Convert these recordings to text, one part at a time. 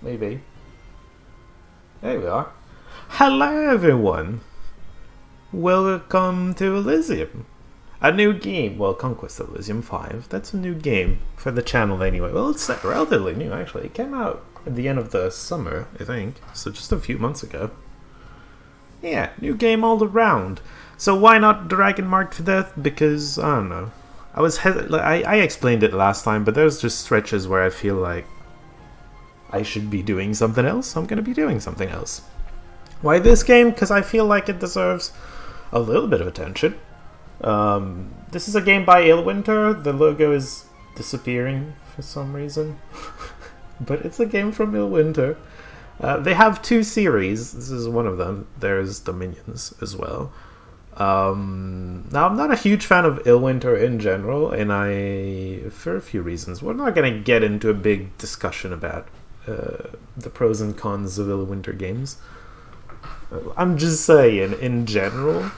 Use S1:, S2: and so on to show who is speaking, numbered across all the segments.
S1: Maybe. There we are. Hello everyone! Welcome to Elysium. A new game. Well, Conquest of Elysium 5. That's a new game for the channel anyway. Well, it's relatively new actually. It came out at the end of the summer, I think. So just a few months ago. Yeah, new game all around. So why not Dragon Marked to Death? Because, I don't know. I explained it last time, but there's just stretches where I feel like I should be doing something else. I'm gonna be doing something else. Why this game? Because I feel like it deserves a little bit of attention. This is a game by Illwinter. The logo is disappearing for some reason. But it's a game from Illwinter. They have two series. This is one of them. There's Dominions as well. Now, I'm not a huge fan of Illwinter in general, and for a few reasons. We're not going to get into a big discussion about the pros and cons of Illwinter games. I'm just saying, in general,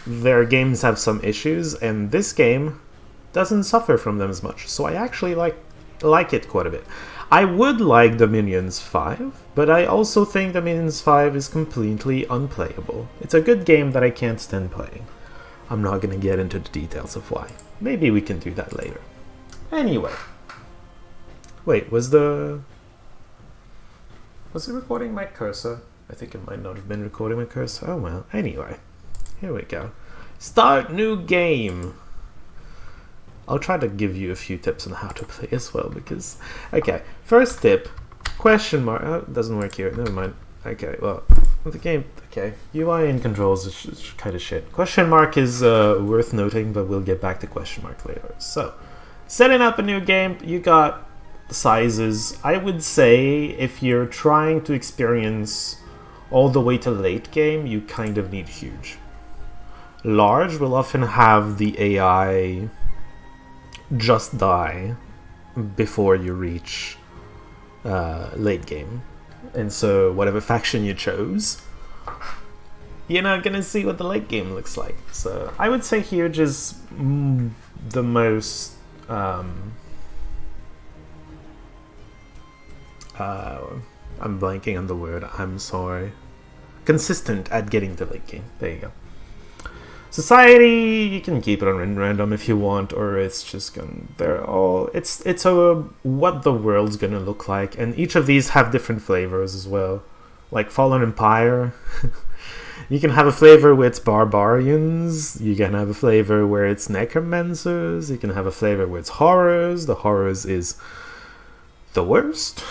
S1: their games have some issues, and this game doesn't suffer from them as much. So I actually like it quite a bit. I would like Dominions 5, but I also think Dominions 5 is completely unplayable. It's a good game that I can't stand playing. I'm not going to get into the details of why. Maybe we can do that later. Anyway. Wait, was it recording my cursor? I think it might not have been recording my cursor. Oh well. Anyway. Here we go. Start new game! I'll try to give you a few tips on how to play as well, because... Okay, first tip. Question mark... Oh, it doesn't work here. Never mind. Okay, well... The game... Okay. UI and controls is kind of shit. Question mark is worth noting, but we'll get back to question mark later. So, setting up a new game, you got sizes. I would say if you're trying to experience all the way to late game, you kind of need huge. Large will often have the AI... just die before you reach late game, and so whatever faction you chose, you're not gonna see what the late game looks like. So I would say huge is the most I'm blanking on the word, I'm sorry, consistent at getting to late game. There you go. Society, you can keep it on random if you want, or it's just it's what the world's gonna look like, and each of these have different flavors as well. Like Fallen Empire, you can have a flavor where it's barbarians, you can have a flavor where it's necromancers, you can have a flavor where it's horrors. The horrors is the worst.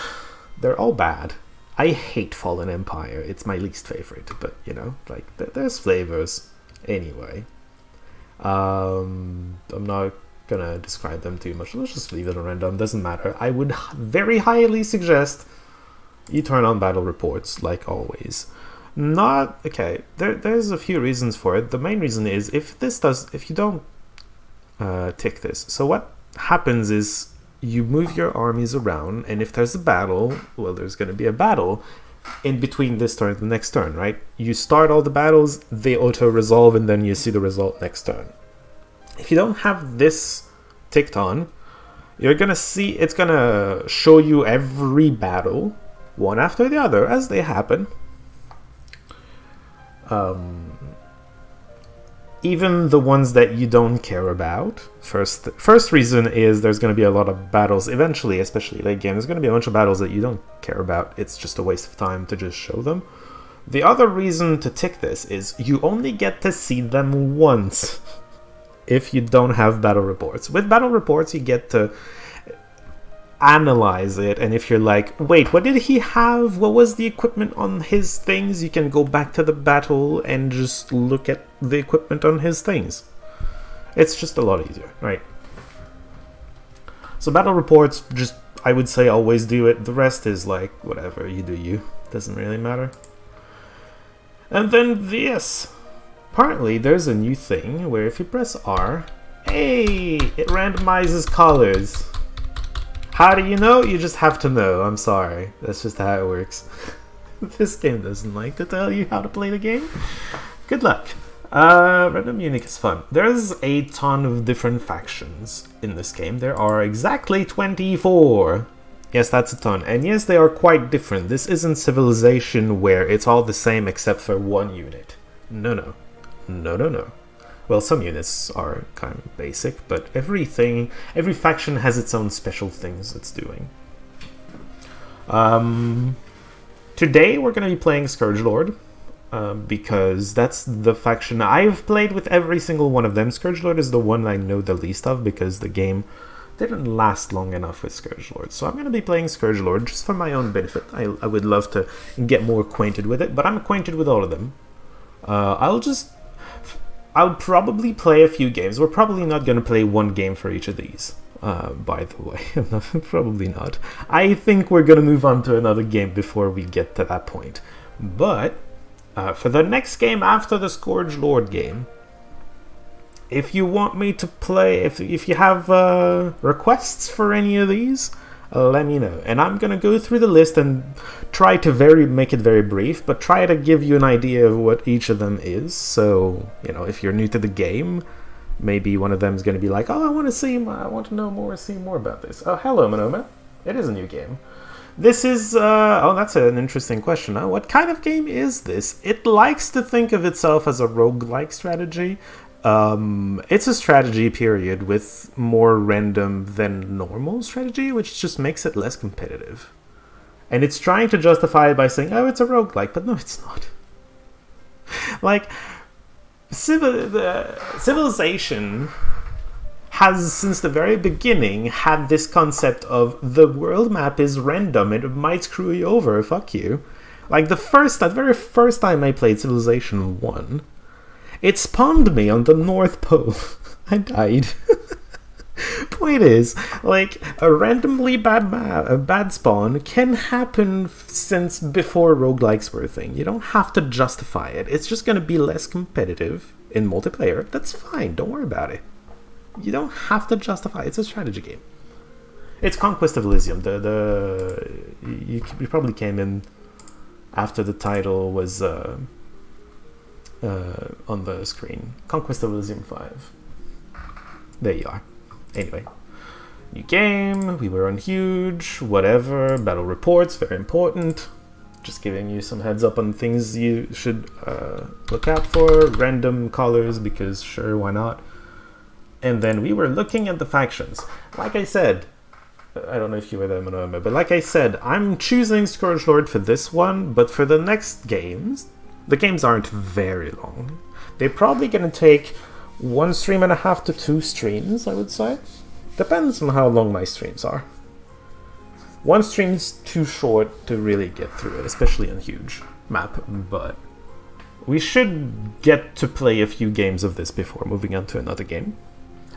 S1: They're all bad. I hate Fallen Empire. It's my least favorite, but you know, like there's flavors. Anyway, I'm not gonna describe them too much. Let's just leave it on random. Doesn't matter. I would very highly suggest you turn on battle reports, like always. There's a few reasons for it. The main reason is if you don't tick this. So what happens is you move your armies around, and if there's a battle, well, there's gonna be a battle in between this turn and the next turn, right? You start all the battles, they auto-resolve, and then you see the result next turn. If you don't have this ticked on, you're gonna see it's gonna show you every battle, one after the other, as they happen. Even the ones that you don't care about. First reason is there's going to be a lot of battles eventually, especially late game. There's going to be a bunch of battles that you don't care about. It's just a waste of time to just show them. The other reason to tick this is you only get to see them once if you don't have battle reports. With battle reports, you get to analyze it, and if you're like, wait, what did he have? What was the equipment on his things? You can go back to the battle and just look at the equipment on his things. It's just a lot easier, right? So battle reports, just, I would say always do it. The rest is like, whatever, you do you. Doesn't really matter. And then this. Apparently there's a new thing where if you press R, hey, it randomizes colors. How do you know? You just have to know. I'm sorry. That's just how it works. This game doesn't like to tell you how to play the game. Good luck. Random Unique is fun. There's a ton of different factions in this game. There are exactly 24 Yes, that's a ton. And yes, they are quite different. This isn't Civilization where it's all the same except for one unit. No, no. No, no, no. Well, some units are kind of basic, but every faction has its own special things it's doing. Today we're going to be playing Scourge Lord, because that's the faction I've played with every single one of them. Scourge Lord is the one I know the least of because the game didn't last long enough with Scourge Lord. So I'm going to be playing Scourge Lord just for my own benefit. I would love to get more acquainted with it, but I'm acquainted with all of them. I'll probably play a few games. We're probably not going to play one game for each of these, by the way. Probably not. I think we're going to move on to another game before we get to that point. But for the next game after the Scourge Lord game, if you want me to play, if you have requests for any of these, let me know. And I'm going to go through the list and try to make it very brief, but try to give you an idea of what each of them is. So, if you're new to the game, maybe one of them is going to be like, oh, I want to know more, see more about this. Oh, hello, Monoma. It is a new game. This is, that's an interesting question. What kind of game is this? It likes to think of itself as a roguelike strategy. It's a strategy period with more random than normal strategy, which just makes it less competitive. And it's trying to justify it by saying, oh, it's a roguelike, but no, it's not. Like, Civilization has, since the very beginning, had this concept of the world map is random, it might screw you over, fuck you. Like, that very first time I played Civilization 1, it spawned me on the North Pole. I died. Point is, like, a randomly bad spawn can happen since before roguelikes were a thing. You don't have to justify it. It's just going to be less competitive in multiplayer. That's fine. Don't worry about it. You don't have to justify it. It's a strategy game. It's Conquest of Elysium. You probably came in after the title was on the screen. Conquest of Elysium 5. There you are. Anyway, new game, we were on huge, whatever, battle reports, very important. Just giving you some heads up on things you should look out for. Random colors, because sure, why not? And then we were looking at the factions. Like I said, I don't know if you were there, Monoma, but like I said, I'm choosing Scourge Lord for this one, but for the next games, the games aren't very long. They're probably going to take 1.5 streams to 2 streams, I would say. Depends on how long my streams are. 1 stream's too short to really get through it, especially on huge map, but we should get to play a few games of this before moving on to another game.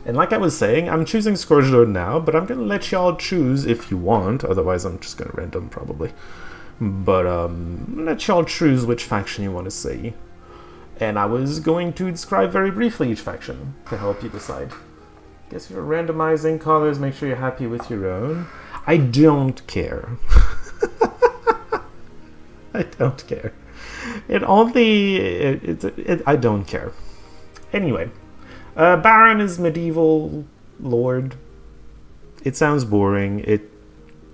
S1: And like I was saying, I'm choosing Scourge Lord now, but I'm going to let y'all choose if you want, otherwise I'm just going to random probably. But let y'all choose which faction you want to see. And I was going to describe very briefly each faction to help you decide. Guess you're randomizing colors, make sure you're happy with your own. I don't care. I don't care. I don't care. Anyway, Baron is medieval lord. It sounds boring. It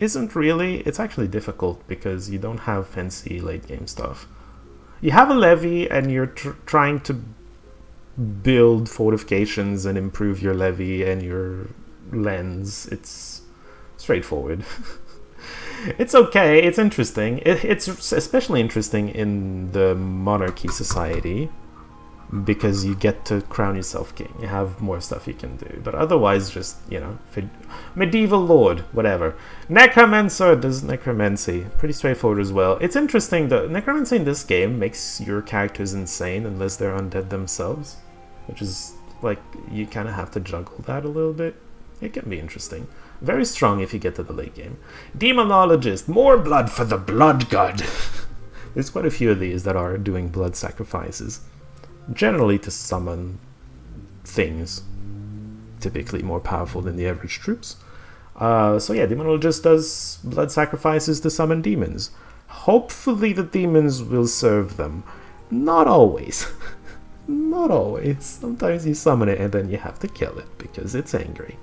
S1: isn't really. It's actually difficult because you don't have fancy late game stuff. You have a levy and you're trying to build fortifications and improve your levy and your lens. It's straightforward. It's okay. It's interesting. It's especially interesting in the monarchy society because you get to crown yourself king. You have more stuff you can do. But otherwise, just, medieval lord, whatever. Necromancer does necromancy. Pretty straightforward as well. It's interesting that necromancy in this game makes your characters insane unless they're undead themselves. Which is, like, you kind of have to juggle that a little bit. It can be interesting. Very strong if you get to the late game. Demonologist. More blood for the blood god. There's quite a few of these that are doing blood sacrifices. Generally to summon things, typically more powerful than the average troops. So yeah, Demonologist does blood sacrifices to summon demons. Hopefully the demons will serve them. Not always. Not always. Sometimes you summon it and then you have to kill it because it's angry.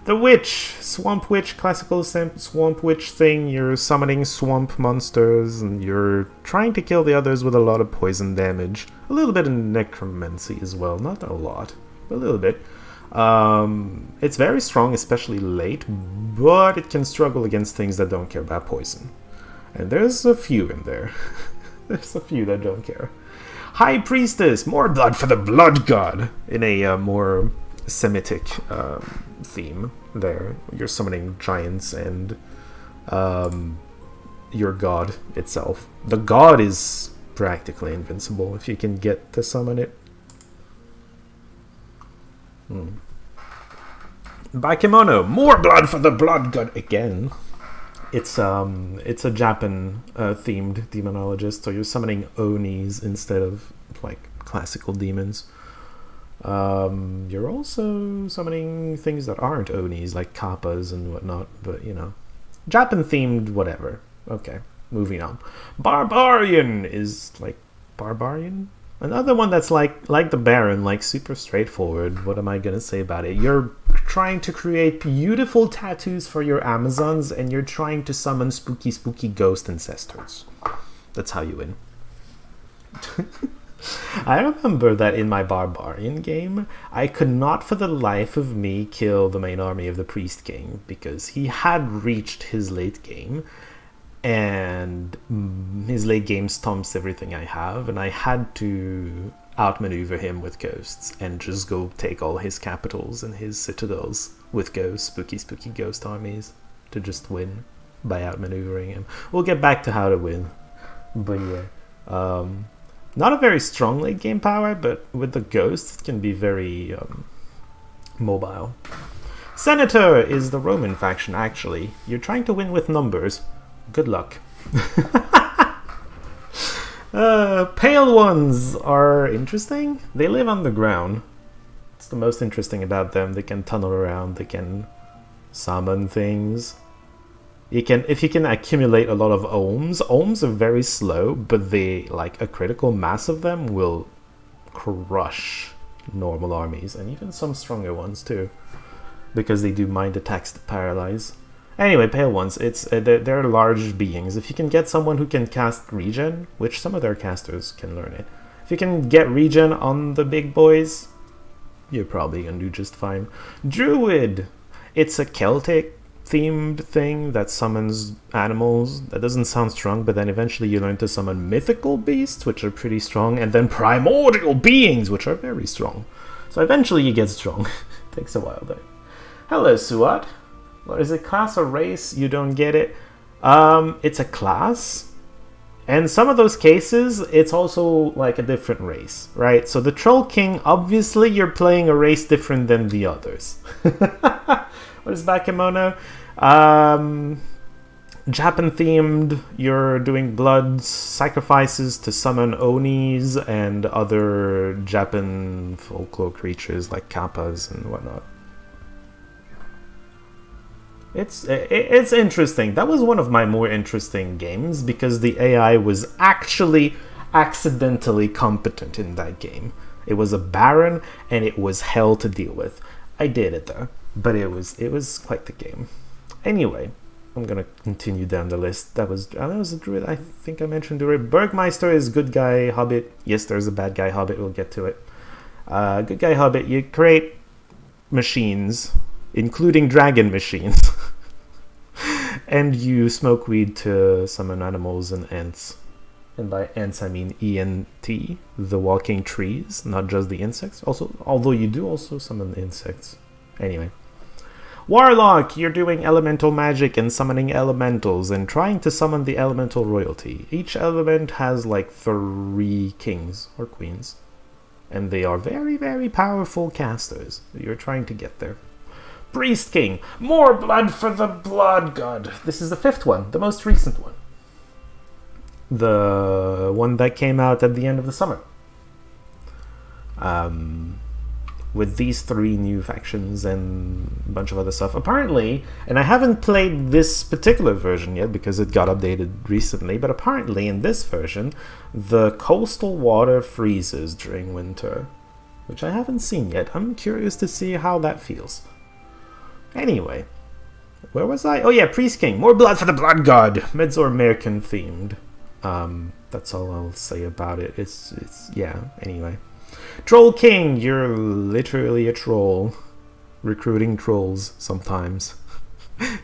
S1: The Witch, Swamp Witch, classical Swamp Witch thing. You're summoning swamp monsters and you're trying to kill the others with a lot of poison damage. A little bit of necromancy as well, not a lot, but a little bit. It's very strong, especially late, but it can struggle against things that don't care about poison. And there's a few in there. There's a few that don't care. High Priestess, more blood for the Blood God, in a more Semitic theme there. You're summoning giants and your god itself. The god is practically invincible if you can get to summon it. Bakemono, more blood for the Blood God again. It's a Japan themed demonologist, so you're summoning Onis instead of like classical demons. You're also summoning things that aren't Onis, like Kappas and whatnot, but you know, Japan themed whatever. Okay, moving on. Barbarian is like Barbarian? Another one that's like the Baron, like super straightforward. What am I gonna say about it? You're trying to create beautiful tattoos for your Amazons, and you're trying to summon spooky ghost ancestors. That's how you win. I remember that in my Barbarian game, I could not for the life of me kill the main army of the Priest King, because he had reached his late game, and his late game stomps everything I have, and I had to outmaneuver him with ghosts and just go take all his capitals and his citadels with ghosts, spooky ghost armies, to just win by outmaneuvering him. We'll get back to how to win, but yeah, not a very strong late game power, but with the ghosts it can be very mobile. Senator is the Roman faction, actually. You're trying to win with numbers. Good luck. Pale ones are interesting. They live underground. It's the most interesting about them. They can tunnel around. They can summon things. If you can accumulate a lot of ohms are very slow, but they, like, a critical mass of them will crush normal armies, and even some stronger ones too, because they do mind attacks to paralyze. Anyway, pale ones, they're large beings. If you can get someone who can cast regen, which some of their casters can learn it, if you can get regen on the big boys, you're probably gonna do just fine. Druid, it's a Celtic themed thing that summons animals. That doesn't sound strong, but then eventually you learn to summon mythical beasts, which are pretty strong, and then primordial beings, which are very strong. So eventually you get strong. Takes a while though. Hello, Suat. What is it, class or race? You don't get it. It's a class, and some of those cases it's also like a different race, right? So the Troll King, obviously you're playing a race different than the others. What is Bakemono? Japan themed. You're doing blood sacrifices to summon Onis and other Japan folklore creatures like Kappas and whatnot. It's interesting. That was one of my more interesting games because the AI was actually accidentally competent in that game. It was a Baron and it was hell to deal with. I did it though, but it was quite the game. Anyway, I'm gonna continue down the list. That was a Druid. I think I mentioned Druid. Bergmeister is good guy Hobbit. Yes, there's a bad guy Hobbit. We'll get to it. Good guy Hobbit. You create machines, including dragon machines, and you smoke weed to summon animals and ants. And by ants I mean ENT, the walking trees, not just the insects. Also, although you do also summon insects. Anyway. Warlock, you're doing elemental magic and summoning elementals and trying to summon the elemental royalty. Each element has like 3 kings or queens, and they are very, very powerful casters. You're trying to get there. Priest King, more blood for the Blood God. This is the 5th one, the most recent one. The one that came out at the end of the summer. With these 3 new factions and a bunch of other stuff. Apparently, and I haven't played this particular version yet because it got updated recently, but apparently in this version, the coastal water freezes during winter, which I haven't seen yet. I'm curious to see how that feels. Anyway, where was I? Oh yeah, Priest King. More blood for the Blood God. Mesoamerican themed. That's all I'll say about it. It's yeah. Anyway, Troll King. You're literally a troll, recruiting trolls sometimes.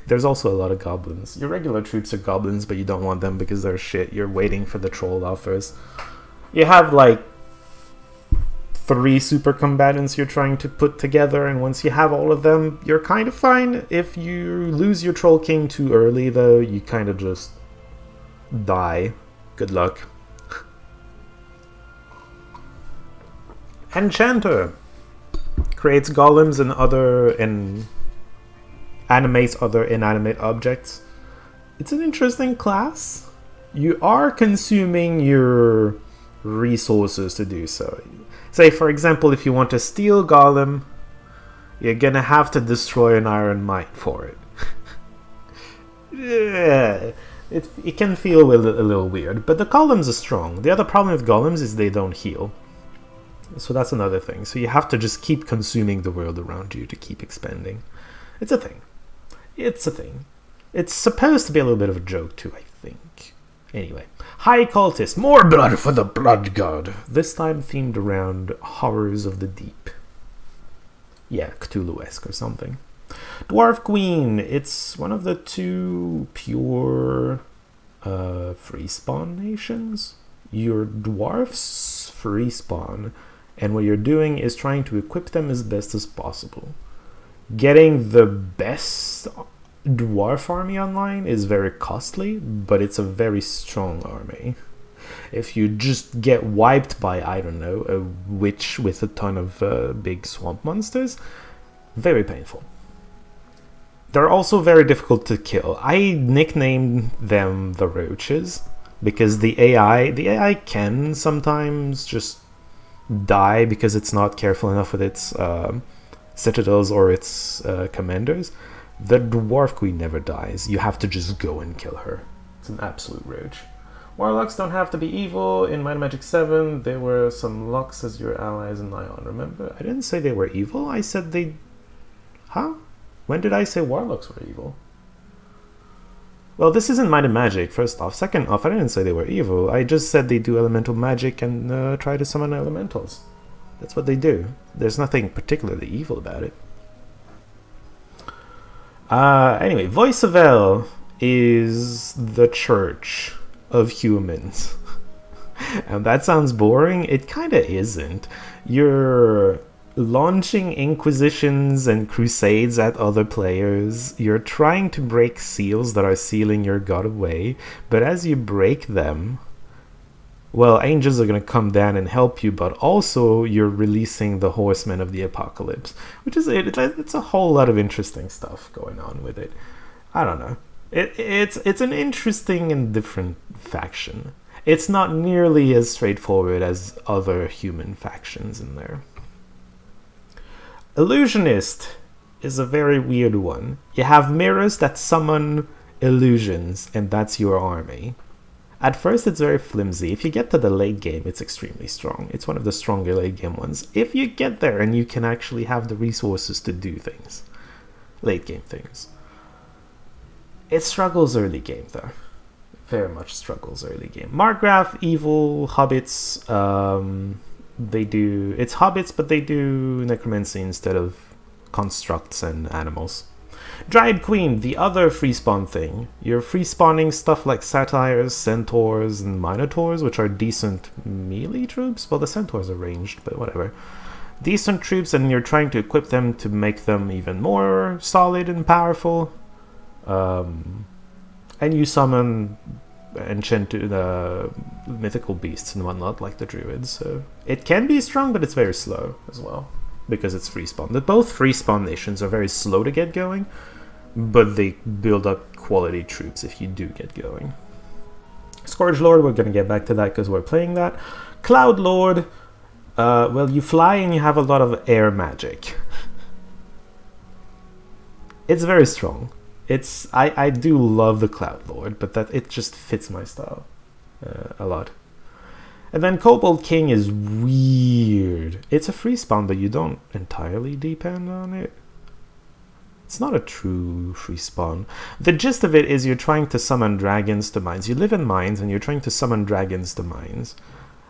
S1: There's also a lot of goblins. Your regular troops are goblins, but you don't want them because they're shit. You're waiting for the troll offers. You have like 3 super combatants you're trying to put together, and once you have all of them, you're kind of fine. If you lose your Troll King too early, though, you kind of just die. Good luck. Enchanter creates golems and animates other inanimate objects. It's an interesting class. You are consuming your resources to do so. Say, for example, if you want to steal golem, you're gonna have to destroy an iron mite for it. Yeah, it can feel a little weird, but the golems are strong. The other problem with golems is they don't heal. So that's another thing. So you have to just keep consuming the world around you to keep expanding. It's a thing. It's a thing. It's supposed to be a little bit of a joke too, I think. Anyway. High Cultist. More blood for the Blood God. This time themed around horrors of the deep. Yeah, Cthulhu-esque or something. Dwarf Queen. It's one of the 2 pure free spawn nations. Your dwarfs free spawn, and what you're doing is trying to equip them as best as possible. Getting the best dwarf army online is very costly, but it's a very strong army. If you just get wiped by, I don't know, a witch with a ton of big swamp monsters, very painful. They're also very difficult to kill. I nicknamed them the roaches because the AI can sometimes just die because it's not careful enough with its citadels or its commanders. The Dwarf Queen never dies. You have to just go and kill her. It's an absolute roach. Warlocks don't have to be evil. In Might and Magic 7, there were some Lux as your allies in Ion. Remember? I didn't say they were evil. I said they... Huh? When did I say Warlocks were evil? Well, this isn't Might and Magic, first off. Second off, I didn't say they were evil. I just said they do elemental magic and try to summon elementals. That's what they do. There's nothing particularly evil about it. Anyway, Voice of El is the church of humans. And that sounds boring. It kinda isn't. You're launching inquisitions and crusades at other players. You're trying to break seals that are sealing your god away. But as you break them, well, angels are going to come down and help you, but also you're releasing the horsemen of the apocalypse, which is it's a whole lot of interesting stuff going on with it. I don't know. It's an interesting and different faction. It's not nearly as straightforward as other human factions in there. Illusionist is a very weird one. You have mirrors that summon illusions, and that's your army. At first, it's very flimsy. If you get to the late game, it's extremely strong. It's one of the stronger late game ones. If you get there and you can actually have the resources to do things. Late game things. It struggles early game, though. Very much struggles early game. Markgraf, evil, hobbits, they do... It's hobbits, but they do necromancy instead of constructs and animals. Dryad Queen, the other free spawn thing. You're free spawning stuff like satyrs, centaurs, and minotaurs, which are decent melee troops. Well, the centaurs are ranged, but whatever. Decent troops, and you're trying to equip them to make them even more solid and powerful. And you summon enchanted mythical beasts and whatnot, like the druids. So it can be strong, but it's very slow as well, because it's free spawn. Both free spawn nations are very slow to get going, but they build up quality troops if you do get going. Scourge Lord, we're going to get back to that because we're playing that. Cloud Lord, well, you fly and you have a lot of air magic. It's very strong. I do love the Cloud Lord, but that it just fits my style a lot. And then Kobold King is weird. It's a free spawn, but you don't entirely depend on it. It's not a true free spawn. The gist of it is you're trying to summon dragons to mines. You live in mines and you're trying to summon dragons to mines.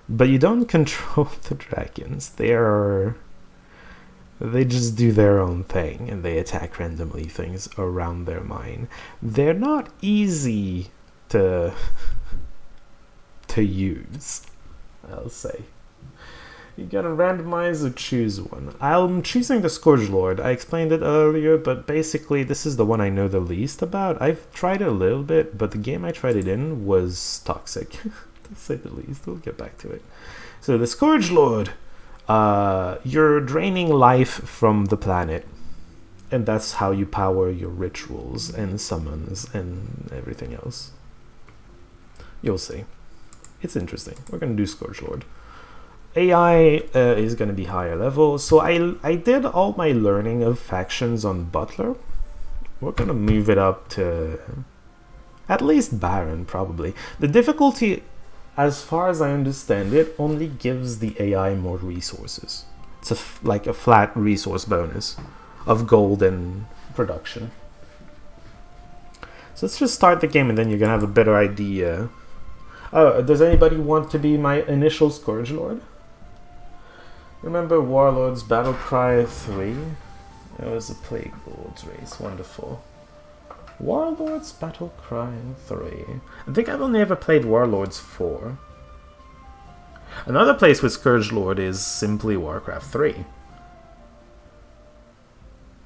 S1: But you don't control the dragons. They just do their own thing and they attack randomly things around their mine. They're not easy to use, I'll say. You gotta randomize or choose one. I'm choosing the Scourge Lord. I explained it earlier, but basically this is the one I know the least about. I've tried it a little bit, but the game I tried it in was toxic, to say the least. We'll get back to it. So the Scourge Lord, you're draining life from the planet, and that's how you power your rituals and summons and everything else. You'll see. It's interesting. We're gonna do Scourge Lord. AI is going to be higher level, so I did all my learning of factions on Butler. We're going to move it up to at least Baron, probably. The difficulty, as far as I understand it, only gives the AI more resources. It's like a flat resource bonus of gold and production. So let's just start the game and then you're going to have a better idea. Oh, does anybody want to be my initial Scourge Lord? Remember Warlord's Battlecry 3? It was a Plague Lord's race. Wonderful. Warlord's Battlecry 3. I think I've only ever played Warlords 4. Another place with Scourge Lord is simply Warcraft 3.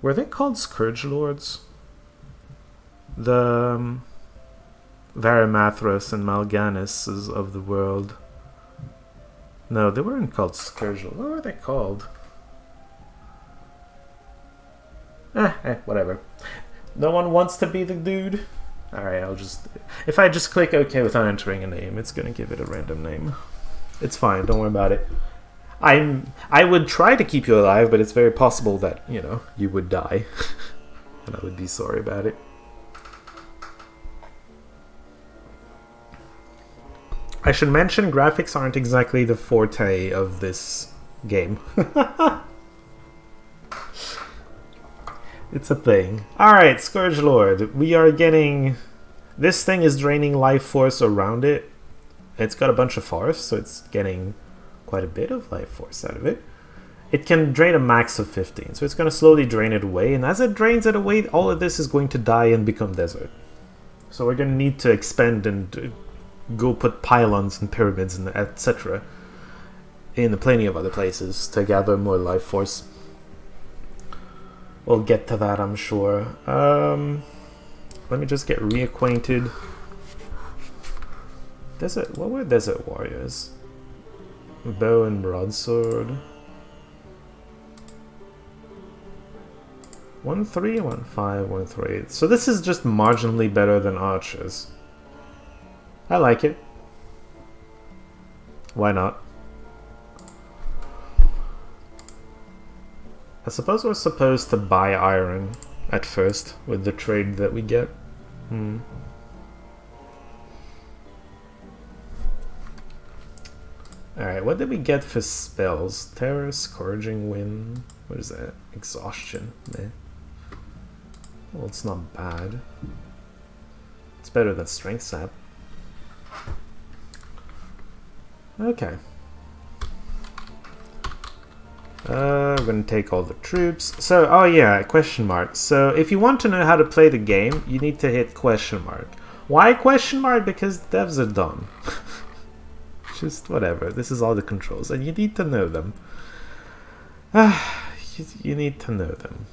S1: Were they called Scourge Lords? The Varimathras and Mal'Ganis of the world. No, they weren't called Scourge Lords. What were they called? Whatever. No one wants to be the dude? Alright, I'll just... If I just click OK without entering a name, it's gonna give it a random name. It's fine, don't worry about it. I would try to keep you alive, but it's very possible that, you know, you would die. And I would be sorry about it. I should mention graphics aren't exactly the forte of this game. It's a thing. Alright, Scourge Lord. We are getting... This thing is draining life force around it. It's got a bunch of force, so it's getting quite a bit of life force out of it. It can drain a max of 15, so it's going to slowly drain it away. And as it drains it away, all of this is going to die and become desert. So we're going to need to expand and... go put pylons and pyramids and etc. in plenty of other places to gather more life force. We'll get to that, I'm sure. Let me just get reacquainted. What were desert warriors? Bow and broadsword. 1-3, 1-5, 1-3. So this is just marginally better than archers. I like it. Why not? I suppose we're supposed to buy iron at first with the trade that we get. Alright, what did we get for spells? Terror, Scourging Wind. What is that? Exhaustion. Eh. Well, it's not bad. It's better than Strength Sap. Okay. We're gonna take all the troops. So, oh yeah, question mark. So, if you want to know how to play the game, you need to hit question mark. Why question mark? Because devs are dumb. Just whatever. This is all the controls, and you need to know them. You need to know them.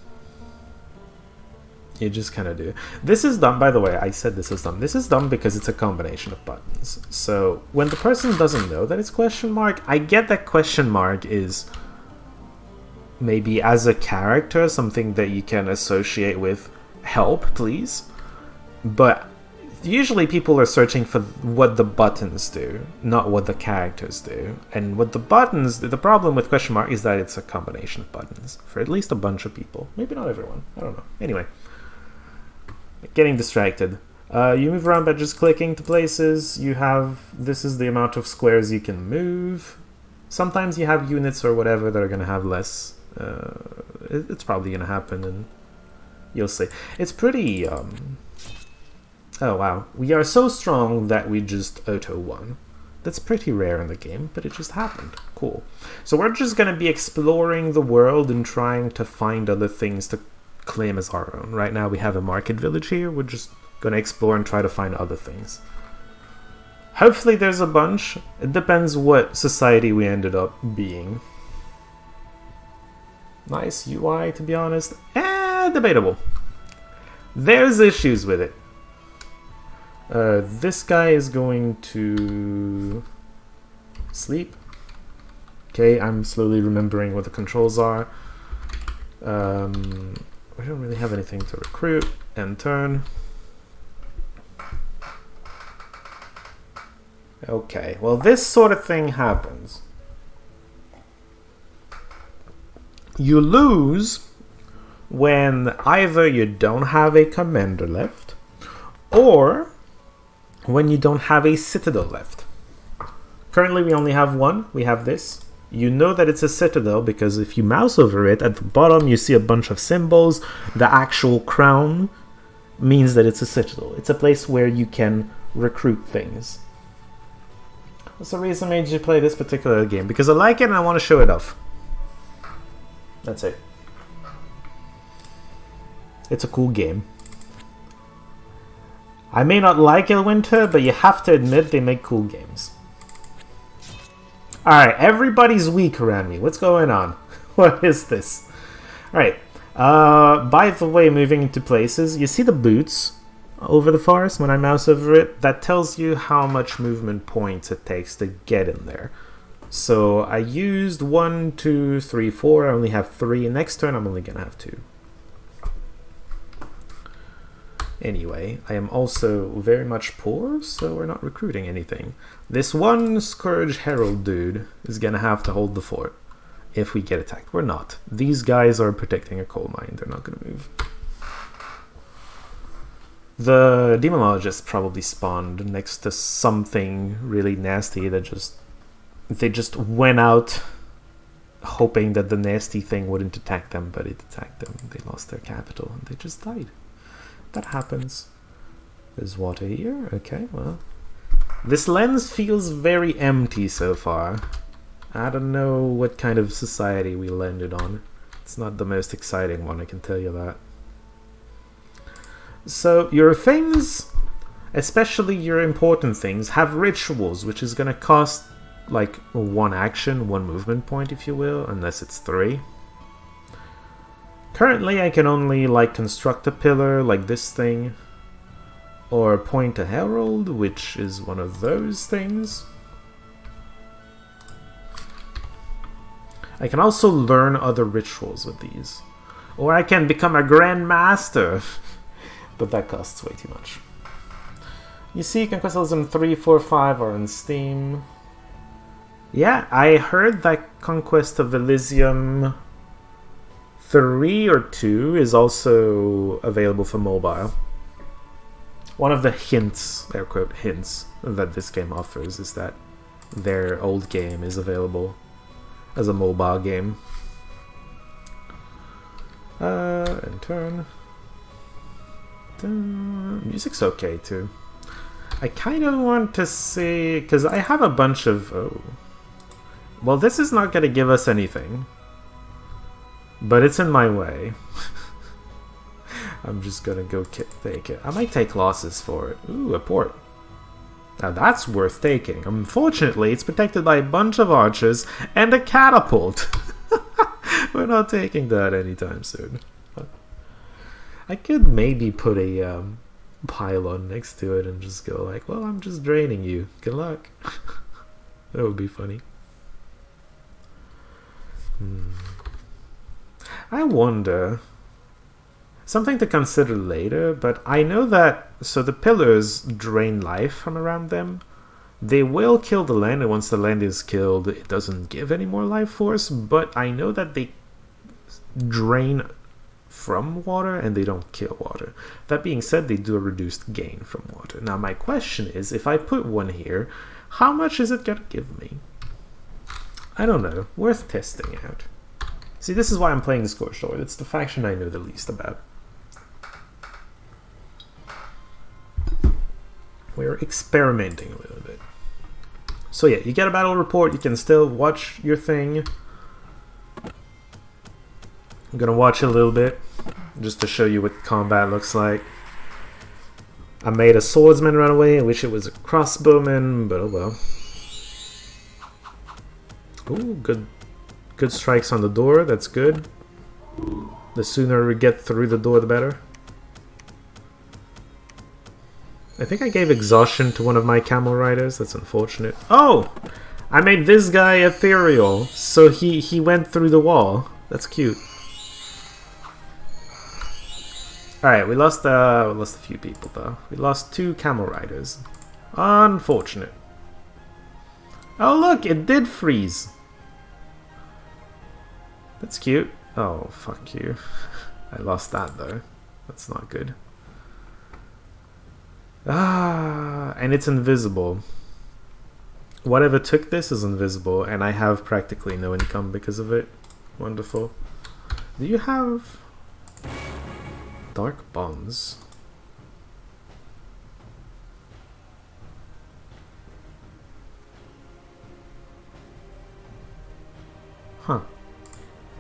S1: You just kind of do. This is dumb, by the way. I said this is dumb. This is dumb because it's a combination of buttons. So when the person doesn't know that it's question mark, I get that question mark is maybe as a character something that you can associate with help, please. But usually people are searching for what the buttons do, not what the characters do. And what the buttons, the problem with question mark is that it's a combination of buttons for at least a bunch of people. Maybe not everyone. I don't know. Anyway. Getting distracted. You move around by just clicking to places. You have... This is the amount of squares you can move. Sometimes you have units or whatever that are going to have less. It's probably going to happen in You'll see. It's pretty... Oh, wow. We are so strong that we just auto-won. That's pretty rare in the game, but it just happened. Cool. So we're just going to be exploring the world and trying to find other things to claim as our own. Right now we have a market village here. We're just going to explore and try to find other things. Hopefully there's a bunch. It depends what society we ended up being. Nice UI, to be honest. Debatable. There's issues with it. This guy is going to sleep. Okay, I'm slowly remembering what the controls are. We don't really have anything to recruit. End turn. Okay, well this sort of thing happens. You lose when either you don't have a commander left, or when you don't have a citadel left. Currently we only have one. We have this. You know that it's a citadel because if you mouse over it, at the bottom you see a bunch of symbols. The actual crown means that it's a citadel. It's a place where you can recruit things. What's the reason I made you play this particular game? Because I like it and I want to show it off. That's it. It's a cool game. I may not like Elwinter, but you have to admit they make cool games. Alright, everybody's weak around me. What's going on? What is this? Alright. By the way, moving into places, you see the boots over the forest when I mouse over it? That tells you how much movement points it takes to get in there. So I used 1, 2, 3, 4. I only have 3. Next turn I'm only going to have 2. Anyway, I am also very much poor, so we're not recruiting anything. This one Scourge Herald dude is gonna have to hold the fort if we get attacked. We're not. These guys are protecting a coal mine. They're not gonna move. The Demonologist probably spawned next to something really nasty that they just went out hoping that the nasty thing wouldn't attack them, but it attacked them. They lost their capital and they just died. That happens. There's water here. Okay, well. This lens feels very empty so far. I don't know what kind of society we landed on. It's not the most exciting one, I can tell you that. So, your things, especially your important things, have rituals, which is going to cost like 1 action, 1 movement point, if you will, unless it's 3. Currently, I can only like construct a pillar like this thing, or point a herald, which is one of those things. I can also learn other rituals with these, or I can become a Grand Master, but that costs way too much. You see, Conquest of Elysium 3, 4, 5 are on Steam. Yeah, I heard that Conquest of Elysium 3 or 2 is also available for mobile. One of the hints, air quote hints, that this game offers is that their old game is available as a mobile game. And turn. Music's okay too. I kind of want to see, because I have a bunch of... Oh. Well, this is not going to give us anything. But it's in my way. I'm just gonna go take it. I might take losses for it. Ooh, a port. Now that's worth taking. Unfortunately, it's protected by a bunch of archers and a catapult. We're not taking that anytime soon. I could maybe put a pylon next to it and just go like, well, I'm just draining you. Good luck. That would be funny. I wonder, something to consider later, but I know that, so the pillars drain life from around them. They will kill the land, and once the land is killed, it doesn't give any more life force, but I know that they drain from water and they don't kill water. That being said, they do a reduced gain from water. Now my question is, if I put one here, how much is it gonna give me? I don't know, worth testing out. See, this is why I'm playing the Scourge Sword. It's the faction I know the least about. We're experimenting a little bit. So yeah, you get a battle report, you can still watch your thing. I'm gonna watch a little bit, just to show you what combat looks like. I made a swordsman run away, I wish it was a crossbowman, but oh well. Ooh, good strikes on the door, that's good. The sooner we get through the door, the better. I think I gave exhaustion to one of my camel riders, that's unfortunate. Oh! I made this guy ethereal, so he went through the wall. That's cute. Alright, we lost a few people though. We lost 2 camel riders. Unfortunate. Oh look, it did freeze. That's cute. Oh, fuck you. I lost that though. That's not good. Ah, and it's invisible. Whatever took this is invisible, and I have practically no income because of it. Wonderful. Do you have dark bonds? Huh.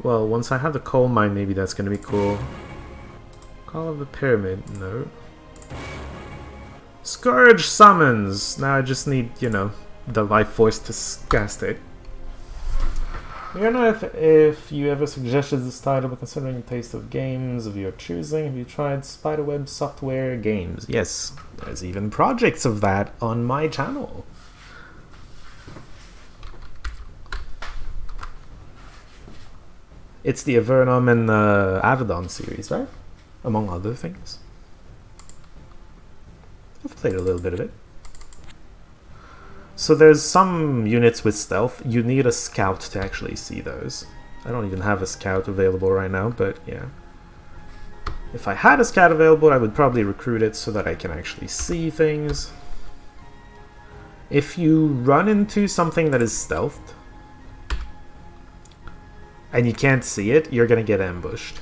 S1: Well, once I have the coal mine, maybe that's gonna be cool. Call of the Pyramid, no. Scourge summons! Now I just need, you know, the life force to cast it. I don't know if you ever suggested this title, but considering the taste of games of your choosing, have you tried Spiderweb Software games? Yes, there's even projects of that on my channel. It's the Avernum and Avedon series, right? Among other things. I've played a little bit of it. So there's some units with stealth. You need a scout to actually see those. I don't even have a scout available right now, but yeah. If I had a scout available, I would probably recruit it so that I can actually see things. If you run into something that is stealthed, and you can't see it, you're gonna get ambushed.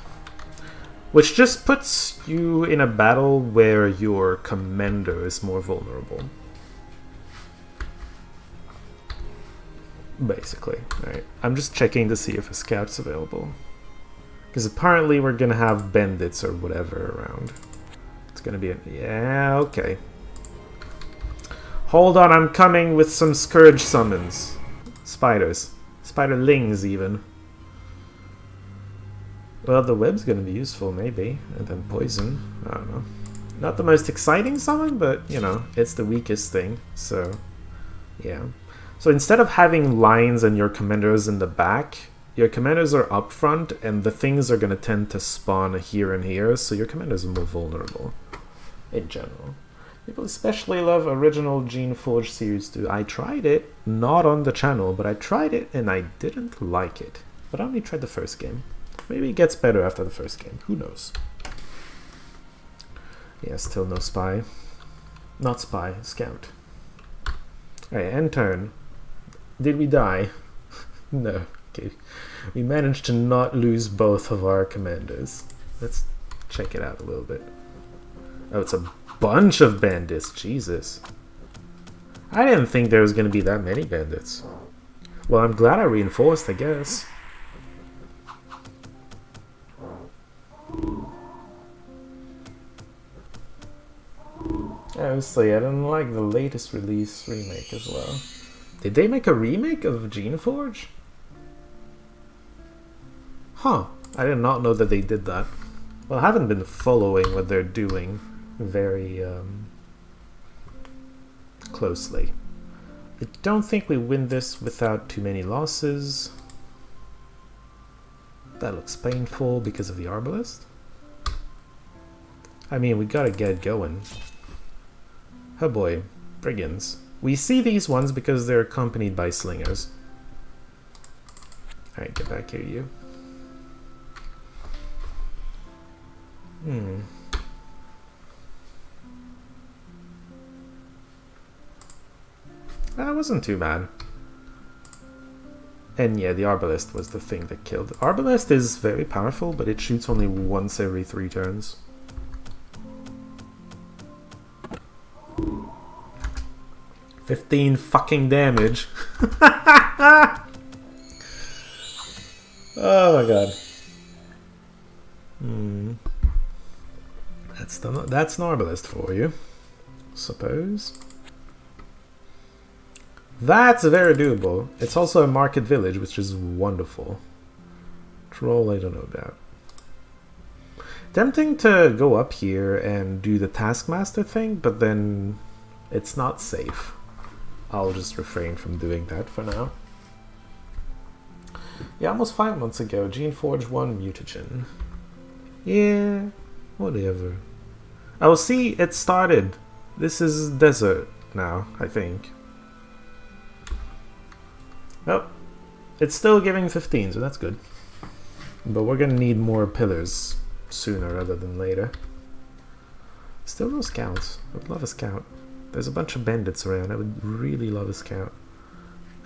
S1: Which just puts you in a battle where your commander is more vulnerable. Basically. Alright, I'm just checking to see if a scout's available. Because apparently we're gonna have bandits or whatever around. It's gonna be a... yeah, okay. Hold on, I'm coming with some Scourge summons. Spiders. Spiderlings, even. Well, the web's gonna be useful, maybe. And then poison. I don't know. Not the most exciting summon, but, you know, it's the weakest thing. So, yeah. So instead of having lines and your commanders in the back, your commanders are up front, and the things are gonna tend to spawn here and here, so your commanders are more vulnerable. In general. People especially love original Gene Forge series too. I tried it, not on the channel, but I tried it and I didn't like it. But I only tried the first game. Maybe it gets better after the first game. Who knows? Yeah, still no spy. Not spy, scout. Alright, end turn. Did we die? No. Okay. We managed to not lose both of our commanders. Let's check it out a little bit. Oh, it's a bunch of bandits. Jesus. I didn't think there was going to be that many bandits. Well, I'm glad I reinforced, I guess. Honestly, I didn't like the latest release remake as well. Did they make a remake of Geneforge? Huh. I did not know that they did that. Well, I haven't been following what they're doing very closely. I don't think we win this without too many losses. That looks painful because of the Arbalest. I mean, we gotta get going. Oh boy, brigands. We see these ones because they're accompanied by slingers. Alright, get back here, you. That wasn't too bad. And yeah, the Arbalest was the thing that killed. Arbalest is very powerful, but it shoots only once every 3 turns. 15 fucking damage. Oh my god. That's Norbalist for you, suppose. That's very doable. It's also a market village, which is wonderful. Troll, I don't know about. Tempting to go up here and do the Taskmaster thing, but then it's not safe. I'll just refrain from doing that for now. Yeah, almost 5 months ago, Geneforge 1 mutagen. Yeah, whatever. Oh, see, it started. This is desert now, I think. Oh, it's still giving 15, so that's good. But we're gonna need more pillars sooner rather than later. Still no scouts. I would love a scout. There's a bunch of bandits around. I would really love a scout.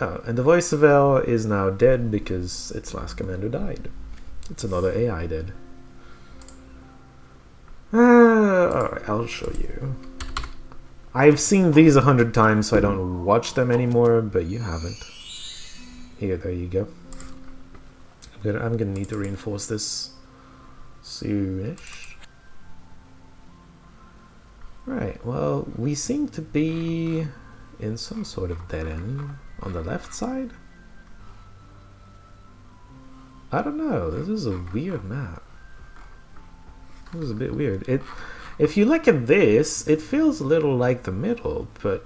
S1: Oh, and the Voice of El is now dead because its last commander died. It's another AI dead. Alright, I'll show you. I've seen these 100 times, so I don't watch them anymore, but you haven't. Here, there you go. I'm gonna need to reinforce this soonish. Right, well, we seem to be in some sort of dead end on the left side. I don't know, this is a weird map. This is a bit weird. If you look at this, it feels a little like the middle, but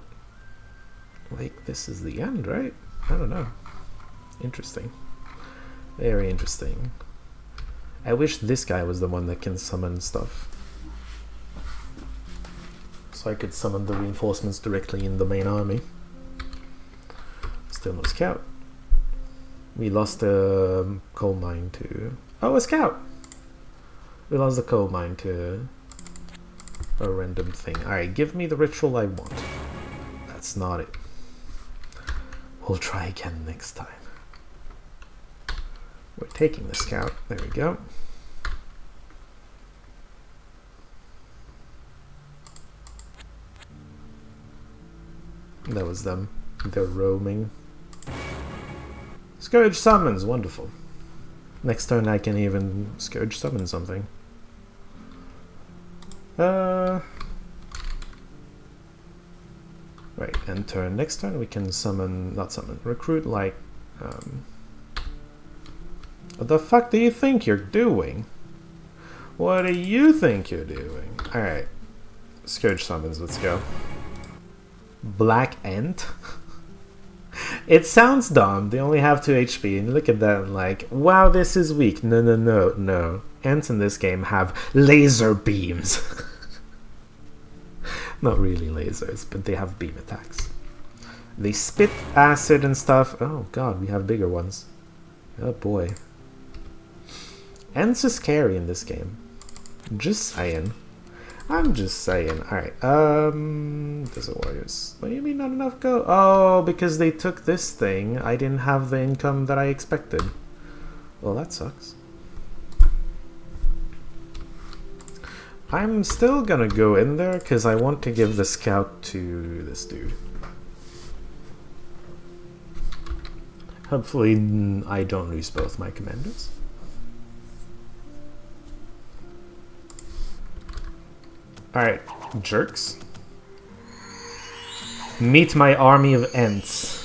S1: like this is the end, right? I don't know. Interesting. Very interesting. I wish this guy was the one that can summon stuff. So I could summon the reinforcements directly in the main army. Still no scout. We lost a coal mine to... Oh, a scout! We lost the coal mine to a random thing. Alright, give me the ritual I want. That's not it. We'll try again next time. We're taking the scout. There we go. That was them. They're roaming. Scourge summons. Wonderful. Next turn I can even Scourge summon something. Right, end turn. Next turn we can summon... Not summon. Recruit like... What the fuck do you think you're doing? What do you think you're doing? Alright. Scourge summons, let's go. Black Ant? It sounds dumb, they only have 2 HP, and you look at that and like, wow, this is weak. No, no, no, no. Ants in this game have laser beams. Not really lasers, but they have beam attacks. They spit acid and stuff. Oh god, we have bigger ones. Oh boy. Ants are scary in this game. Just saying. I'm just saying. Alright, Desert Warriors. What do you mean not enough go? Oh, because they took this thing. I didn't have the income that I expected. Well, that sucks. I'm still gonna go in there because I want to give the scout to this dude. Hopefully I don't lose both my commanders. Alright, jerks. Meet my army of ants,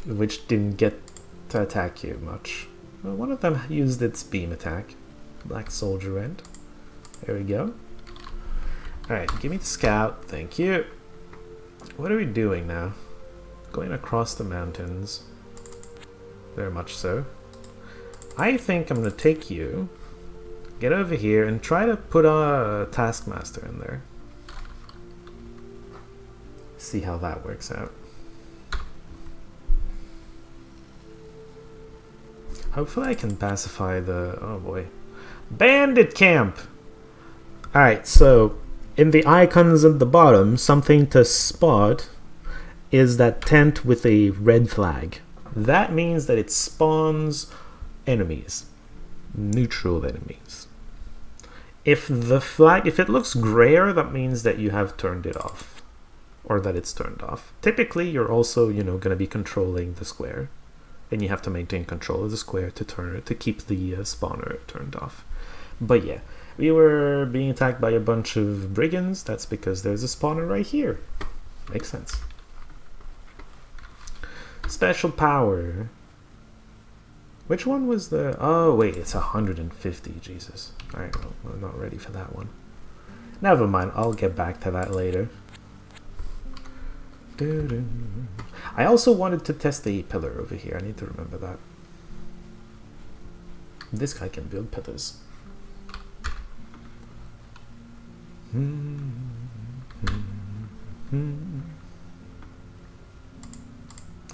S1: which didn't get to attack you much. Well, one of them used its beam attack. Black soldier ant. There we go. Alright, give me the scout. Thank you. What are we doing now? Going across the mountains. Very much so. I think I'm going to take you, get over here, and try to put a Taskmaster in there. See how that works out. Hopefully I can pacify the... Oh boy. Bandit camp! Alright, so in the icons at the bottom, something to spot is that tent with a red flag. That means that it spawns enemies. Neutral enemies. If the flag, if it looks grayer, that means that you have turned it off. or that it's turned off. Typically, you're also, going to be controlling the square, and you have to maintain control of the square to keep the spawner turned off. But yeah, we were being attacked by a bunch of brigands. That's because there's a spawner right here. Makes sense. Special power. Which one was the... Oh, wait, it's 150. Jesus. Alright, well, I'm not ready for that one. Never mind, I'll get back to that later. I also wanted to test the pillar over here. I need to remember that. This guy can build pillars.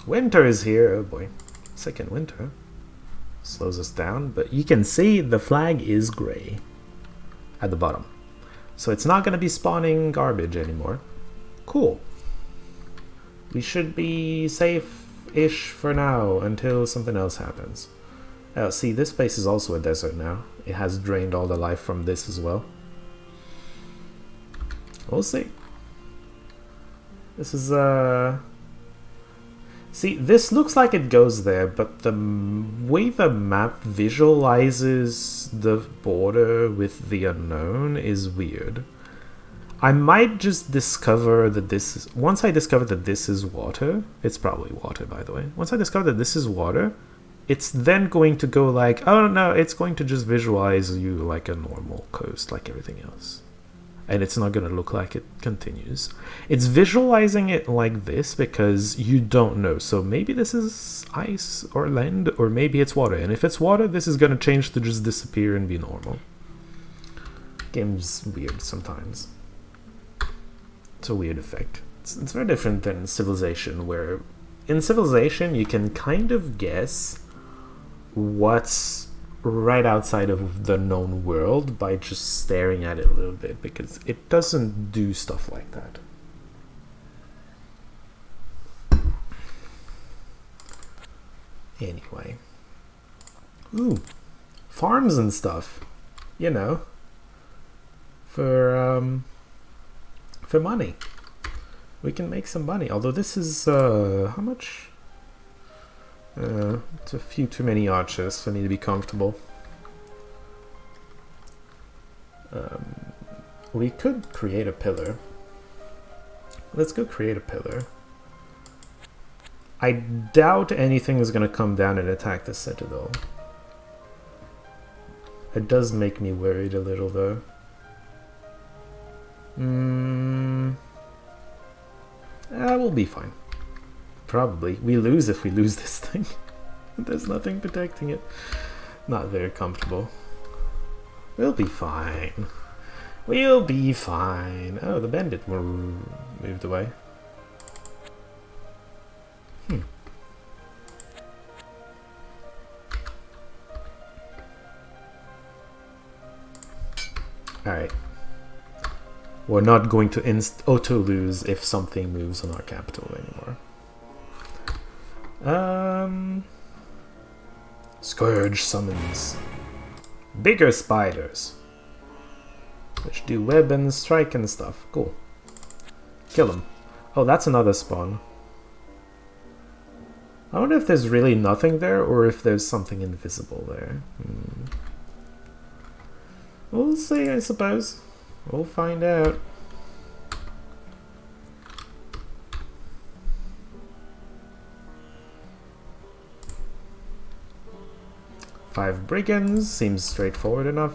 S1: Winter is here. Oh boy. Second winter. Slows us down, but you can see the flag is gray at the bottom. So it's not going to be spawning anymore. Cool. We should be safe-ish for now until something else happens. See, this place is also a desert now. It has drained all the life from this as well. We'll see. This is, See, this looks like it goes there, but the way the map visualizes the border with the unknown is weird. I might just discover that this is... Once I discover that this is water... It's probably water, by the way. Once I discover that this is water, it's then going to go like... Oh, no, it's going to just visualize you like a normal coast, like everything else. And it's not going to look like it continues. It's visualizing it like this because you don't know. So maybe this is ice or land, or maybe it's water. And if it's water, this is going to change to just disappear and be normal. Game's weird sometimes. It's a weird effect. It's very different than Civilization, where in Civilization you can kind of guess what's right outside of the known world by just staring at it a little bit, because it doesn't do stuff like that. Anyway. Ooh. Farms and stuff. You know. For money. We can make some money. Although this is, how much? It's a few too many archers, so I need to be comfortable. We could create a pillar. Let's go create a pillar. I doubt anything is going to come down and attack the citadel. It does make me worried a little, though. We'll be fine. Probably. We lose if we lose this thing. There's nothing protecting it. Not very comfortable. We'll be fine. We'll be fine. Oh, the bandit moved away. Alright. We're not going to auto-lose if something moves on our capital anymore. Scourge summons bigger spiders, which do web and strike and stuff. Cool. Kill them. Oh, that's another spawn. I wonder if there's really nothing there, or if there's something invisible there. We'll see, I suppose. We'll find out. Five brigands seems straightforward enough.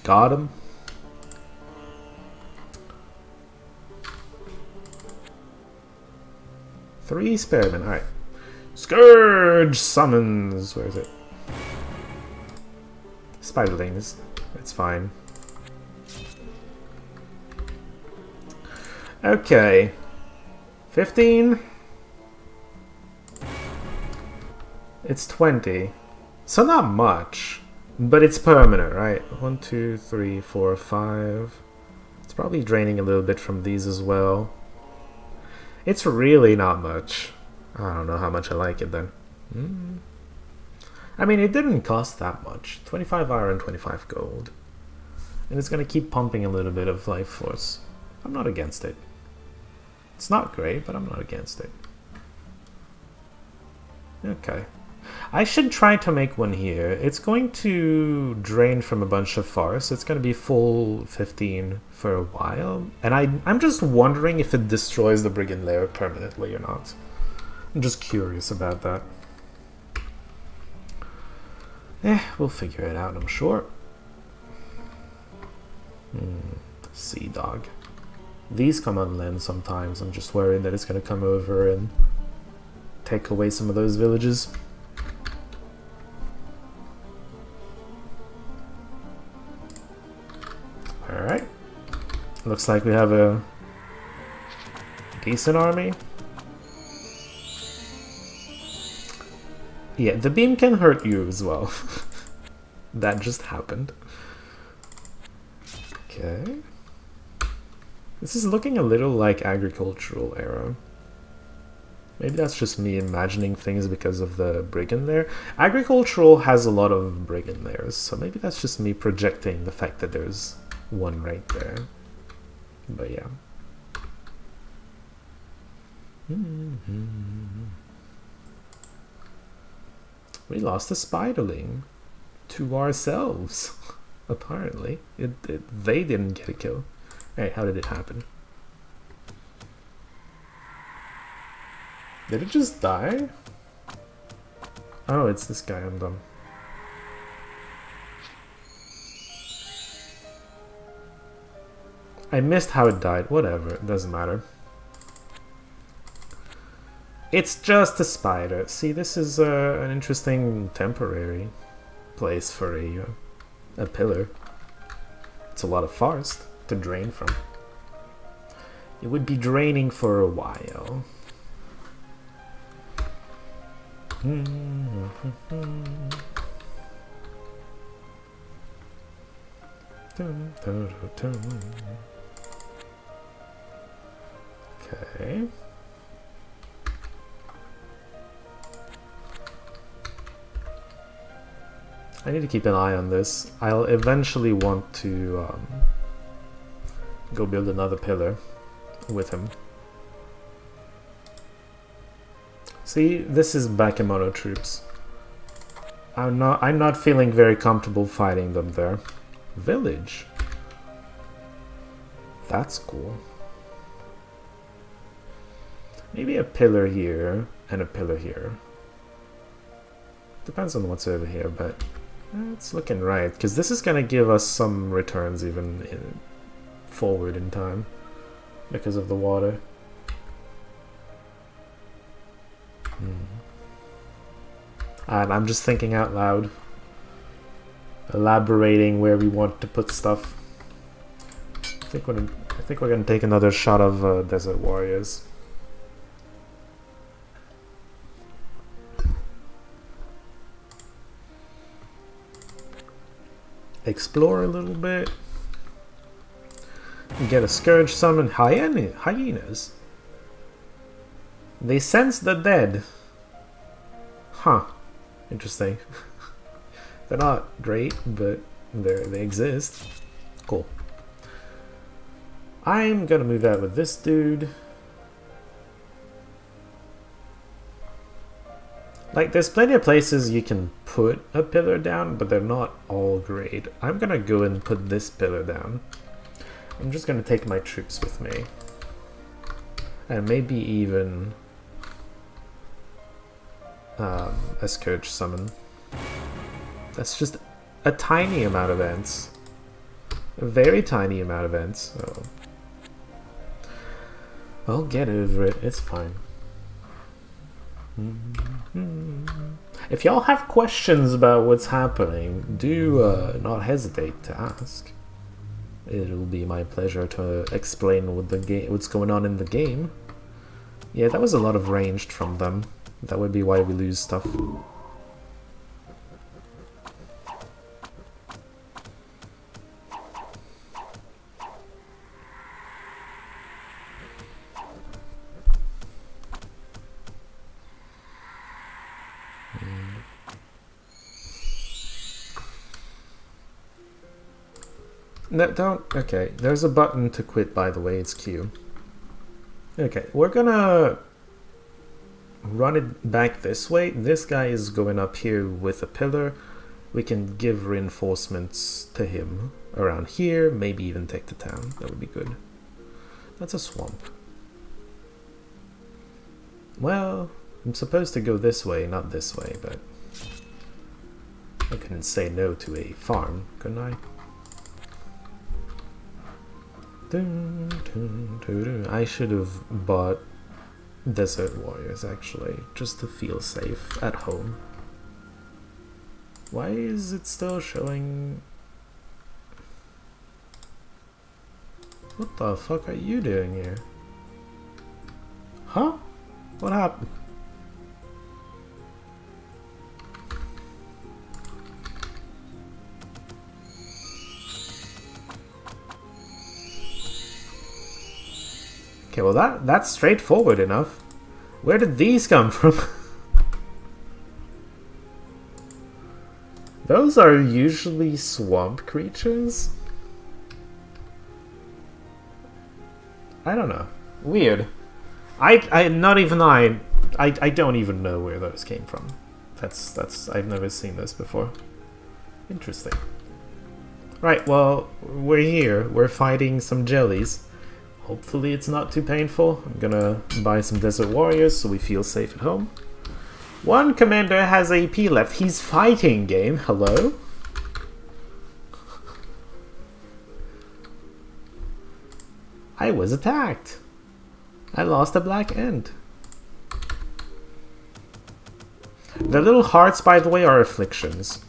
S1: Got him. Three spearmen, alright. Scourge summons. Where is it? Spiderlings. It's fine. Okay. 15. It's 20. So not much. But it's permanent, right? 1, 2, 3, 4, 5. It's probably draining a little bit from these as well. It's really not much. I don't know how much I like it then. I mean, it didn't cost that much. 25 iron, 25 gold. And it's going to keep pumping a little bit of life force. I'm not against it. It's not great, but I'm not against it. Okay. I should try to make one here. It's going to drain from a bunch of forests. It's going to be full 15 for a while. And I'm just wondering if it destroys the Brigand Lair permanently or not. I'm just curious about that. We'll figure it out, I'm sure. Sea Dog. These come on land sometimes. I'm just worried that it's going to come over and take away some of those villages. Alright. Looks like we have a decent army. Yeah, the beam can hurt you as well. That just happened. Okay. This is looking a little like agricultural era. Maybe that's just me imagining things because of the Brigand Lair. Agricultural has a lot of Brigand Lairs, so maybe that's just me projecting the fact that there's one right there. But yeah. We lost a spiderling to ourselves, apparently. They didn't get a kill. Hey, how did it happen? Did it just die? Oh, it's this guy, I'm dumb. I missed how it died. Whatever, it doesn't matter. It's just a spider. See, this is an interesting temporary place for a pillar. It's a lot of forest to drain from. It would be draining for a while. Okay. I need to keep an eye on this. I'll eventually want to go build another pillar with him. See, this is Bakemono troops. I'm not feeling very comfortable fighting them there. Village. That's cool. Maybe a pillar here and a pillar here. Depends on what's over here, but it's looking right, because this is going to give us some returns even forward in time because of the water. And I'm just thinking out loud, elaborating where we want to put stuff. I think we're going to take another shot of Desert Warriors. Explore a little bit. Get a Scourge summon. Hyenas. They sense the dead. Huh. Interesting. They're not great, but they exist. Cool. I'm gonna move out with this dude. Like, there's plenty of places you can put a pillar down, but they're not all great. I'm gonna go and put this pillar down. I'm just gonna take my troops with me. And maybe even a Scourge summon. That's just a tiny amount of ants. A very tiny amount of ants. So I'll get over it. It's fine. If y'all have questions about what's happening, do not hesitate to ask. It'll be my pleasure to explain what's going on in the game. Yeah, that was a lot of ranged from them. That would be why we lose stuff. No, don't. Okay, there's a button to quit, by the way. It's Q. Okay, we're gonna run it back this way. This guy is going up here with a pillar. We can give reinforcements to him around here. Maybe even take the town. That would be good. That's a swamp. Well, I'm supposed to go this way, not this way, but I couldn't say no to a farm, couldn't I? I should have bought Desert Warriors, actually, just to feel safe at home. Why is it still showing... What the fuck are you doing here? Huh? What happened? Okay, well that's straightforward enough. Where did these come from? Those are usually swamp creatures? I don't know. Weird. I don't even know where those came from. I've never seen this before. Interesting. Right, well, we're here. We're fighting some jellies. Hopefully it's not too painful. I'm gonna buy some Desert Warriors so we feel safe at home. One commander has AP left. He's fighting, game. Hello? I was attacked. I lost a black end. The little hearts, by the way, are afflictions.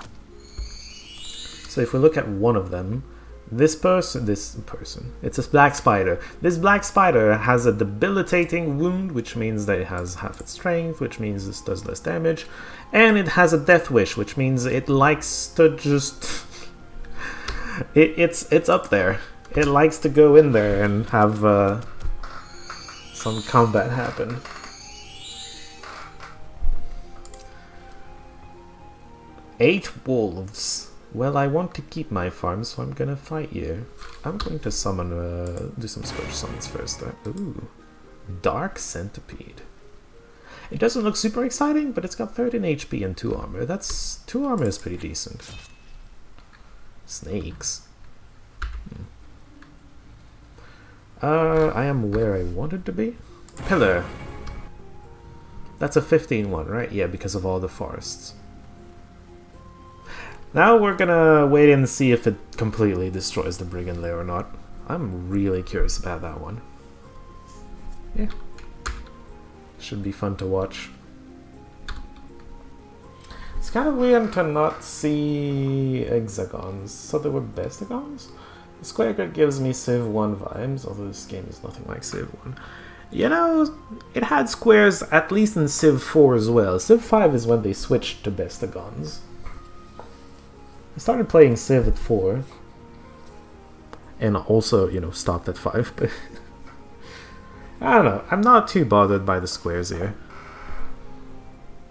S1: So if we look at one of them, this person, it's a black spider. This black spider has a debilitating wound, which means that it has half its strength, which means this does less damage. And it has a death wish, which means it likes to just... it's up there. It likes to go in there and have some combat happen. Eight wolves. Well, I want to keep my farm, so I'm gonna fight you. I'm going to summon, do some Scourge summons first. Ooh, Dark Centipede. It doesn't look super exciting, but it's got 13 HP and 2 armor. 2 armor is pretty decent. Snakes. I am where I wanted to be. Pillar. That's a 15-1, right? Yeah, because of all the forests. Now we're gonna wait and see if it completely destroys the Brigand Lair or not. I'm really curious about that one. Yeah. Should be fun to watch. It's kind of weird to not see hexagons. So there were bestagons? The square grid gives me Civ 1 vibes, although this game is nothing like Civ 1. You know, it had squares at least in Civ 4 as well. Civ 5 is when they switched to bestagons. I started playing Civ at 4. And also, you know, stopped at 5, but... I don't know, I'm not too bothered by the squares here.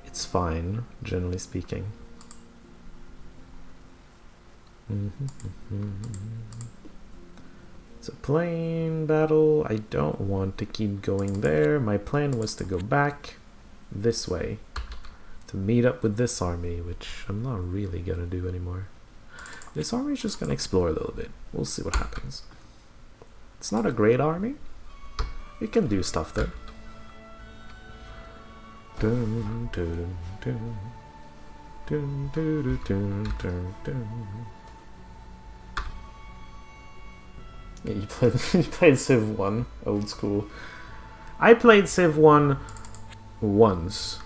S1: It's fine, generally speaking. It's a plane battle. I don't want to keep going there. My plan was to go back this way to meet up with this army, which I'm not really gonna do anymore. This army is just gonna explore a little bit. We'll see what happens. It's not a great army. It can do stuff though. Yeah, you played Civ 1, old school. I played Civ 1 once.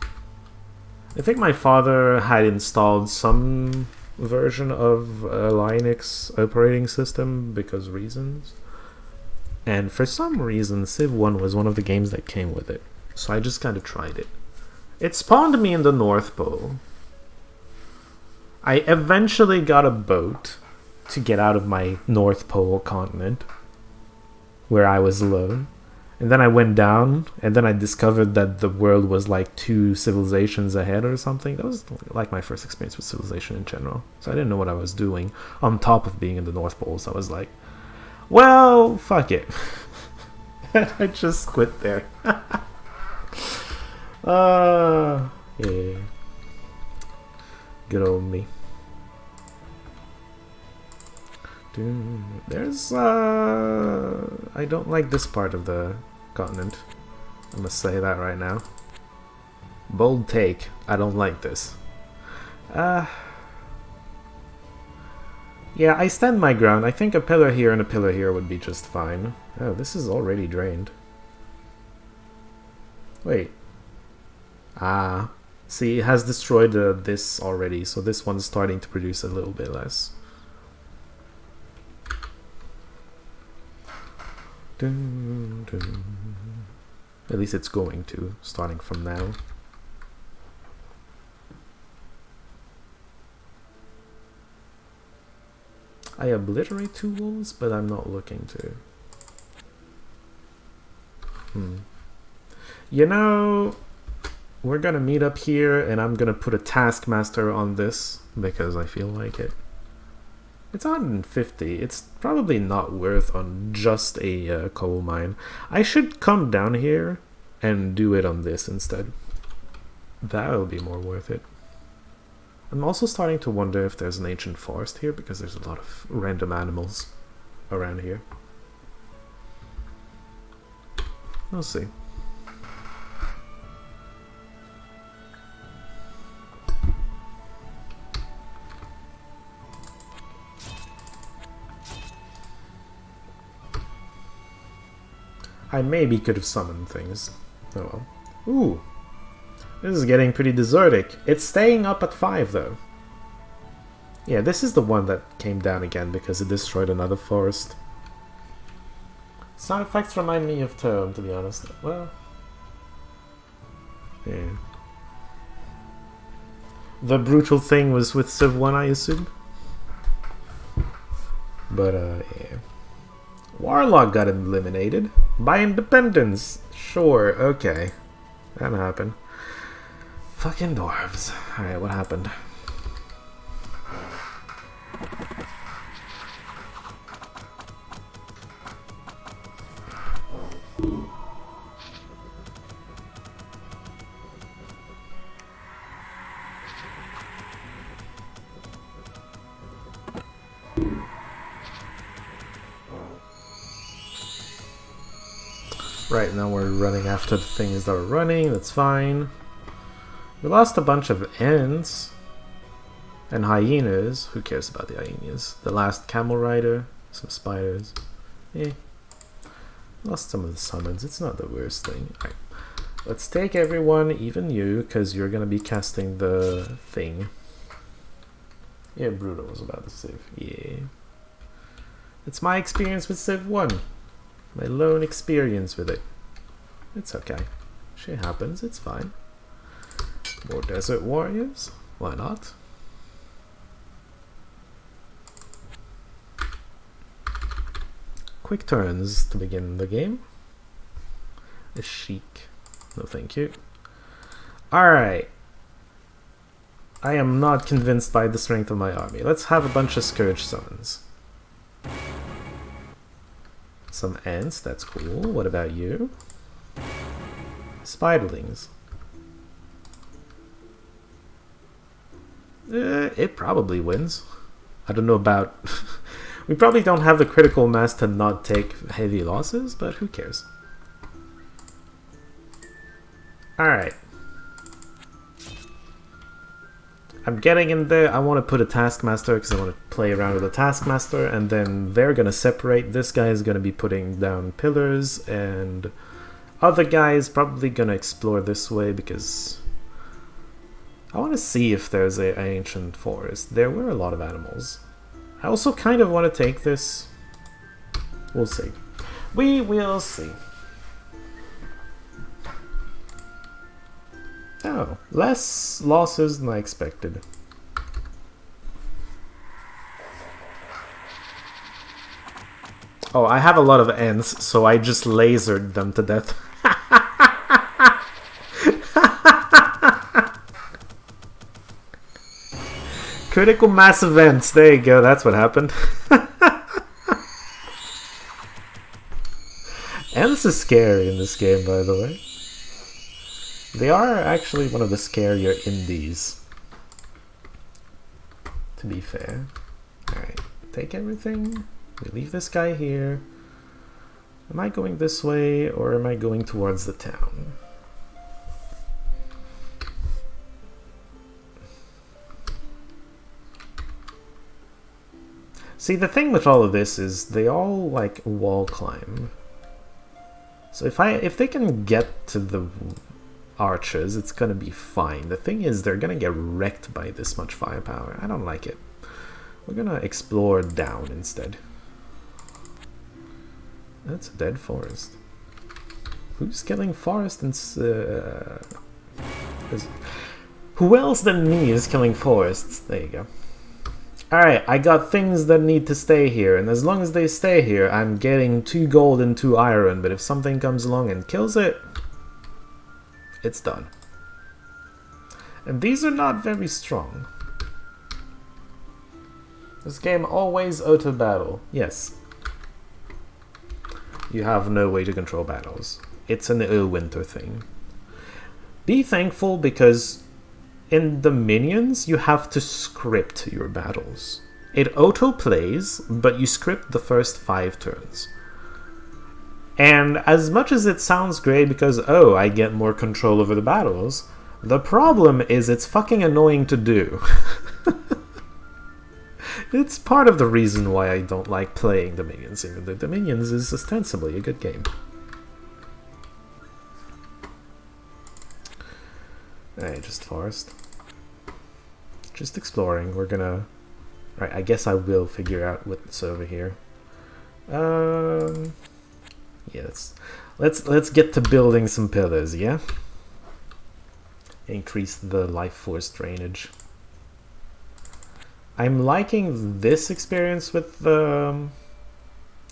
S1: I think my father had installed some version of a Linux operating system because reasons. And for some reason, Civ 1 was one of the games that came with it. So I just kind of tried it. It spawned me in the North Pole. I eventually got a boat to get out of my North Pole continent, where I was alone. And then I went down, and then I discovered that the world was like 2 civilizations ahead or something. That was like my first experience with civilization in general. So I didn't know what I was doing on top of being in the North Pole. So I was like, well, fuck it. I just quit there. Yeah. Good old me. There's I don't like this part of the continent. I must say that right now. Bold take. I don't like this. Yeah, I stand my ground. I think a pillar here and a pillar here would be just fine. Oh, this is already drained. Wait. Ah. See, it has destroyed this already, so this one's starting to produce a little bit less. Dun, dun. At least it's going to, starting from now. I obliterate 2 walls, but I'm not looking to. You know, we're gonna meet up here, and I'm gonna put a Taskmaster on this, because I feel like it. It's 150. It's probably not worth on just a coal mine. I should come down here and do it on this instead. That'll be more worth it. I'm also starting to wonder if there's an ancient forest here, because there's a lot of random animals around here. We'll see. I maybe could have summoned things. Oh well. Ooh. This is getting pretty desertic. It's staying up at 5 though. Yeah, this is the one that came down again because it destroyed another forest. Sound effects remind me of Tome, to be honest. Well... yeah. The brutal thing was with Civ 1, I assume? But, yeah. Warlock got eliminated by independence. Sure, okay. That happened. Fucking dwarves. Alright, what happened? Right, now we're running after the things that are running, that's fine. We lost a bunch of ants and hyenas. Who cares about the hyenas? The last camel rider, some spiders. Eh. Lost some of the summons, it's not the worst thing. Right. Let's take everyone, even you, because you're gonna be casting the thing. Yeah, Brutal was about to Civ. Yeah. It's my experience with Civ 1. My lone experience with it. It's okay. Shit happens, it's fine. More Desert Warriors? Why not? Quick turns to begin the game. A chic. No thank you. Alright. I am not convinced by the strength of my army. Let's have a bunch of Scourge summons. Some ants, that's cool. What about you? Spiderlings. It probably wins. I don't know about... we probably don't have the critical mass to not take heavy losses, but who cares? Alright. I'm getting in there. I want to put a Taskmaster because I want to play around with a Taskmaster, and then they're going to separate. This guy is going to be putting down pillars, and other guy is probably going to explore this way because I want to see if there's an ancient forest. There were a lot of animals. I also kind of want to take this. We'll see. We will see. Oh, less losses than I expected. Oh, I have a lot of ants, so I just lasered them to death. Critical mass events. There you go. That's what happened. Ants are scary in this game, by the way. They are actually one of the scarier indies. To be fair. Alright, take everything. We leave this guy here. Am I going this way, or am I going towards the town? See, the thing with all of this is they all, like, wall climb. So if they can get to the archers, it's gonna be fine. The thing is, they're gonna get wrecked by this much firepower. I don't like it. We're gonna explore down instead. That's a dead forest. Who's killing forest and who else than me is killing forests? There you go. Alright, I got things that need to stay here, and as long as they stay here, I'm getting 2 gold and 2 iron, but if something comes along and kills it, it's done. And these are not very strong. This game always auto-battle. Yes. You have no way to control battles. It's an winter thing. Be thankful because in the minions, you have to script your battles. It auto-plays, but you script the first 5 turns. And as much as it sounds great because, oh, I get more control over the battles, the problem is it's fucking annoying to do. It's part of the reason why I don't like playing the minions, even though the minions is ostensibly a good game. Alright, just forest. Just exploring. We're gonna... Right, I guess I will figure out what's over here. Yeah, let's get to building some pillars, yeah? Increase the life force drainage. I'm liking this experience with the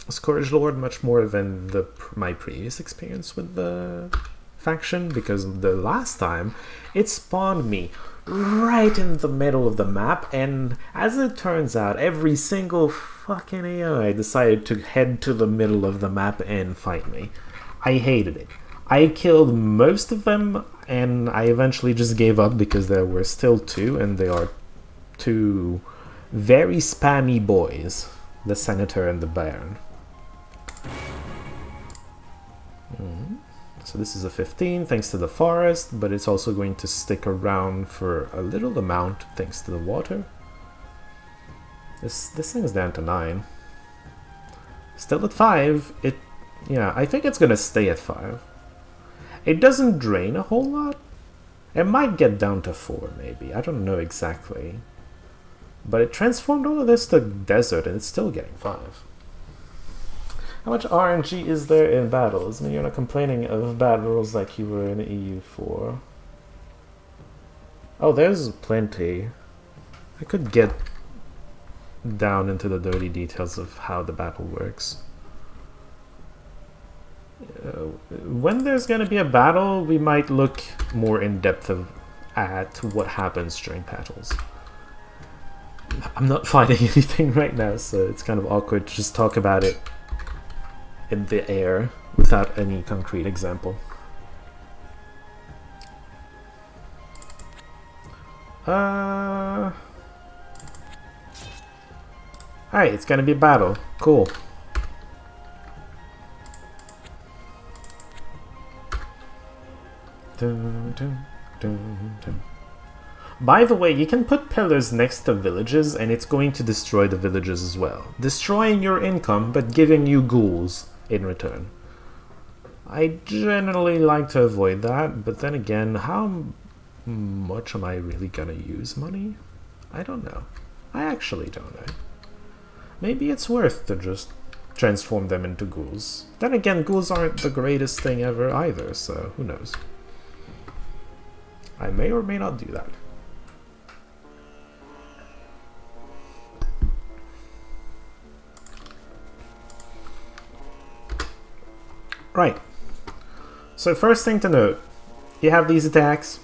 S1: Scourge Lord much more than my previous experience with the faction, because the last time it spawned me right in the middle of the map, and as it turns out, every single fucking AI decided to head to the middle of the map and fight me. I hated it. I killed most of them, and I eventually just gave up because there were still 2, and they are 2 very spammy boys, the Senator and the Baron. So this is a 15 thanks to the forest, but it's also going to stick around for a little amount thanks to the water. This thing is down to 9. Still at 5. Yeah, I think it's gonna stay at 5. It doesn't drain a whole lot. It might get down to 4 maybe. I don't know exactly. But it transformed all of this to desert and it's still getting 5. How much RNG is there in battles? I mean, you're not complaining of battles like you were in EU4. Oh, there's plenty. I could get down into the dirty details of how the battle works. When there's gonna be a battle, we might look more in depth at what happens during battles. I'm not finding anything right now, so it's kind of awkward to just talk about it in the air without any concrete example. Alright, it's gonna be a battle. Cool. Dun, dun, dun, dun. By the way, you can put pillars next to villages and it's going to destroy the villages as well. Destroying your income, but giving you ghouls in return. I generally like to avoid that, but then again, how much am I really gonna use money? I don't know. I actually don't know. Maybe it's worth to just transform them into ghouls. Then again, ghouls aren't the greatest thing ever either, so who knows. I may or may not do that. Right. So first thing to note, you have these attacks.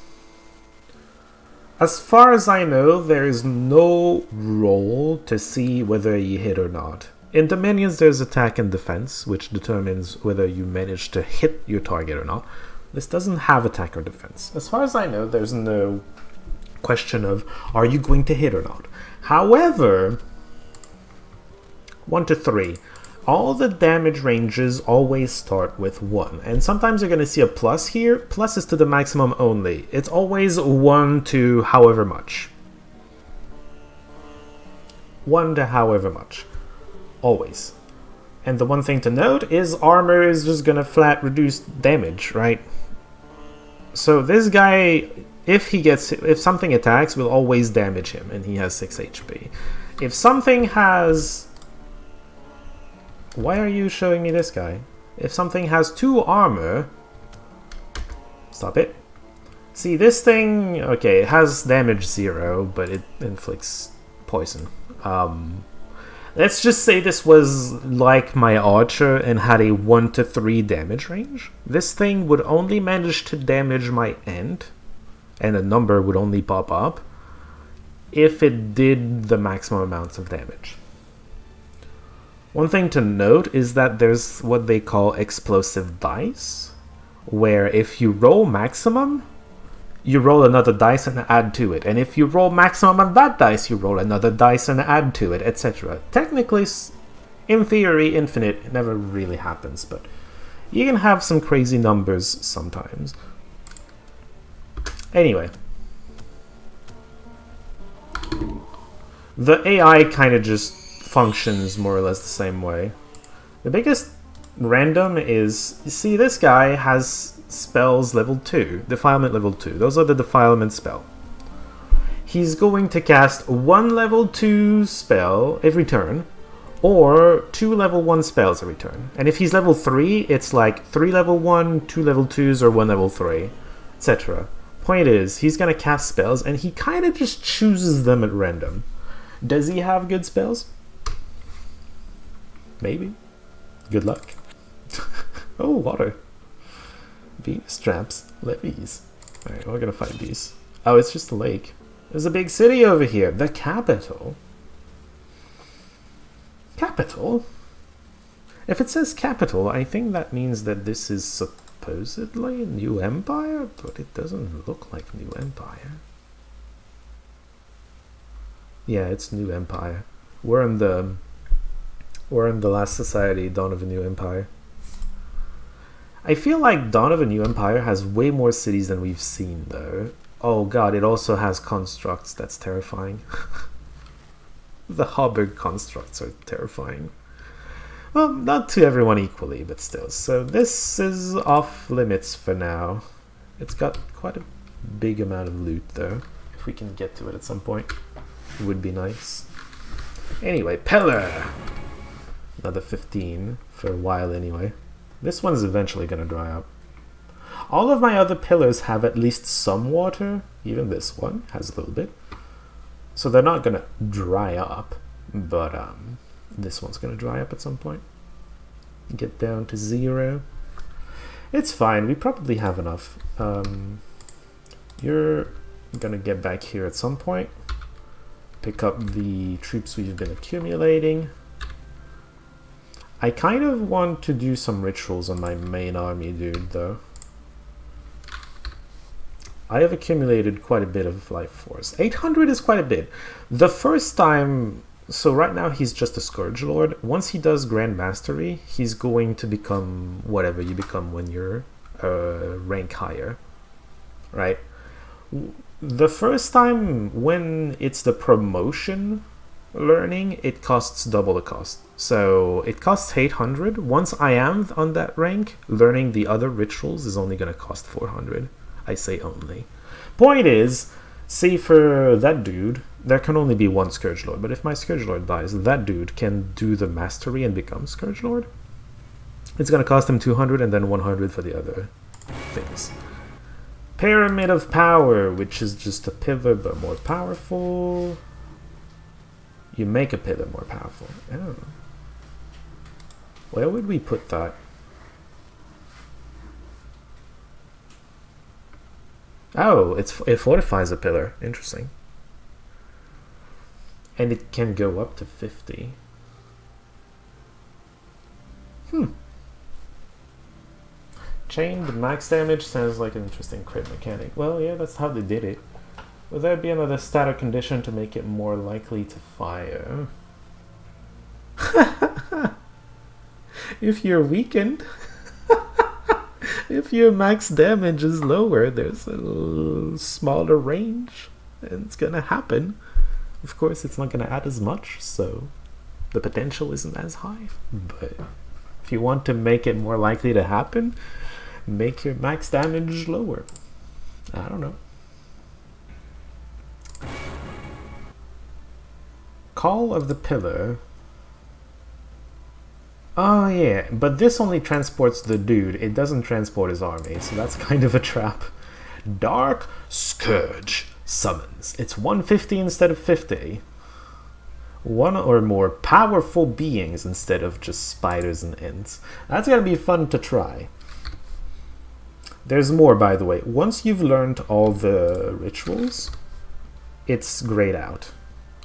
S1: As far as I know, there is no roll to see whether you hit or not. In Dominions, there's attack and defense, which determines whether you manage to hit your target or not. This doesn't have attack or defense. As far as I know, there's no question of, are you going to hit or not? However, 1 to 3. All the damage ranges always start with 1. And sometimes you're going to see a plus here. Plus is to the maximum only. It's always 1 to however much. 1 to however much. Always. And the one thing to note is armor is just going to flat reduce damage, right? So this guy, if something attacks, will always damage him, and he has 6 HP. If something has... Why are you showing me this guy? If something has 2 armor... Stop it. See, this thing... Okay, it has damage 0, but it inflicts poison. Let's just say this was like my archer and had a 1 to 3 damage range. This thing would only manage to damage my end, and a number would only pop up, if it did the maximum amounts of damage. One thing to note is that there's what they call explosive dice, where if you roll maximum, you roll another dice and add to it. And if you roll maximum on that dice, you roll another dice and add to it, etc. Technically, in theory, infinite. It never really happens, but you can have some crazy numbers sometimes. Anyway. The AI kind of just functions more or less the same way. The biggest random is, you see, this guy has spells level 2, defilement level 2. Those are the defilement spell. He's going to cast 1 level 2 spell every turn, or 2 level 1 spells every turn. And if he's level 3, it's like 3 level 1, 2 level 2s, or 1 level 3, etc. Point is, he's going to cast spells, and he kind of just chooses them at random. Does he have good spells? Maybe. Good luck. Oh, water. Venus traps. Levies. Alright, we're gonna find these. Oh, it's just a lake. There's a big city over here. The capital. Capital? If it says capital, I think that means that this is supposedly New Empire, but it doesn't look like New Empire. Yeah, it's New Empire. We're in the Last Society, Dawn of a New Empire. I feel like Dawn of a New Empire has way more cities than we've seen, though. Oh god, it also has constructs. That's terrifying. The Hobberg constructs are terrifying. Well, not to everyone equally, but still. So this is off limits for now. It's got quite a big amount of loot, though. If we can get to it at some point, it would be nice. Anyway, Pillar! Another 15 for a while anyway. This one's eventually going to dry up. All of my other pillars have at least some water. Even this one has a little bit. So they're not going to dry up. But this one's going to dry up at some point. Get down to 0. It's fine. We probably have enough. You're going to get back here at some point. Pick up the troops we've been accumulating. I kind of want to do some rituals on my main army, dude, though. I have accumulated quite a bit of life force. 800 is quite a bit. The first time... So right now he's just a Scourge Lord. Once he does Grand Mastery, he's going to become whatever you become when you're rank higher. Right? The first time when it's the promotion learning, it costs double the cost. So it costs 800. Once I am on that rank, learning the other rituals is only going to cost 400. I say only. Point is, see, for that dude, there can only be one Scourge Lord, but if my Scourge Lord dies, that dude can do the mastery and become Scourge Lord. It's going to cost him 200 and then 100 for the other things. Pyramid of Power, which is just a pillar but more powerful. You make a pillar more powerful. Oh. Where would we put that? Oh, it fortifies a pillar. Interesting. And it can go up to 50. Chained max damage sounds like an interesting crit mechanic. Well, yeah, that's how they did it. Will there be another stat or condition to make it more likely to fire? If you're weakened, if your max damage is lower, there's a smaller range, and it's gonna happen. Of course, it's not gonna add as much, so the potential isn't as high. But if you want to make it more likely to happen, make your max damage lower. I don't know. Call of the Pillar. Oh yeah, but this only transports the dude. It doesn't transport his army, so that's kind of a trap. Dark Scourge summons. It's 150 instead of 50. One or more powerful beings instead of just spiders and ants. That's gonna be fun to try. There's more, by the way. Once you've learned all the rituals, it's grayed out.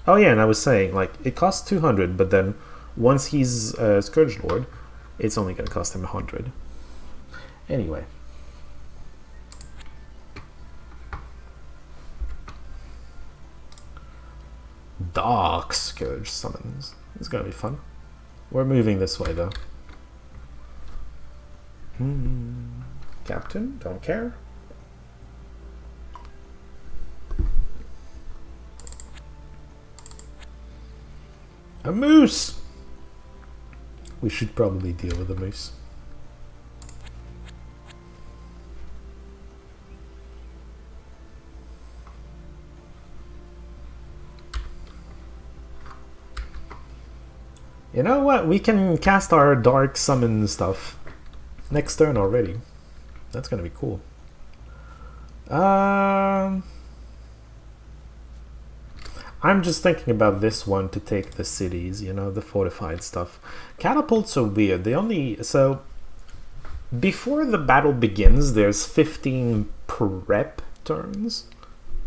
S1: Oh yeah, and I was saying, like, it costs 200, but then once he's Scourge Lord, it's only going to cost him 100. Anyway. Dark Scourge summons. It's going to be fun. We're moving this way, though. Captain, don't care. A moose! We should probably deal with the moose. You know what? We can cast our dark summon stuff next turn already. That's gonna be cool. I'm just thinking about this one to take the cities, you know, the fortified stuff. Catapults are weird. They only... So, before the battle begins, there's 15 prep turns.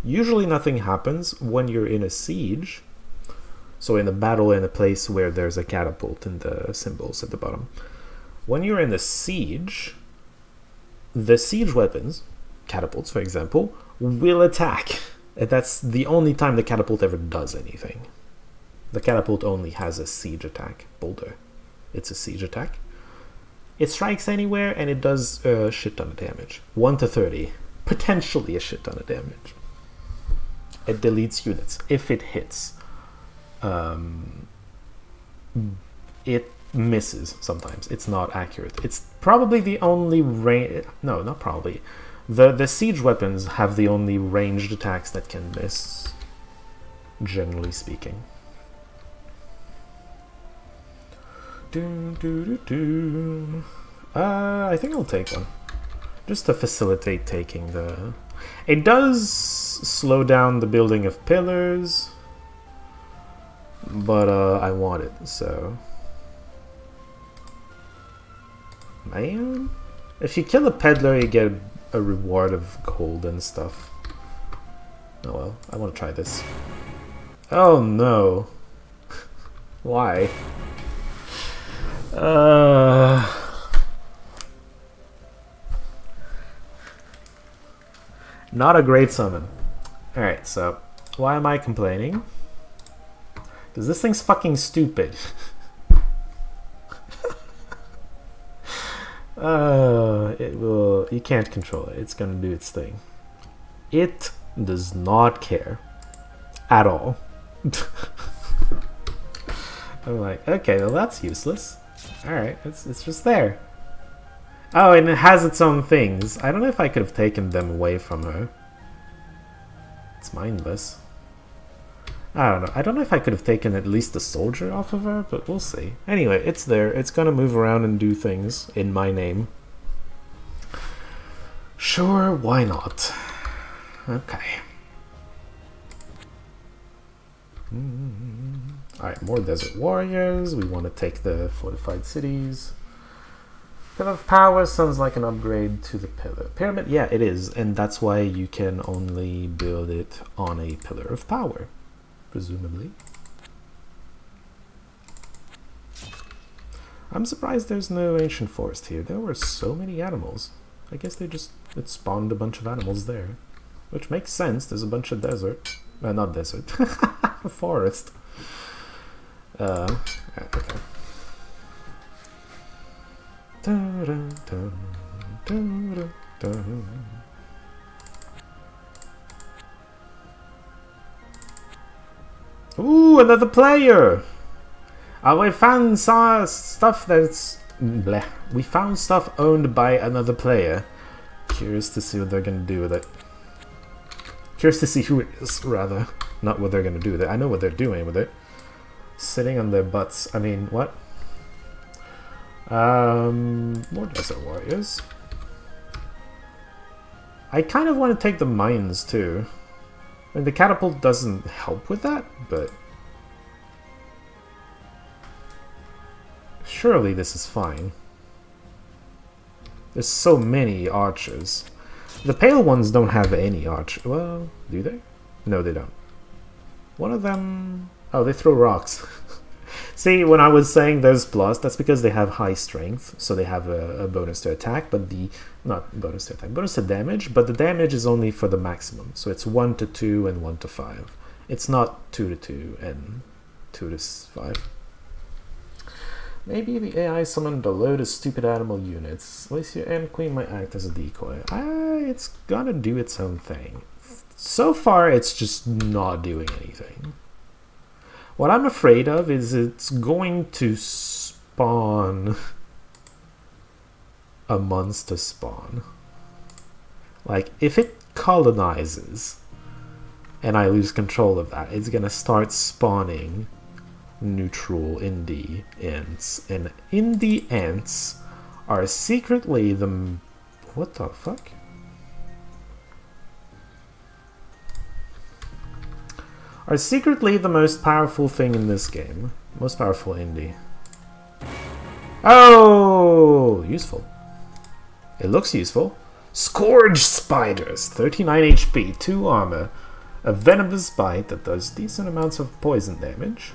S1: Usually nothing happens when you're in a siege. So in a battle in a place where there's a catapult in the symbols at the bottom. When you're in a siege, the siege weapons, catapults for example, will attack. That's the only time the catapult ever does anything. The catapult only has a siege attack. Boulder. It's a siege attack. It strikes anywhere and it does a shit ton of damage. 1 to 30. Potentially a shit ton of damage. It deletes units. If it hits. It misses sometimes. It's not accurate. It's probably the only range... No, not probably. The siege weapons have the only ranged attacks that can miss, generally speaking. I think I'll take one. Just to facilitate taking the... It does slow down the building of pillars, but I want it, so... Man, if you kill a peddler, you get a reward of gold and stuff. Oh well, I want to try this. Oh no. Why? Not a great summon. Alright, so why am I complaining? Because this thing's fucking stupid. It will... You can't control it. It's gonna do its thing. It does not care. At all. I'm like, okay, well that's useless. Alright, it's just there. Oh, and it has its own things. I don't know if I could have taken them away from her. It's mindless. I don't know. I don't know if I could have taken at least a soldier off of her, but we'll see. Anyway, it's there. It's gonna move around and do things in my name. Sure, why not? Okay. Alright, more desert warriors. We want to take the fortified cities. Pillar of Power sounds like an upgrade to the Pillar. Pyramid, yeah, it is, and that's why you can only build it on a Pillar of Power, presumably. I'm surprised there's no Ancient Forest here. There were so many animals. I guess it spawned a bunch of animals there. Which makes sense, there's a bunch of desert. Not desert. Forest. Okay. Ooh, another player! We found stuff that's... bleh. We found stuff owned by another player. Curious to see what they're gonna do with it. Curious to see who it is, rather. Not what they're gonna do with it. I know what they're doing with it. Sitting on their butts. I mean, what? More Desert Warriors. I kind of want to take the mines, too. I mean, the catapult doesn't help with that, but... surely this is fine. There's so many archers. The pale ones don't have any arch. Well, do they? No, they don't. One of them... oh, they throw rocks. See, when I was saying there's plus, that's because they have high strength, so they have a bonus to attack, but the... not bonus to attack, bonus to damage, but the damage is only for the maximum. So it's 1 to 2 and 1 to 5. It's not 2 to 2 and 2 to 5. Maybe the AI summoned a load of stupid animal units. Elysia and Queen might act as a decoy. It's gonna do its own thing. So far, it's just not doing anything. What I'm afraid of is it's going to spawn a monster spawn. Like, if it colonizes and I lose control of that, it's gonna start spawning neutral indie ants, and indie ants are secretly the... what the fuck? Are secretly the most powerful thing in this game. Most powerful indie. Oh, useful. It looks useful. Scourge Spiders, 39 HP, 2 armor, a venomous bite that does decent amounts of poison damage.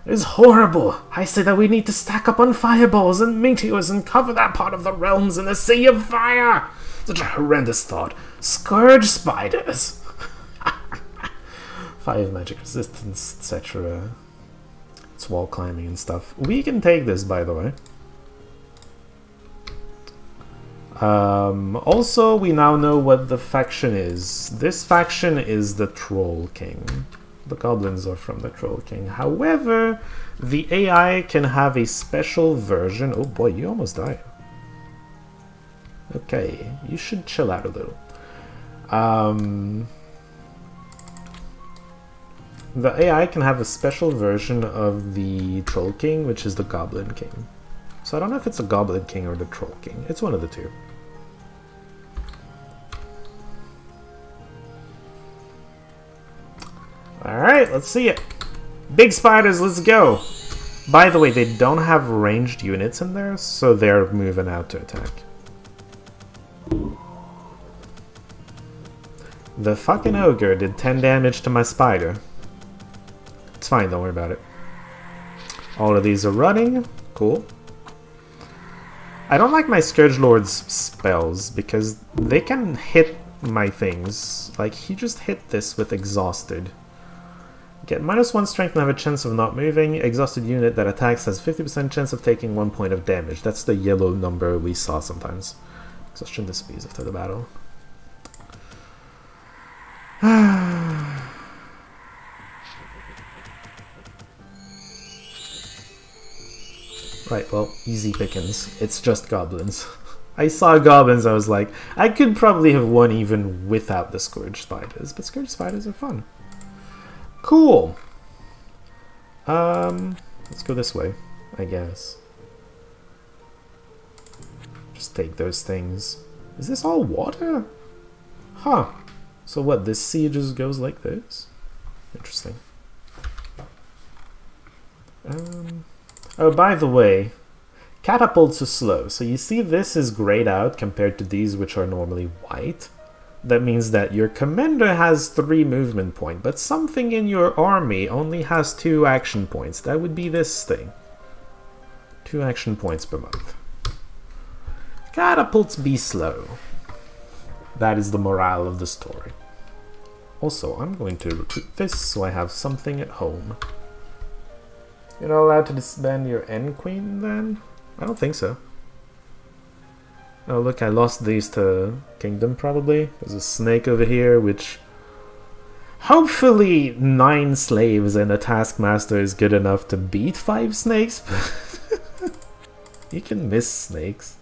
S1: It is horrible! I say that we need to stack up on fireballs and meteors and cover that part of the realms in a sea of fire! Such a horrendous thought. Scourge Spiders! 5 magic resistance, etc. It's wall climbing and stuff. We can take this, by the way. Also, we now know what the faction is. This faction is the Troll King. The goblins are from the Troll King. However, the AI can have a special version. Oh boy, you almost died. Okay, you should chill out a little. The AI can have a special version of the Troll King, which is the Goblin King. So I don't know if it's a Goblin King or the Troll King. It's one of the two. Alright, let's see it. Big spiders, let's go! By the way, they don't have ranged units in there, so they're moving out to attack. The fucking ogre did 10 damage to my spider. It's fine, don't worry about it. All of these are running. Cool. I don't like my Scourge Lord's spells, because they can hit my things. Like, he just hit this with Exhausted. Get -1 strength and have a chance of not moving. Exhausted unit that attacks has 50% chance of taking 1 point of damage. That's the yellow number we saw sometimes. Exhaustion disappears after the battle. Right, well, easy pickings. It's just goblins. I saw goblins, I was like, I could probably have won even without the Scourge Spiders, but Scourge Spiders are fun. Cool. Let's go this way, I guess. Just take those things. Is this all water? Huh. So what, this sea just goes like this? Interesting. Oh, by the way, Catapults are slow, so you see this is grayed out compared to these which are normally white. That means that your commander has 3 movement points, but something in your army only has 2 action points. That would be this thing. 2 action points per month. Catapults be slow. That is the morale of the story. Also, I'm going to recruit this so I have something at home. You're not allowed to disband your End Queen then? I don't think so. Oh look, I lost these to Kingdom probably. There's a snake over here which... Hopefully 9 slaves and a taskmaster is good enough to beat 5 snakes. You can miss snakes.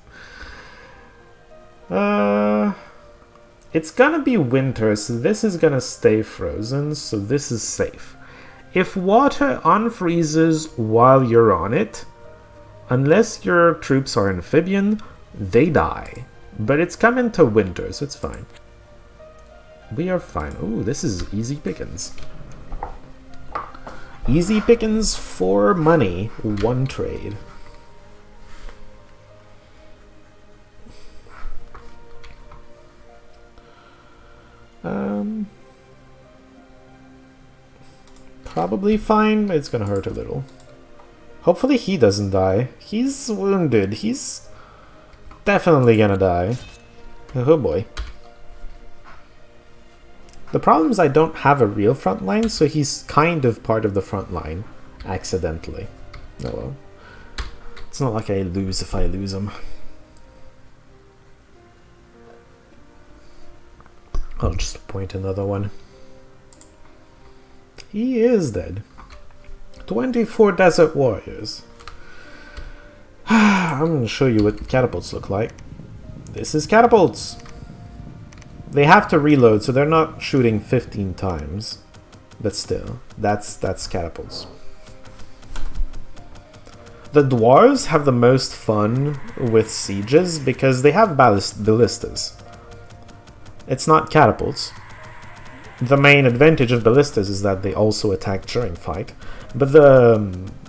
S1: It's gonna be winter, so this is gonna stay frozen, so this is safe. If water unfreezes while you're on it, unless your troops are amphibian, they die. But it's coming to winter, so it's fine. We are fine. Ooh, this is easy pickings. Easy pickings for money, 1 trade. Probably fine, but it's gonna hurt a little. Hopefully he doesn't die. He's wounded. He's definitely gonna die. Oh boy. The problem is I don't have a real front line, so he's kind of part of the front line. Accidentally. Oh well. It's not like I lose if I lose him. I'll just appoint another one. He is dead. 24 Desert Warriors. I'm going to show you what catapults look like. This is catapults. They have to reload, so they're not shooting 15 times. But still, that's catapults. The dwarves have the most fun with sieges because they have ballistas. It's not catapults. The main advantage of ballistas is that they also attack during fight. But the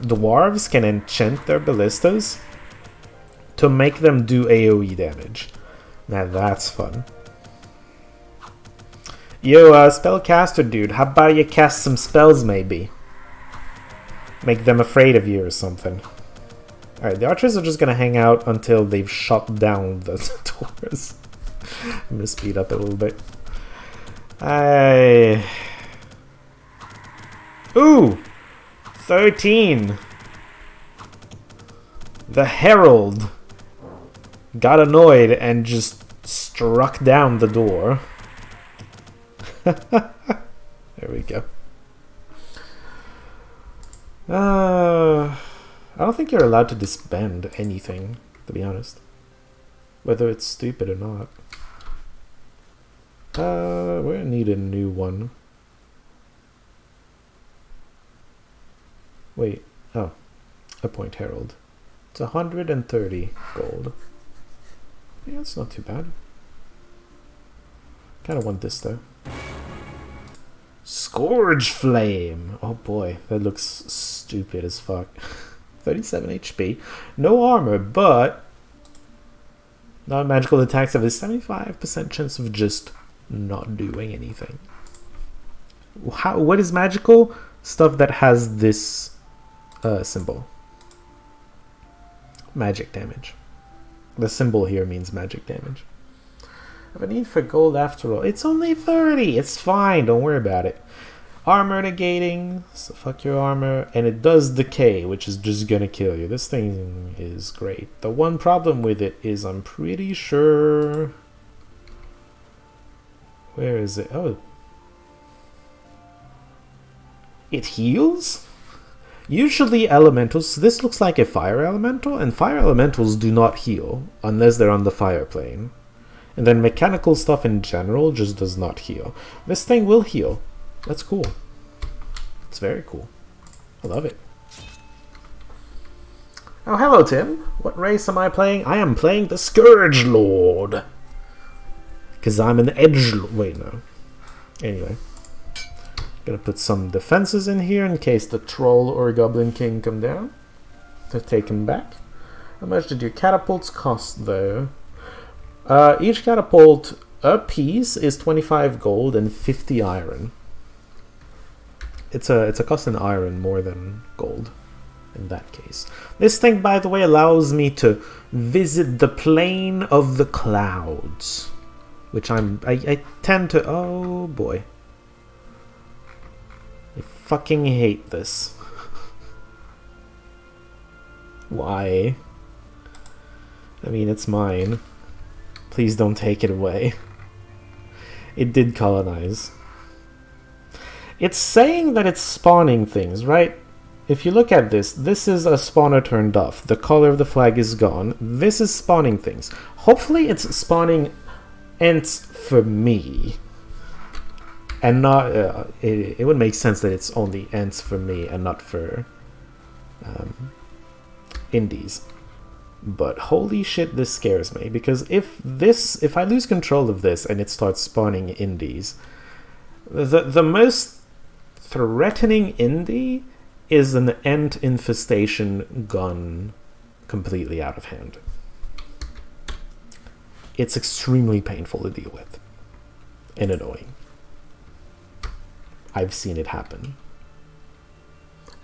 S1: dwarves can enchant their ballistas to make them do AoE damage. Now that's fun. Yo, spellcaster dude, how about you cast some spells maybe? Make them afraid of you or something. Alright, the archers are just gonna hang out until they've shot down the doors. I'm gonna speed up a little bit. Ooh! 13! The Herald got annoyed and just struck down the door. There we go. I don't think you're allowed to disband anything, to be honest. Whether it's stupid or not. We're gonna need a new one. Wait, oh. Appoint Herald. It's 130 gold. Yeah, that's not too bad. Kinda want this though. Scourge Flame! Oh boy, that looks stupid as fuck. 37 HP. No armor, but non-magical attacks have a 75% chance of just not doing anything. What is magical? Stuff that has this symbol. Magic damage. The symbol here means magic damage. I have a need for gold after all. It's only 30! It's fine, don't worry about it. Armor negating, so fuck your armor. And it does decay, which is just gonna kill you. This thing is great. The one problem with it is I'm pretty sure... Where is it? Oh. It heals? Usually elementals, so this looks like a fire elemental, and fire elementals do not heal unless they're on the fire plane. And then mechanical stuff in general just does not heal. This thing will heal. That's cool. It's very cool. I love it. Oh, hello, Tim. What race am I playing? I am playing the Scourge Lord. Because I'm an edge... Wait, no. Anyway. Gonna put some defenses in here in case the troll or goblin king come down to take him back. How much did your catapults cost, though? Each catapult a piece is 25 gold and 50 iron. It's a cost in iron more than gold in that case. This thing, by the way, allows me to visit the plane of the clouds, which I tend to. Oh boy, I fucking hate this. Why? I mean, it's mine. Please don't take it away. It did colonize. It's saying that it's spawning things, right? If you look at this, this is a spawner turned off. The color of the flag is gone. This is spawning things. Hopefully it's spawning ents for me. And not... it would make sense that it's only ents for me and not for indies. But holy shit, this scares me, because if I lose control of this and it starts spawning indies, the most threatening indie is an ant infestation gone completely out of hand. It's extremely painful to deal with and annoying. I've seen it happen.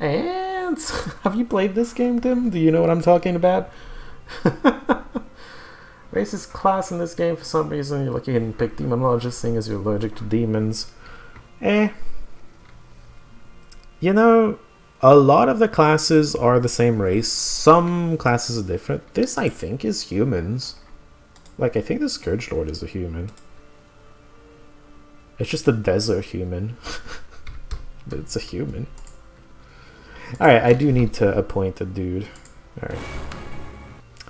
S1: Ants! Have you played this game, Tim? Do you know what I'm talking about? Racist class in this game for some reason. You're lucky you didn't pick Demonologist, seeing as you're allergic to demons. You know, a lot of the classes are the same race. Some classes are different. This, I think, is humans. Like, I think the Scourge Lord is a human. It's just a desert human. But it's a human. Alright, I do need to appoint a dude. Alright.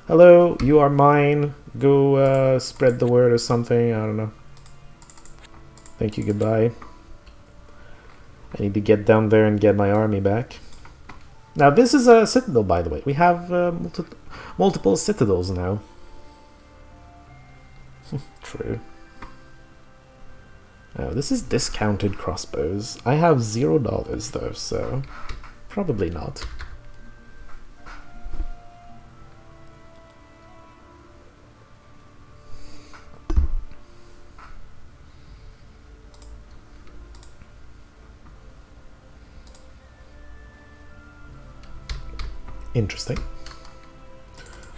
S1: Hello, you are mine. Go spread the word or something. I don't know. Thank you, goodbye. I need to get down there and get my army back. Now, this is a citadel, by the way. We have multiple citadels now. True. Oh, this is discounted crossbows. I have $0 though, so probably not. Interesting.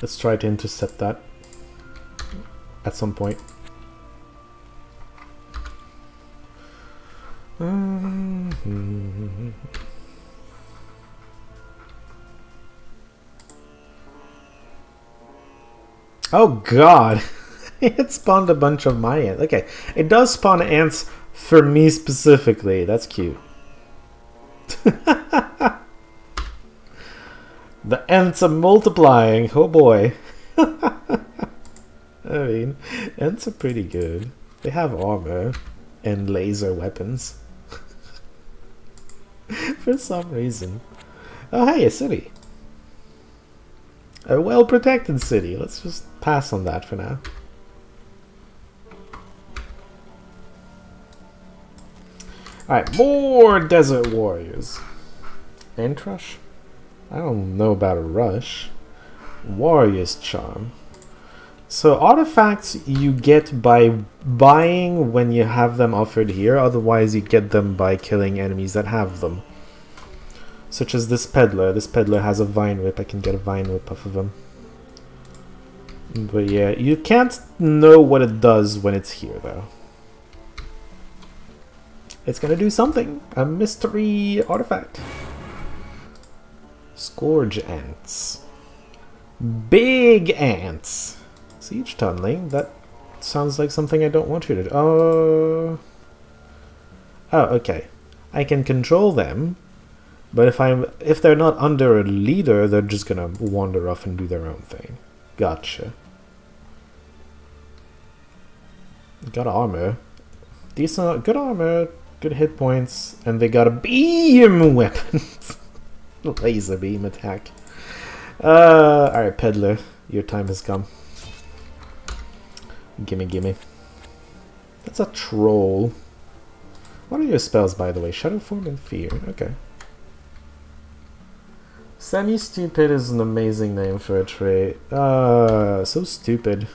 S1: Let's try to intercept that at some point. Oh god! It spawned a bunch of my ants. Okay, it does spawn ants for me specifically. That's cute. The ants are multiplying. Oh boy. I mean, ants are pretty good. They have armor and laser weapons. For some reason. Oh hey, a city. A well-protected city. Let's just pass on that for now. Alright, more desert warriors. Ant rush? I don't know about a rush. Warrior's charm. So artifacts you get by buying when you have them offered here, otherwise you get them by killing enemies that have them. Such as this peddler. This peddler has a vine whip. I can get a vine whip off of him. But yeah, you can't know what it does when it's here though. It's gonna do something. A mystery artifact. Scourge ants. Big ants. Siege tunneling. That sounds like something I don't want you to do. Oh, okay. I can control them, but if they're not under a leader, they're just gonna wander off and do their own thing. Gotcha. Got armor. Decent, good armor, good hit points, and they got a beam weapon. Laser beam attack. Alright, peddler, your time has come. Gimme, gimme. That's a troll. What are your spells, by the way? Shadow Form and Fear. Okay. Semi-stupid is an amazing name for a trait. So stupid.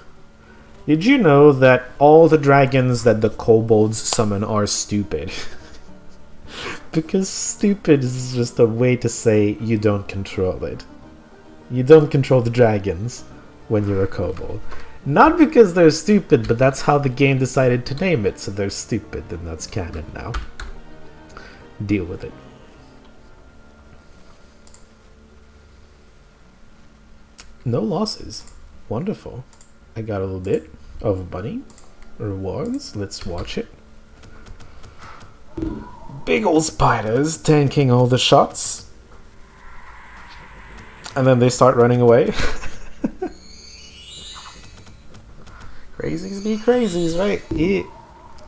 S1: Did you know that all the dragons that the kobolds summon are stupid? Because stupid is just a way to say you don't control it. You don't control the dragons when you're a kobold. Not because they're stupid, but that's how the game decided to name it, so they're stupid, and that's canon now. Deal with it. No losses. Wonderful. I got a little bit of money. Rewards. Let's watch it. Big ol' spiders tanking all the shots. And then they start running away. Crazies be crazies, right? Yeah.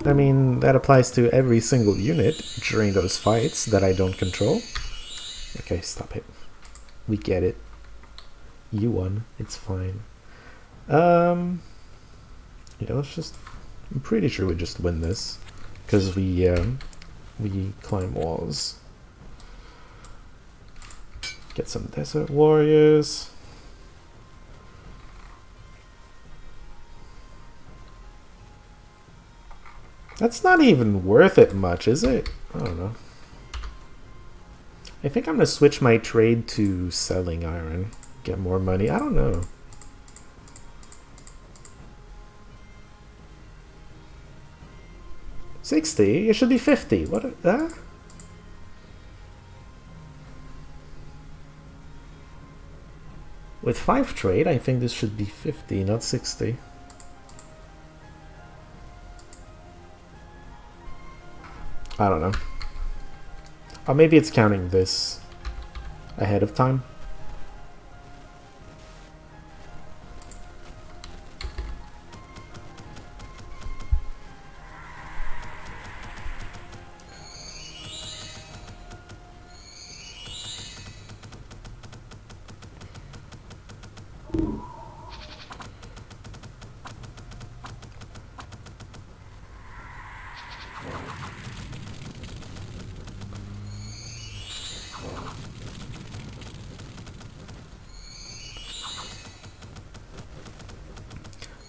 S1: I mean, that applies to every single unit during those fights that I don't control. Okay, stop it. We get it. You won. It's fine. Yeah, let's just... I'm pretty sure we just win this. Because we climb walls. Get some desert warriors. That's not even worth it much, is it? I don't know. I think I'm gonna switch my trade to selling iron. Get more money. I don't know. $60? It should be 50. What? With 5 trade, I think this should be 50, not 60. I don't know. Or maybe it's counting this ahead of time.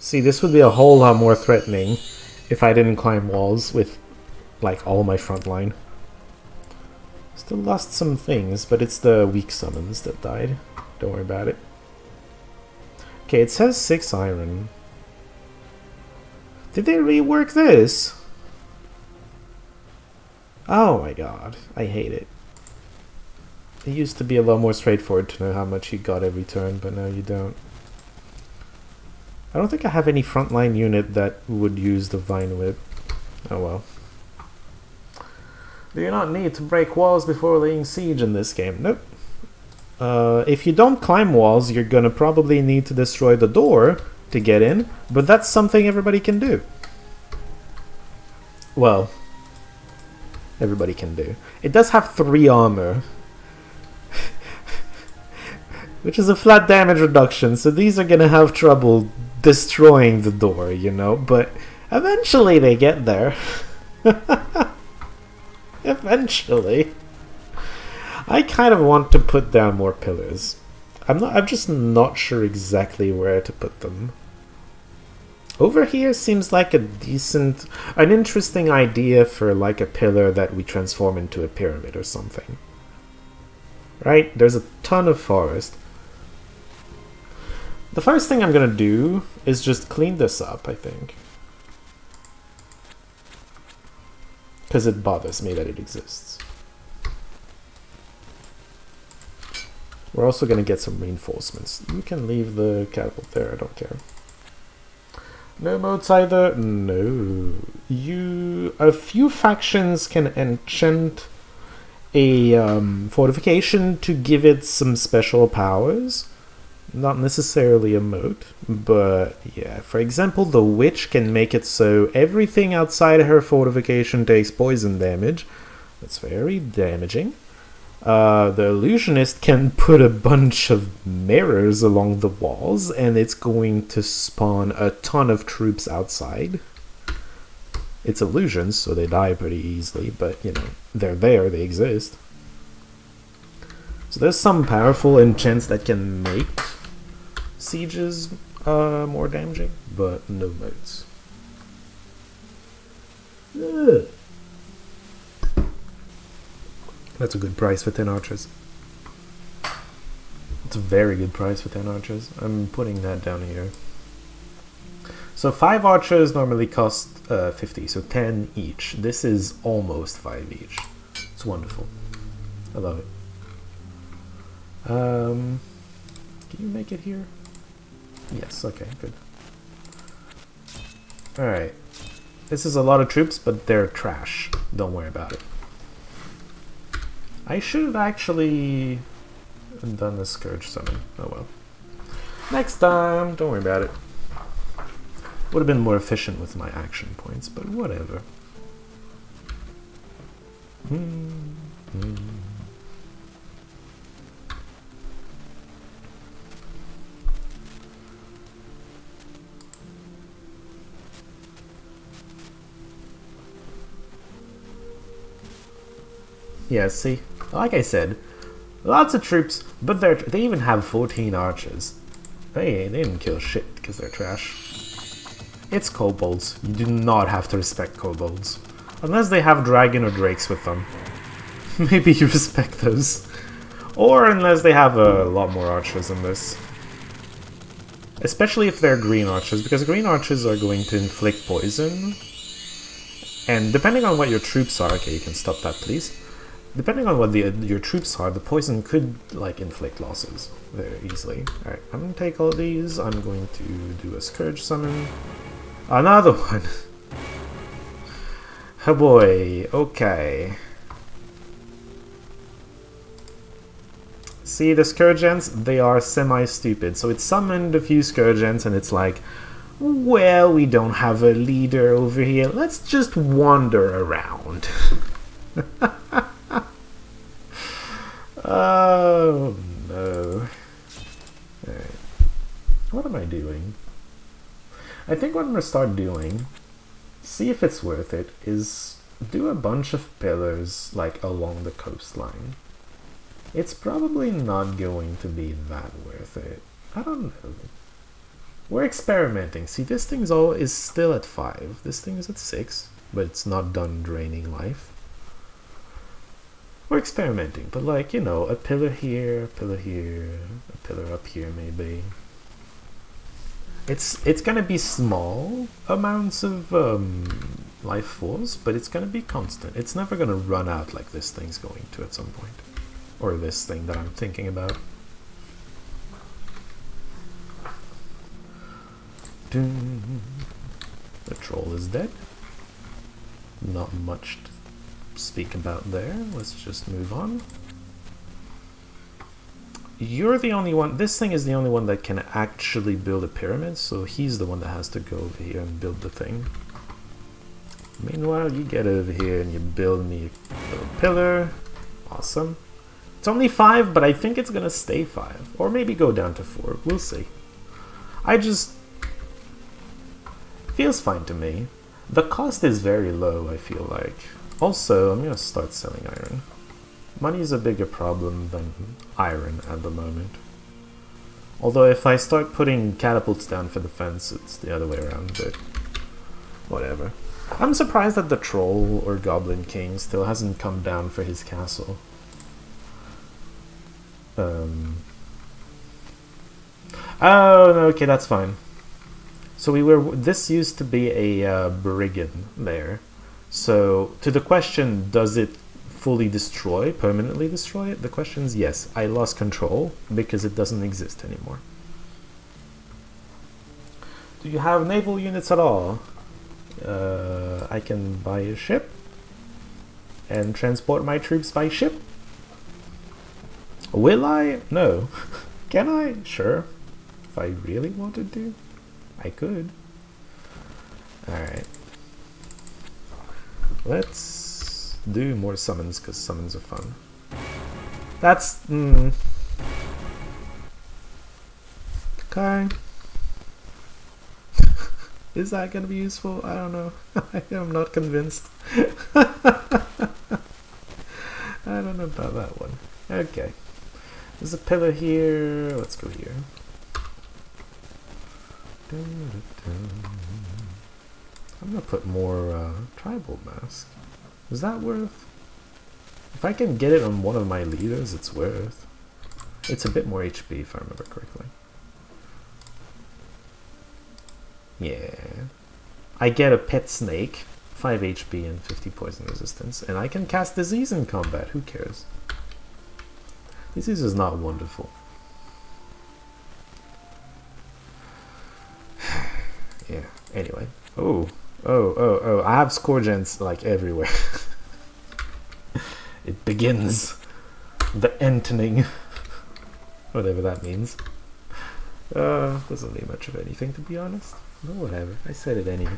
S1: See, this would be a whole lot more threatening if I didn't climb walls with, like, all my front line. Still lost some things, but it's the weak summons that died. Don't worry about it. Okay, it says 6 iron. Did they rework this? Oh my god, I hate it. It used to be a lot more straightforward to know how much you got every turn, but now you don't. I don't think I have any frontline unit that would use the Vine Whip. Oh well. Do you not need to break walls before laying siege in this game? Nope. If you don't climb walls, you're gonna probably need to destroy the door to get in, but that's something everybody can do. Well, everybody can do. It does have 3 armor. Which is a flat damage reduction, so these are gonna have trouble destroying the door, you know, but eventually they get there. Eventually. I kind of want to put down more pillars. I'm just not sure exactly where to put them. Over here seems like an interesting idea for like a pillar that we transform into a pyramid or something. Right? There's a ton of forest. The first thing I'm gonna do is just clean this up, I think. Because it bothers me that it exists. We're also gonna get some reinforcements. You can leave the catapult there, I don't care. No modes either? No. A few factions can enchant a fortification to give it some special powers. Not necessarily a moat, but yeah. For example, the witch can make it so everything outside her fortification takes poison damage. That's very damaging. The illusionist can put a bunch of mirrors along the walls, and it's going to spawn a ton of troops outside. It's illusions, so they die pretty easily, but you know, they're there, they exist. So there's some powerful enchants that can make sieges more damaging, but no modes. Ugh. That's a good price for 10 archers. It's a very good price for 10 archers. I'm putting that down here. So 5 archers normally cost 50, so 10 each. This is almost 5 each. It's wonderful. I love it. Can you make it here? Yes, okay, good. Alright. This is a lot of troops, but they're trash. Don't worry about it. I should have actually done the Scourge summon. Oh well. Next time, don't worry about it. Would have been more efficient with my action points, but whatever. Yeah, see? Like I said, lots of troops, but they even have 14 archers. They didn't kill shit because they're trash. It's kobolds. You do not have to respect kobolds. Unless they have dragon or drakes with them. Maybe you respect those. Or unless they have a lot more archers than this. Especially if they're green archers, because green archers are going to inflict poison. And depending on what your troops are... Okay, you can stop that, please. Depending on what your troops are, the poison could, like, inflict losses very easily. Alright, I'm going to take all these. I'm going to do a Scourge summon. Another one! Oh boy, okay. See, the Scourgeants, they are semi-stupid. So it summoned a few Scourgeants and it's like, well, we don't have a leader over here. Let's just wander around. Oh no. Alright. What am I doing? I think what I'm going to start doing, see if it's worth it, is do a bunch of pillars like along the coastline. It's probably not going to be that worth it. I don't know. We're experimenting. See, this thing's is still at 5. This thing is at 6, but it's not done draining life. We're experimenting, but like, you know, a pillar here, a pillar here, a pillar up here maybe. It's gonna be small amounts of life force, but it's gonna be constant. It's never gonna run out like this thing's going to at some point. Or this thing that I'm thinking about. The troll is dead. Not much to speak about there. Let's just move on. You're the only one. This thing is the only one that can actually build a pyramid, so he's the one that has to go over here and build the thing. Meanwhile, you get over here and you build me a little pillar. Awesome. It's only 5, but I think it's gonna stay 5. Or maybe go down to 4. We'll see. Feels fine to me. The cost is very low, I feel like. Also, I'm gonna start selling iron. Money is a bigger problem than iron at the moment. Although if I start putting catapults down for defense, it's the other way around, but whatever. I'm surprised that the troll or goblin king still hasn't come down for his castle. Oh, okay, that's fine. So this used to be a brigand there. So to the question, does it fully destroy, permanently destroy it? The question is yes. I lost control because it doesn't exist anymore. Do you have naval units at all? I can buy a ship and transport my troops by ship. Will I? No. Can I? Sure. If I really wanted to, I could. Alright. Let's do more summons, because summons are fun. That's... Okay. Is that going to be useful? I don't know. I'm not convinced. I don't know about that one. Okay. There's a pillar here. Let's go here. I'm gonna put more tribal mask. Is that worth? If I can get it on one of my leaders, it's worth. It's a bit more HP if I remember correctly. Yeah. I get a pet snake, 5 HP and 50 poison resistance, and I can cast disease in combat. Who cares? Disease is not wonderful. Yeah, anyway. Oh, I have Scourge ants like everywhere. It begins the entering. Whatever that means. Doesn't mean much of anything, to be honest. No, whatever. I said it anyway.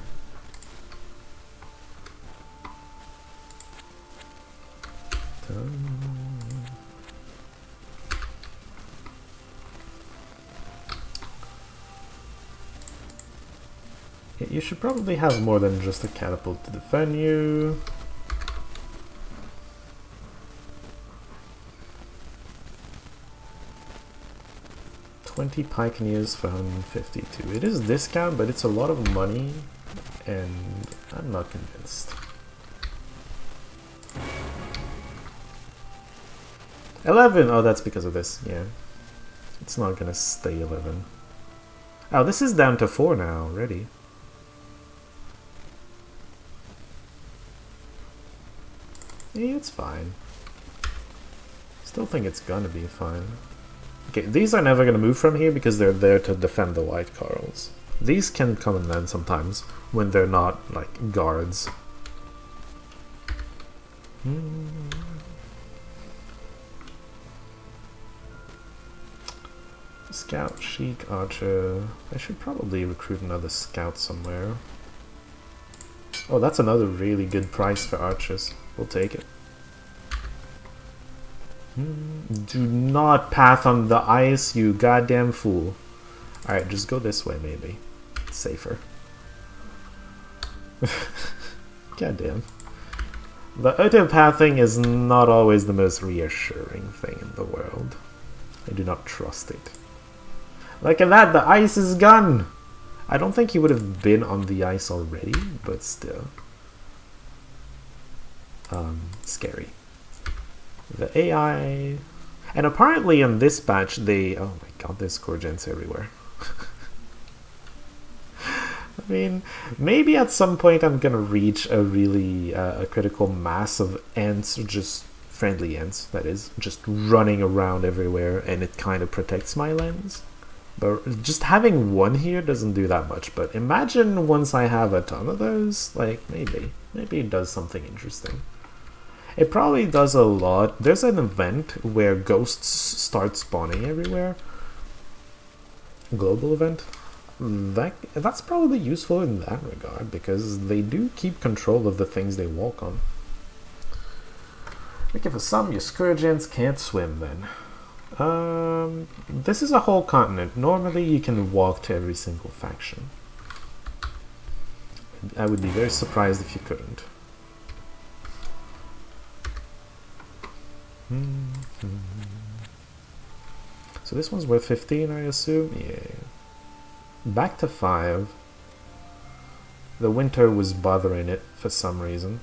S1: Yeah, you should probably have more than just a catapult to defend you. $20 Pikeneers for 152. It is discount, but it's a lot of money, and I'm not convinced. 11! Oh, that's because of this, yeah. It's not gonna stay 11. Oh, this is down to 4 now already. Yeah, it's fine. Still think it's gonna be fine. Okay, these are never gonna move from here because they're there to defend the white corals. These can come and land sometimes when they're not, like, guards. Scout, Sheik, Archer. I should probably recruit another scout somewhere. Oh, that's another really good price for archers. We'll take it. Do not path on the ice, you goddamn fool. Alright, just go this way, maybe. It's safer. Goddamn. The auto-pathing is not always the most reassuring thing in the world. I do not trust it. Look at that, the ice is gone! I don't think he would have been on the ice already, but still. Scary. The AI... And apparently in this batch they... Oh my god, there's Scourge ants everywhere. I mean, maybe at some point I'm gonna reach a really a critical mass of ants, just friendly ants, that is, just running around everywhere, and it kind of protects my lands. But just having one here doesn't do that much, but imagine once I have a ton of those, like, maybe it does something interesting. It probably does a lot. There's an event where ghosts start spawning everywhere. Global event. That's probably useful in that regard, because they do keep control of the things they walk on. Okay, for some, your Scourge ants can't swim then. This is a whole continent. Normally you can walk to every single faction. I would be very surprised if you couldn't. So this one's worth 15, I assume? Yeah. Back to 5. The winter was bothering it for some reason.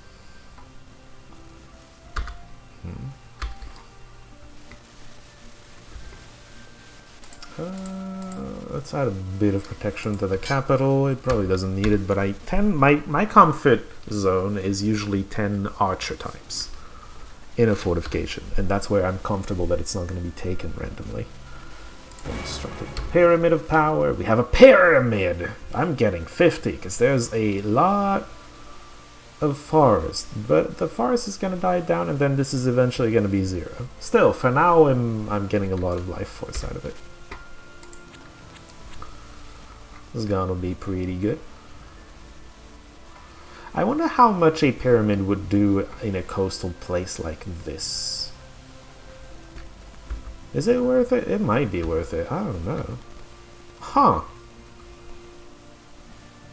S1: Let's add a bit of protection to the capital. It probably doesn't need it, but my comfort zone is usually 10 archer types in a fortification, and that's where I'm comfortable that it's not going to be taken randomly. Constructed pyramid of power. We have a pyramid! I'm getting 50 because there's a lot of forest, but the forest is going to die down, and then this is eventually going to be 0. Still, for now, I'm getting a lot of life force out of it. This is gonna be pretty good. I wonder how much a pyramid would do in a coastal place like this. Is it worth it? It might be worth it. I don't know. Huh.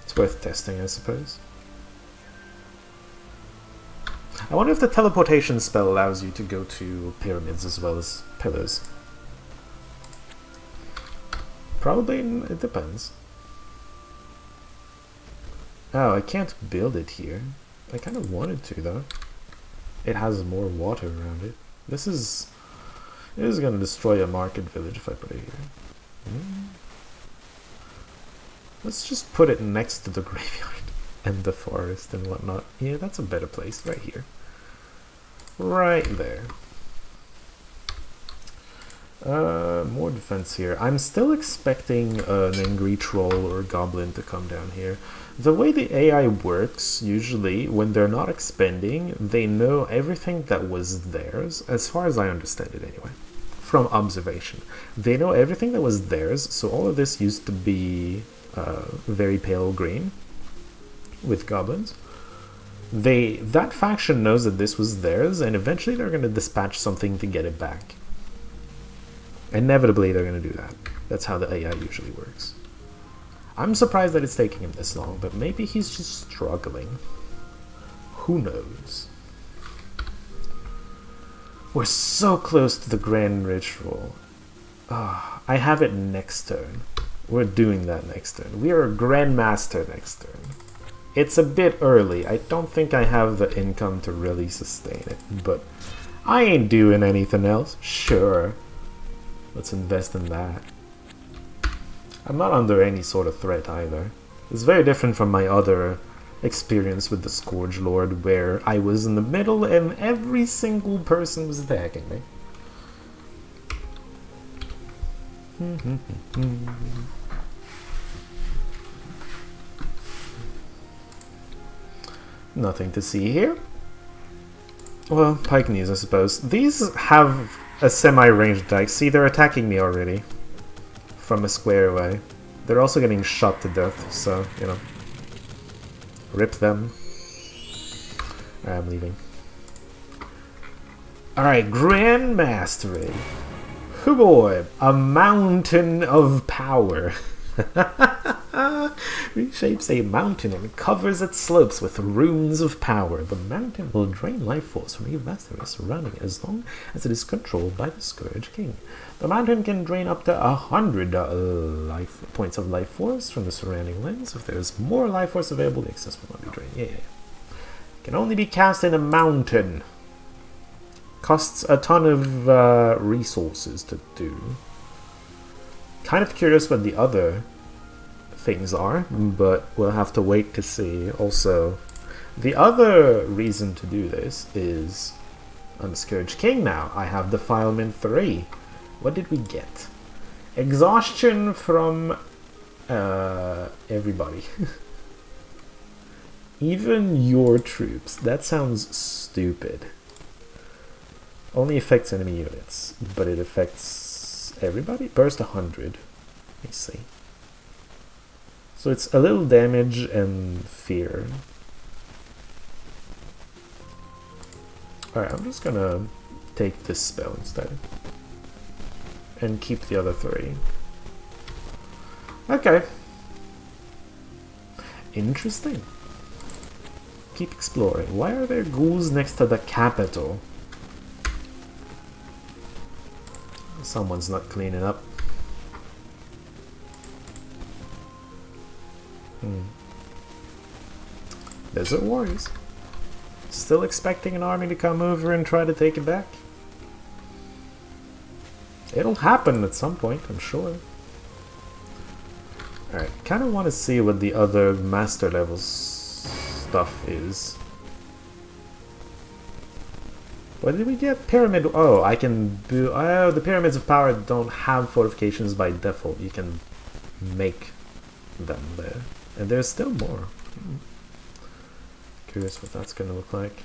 S1: It's worth testing, I suppose. I wonder if the teleportation spell allows you to go to pyramids as well as pillars. Probably, it depends. Oh, I can't build it here. I kind of wanted to, though. It has more water around it. This is going to destroy a market village if I put it here. Let's just put it next to the graveyard and the forest and whatnot. Yeah, that's a better place, right here. Right there. More defense here. I'm still expecting an angry troll or goblin to come down here. The way the AI works, usually, when they're not expending, they know everything that was theirs, as far as I understand it anyway, from observation. They know everything that was theirs, so all of this used to be very pale green with goblins. That faction knows that this was theirs, and eventually they're going to dispatch something to get it back. Inevitably, they're going to do that. That's how the AI usually works. I'm surprised that it's taking him this long, but maybe he's just struggling. Who knows? We're so close to the Grand Ritual. I have it next turn. We're doing that next turn. We are a Grandmaster next turn. It's a bit early. I don't think I have the income to really sustain it, but I ain't doing anything else. Sure. Let's invest in that. I'm not under any sort of threat either. It's very different from my other experience with the Scourge Lord, where I was in the middle and every single person was attacking me. Nothing to see here. Well, pike knees, I suppose. These have a semi-ranged attack. See, they're attacking me already from a square away. They're also getting shot to death, so, you know. Rip them. Alright, I'm leaving. Alright, Grand Mastery. Oh boy, a mountain of power. Reshapes a mountain and covers its slopes with runes of power. The mountain will drain life force from your mastery surrounding as long as it is controlled by the Scourge King. The mountain can drain up to 100 points of life force from the surrounding lands. If there is more life force available, the excess will not be drained. Yeah. Can only be cast in a mountain. Costs a ton of resources to do. Kind of curious what the other things are, but we'll have to wait to see. Also, the other reason to do this is I'm Scourge King now. I have Defilement 3. What did we get? Exhaustion from everybody. Even your troops. That sounds stupid. Only affects enemy units, but it affects everybody? Burst 100. Let me see. So it's a little damage and fear. Alright, I'm just gonna take this spell instead. And keep the other 3. Okay. Interesting. Keep exploring. Why are there ghouls next to the capital? Someone's not cleaning up. Desert Warriors. Still expecting an army to come over and try to take it back? It'll happen at some point, I'm sure. Alright, kind of want to see what the other master level stuff is. What did we get? Pyramid. Oh, I can do. Oh, the Pyramids of Power don't have fortifications by default. You can make them there. And there's still more. Curious what that's going to look like.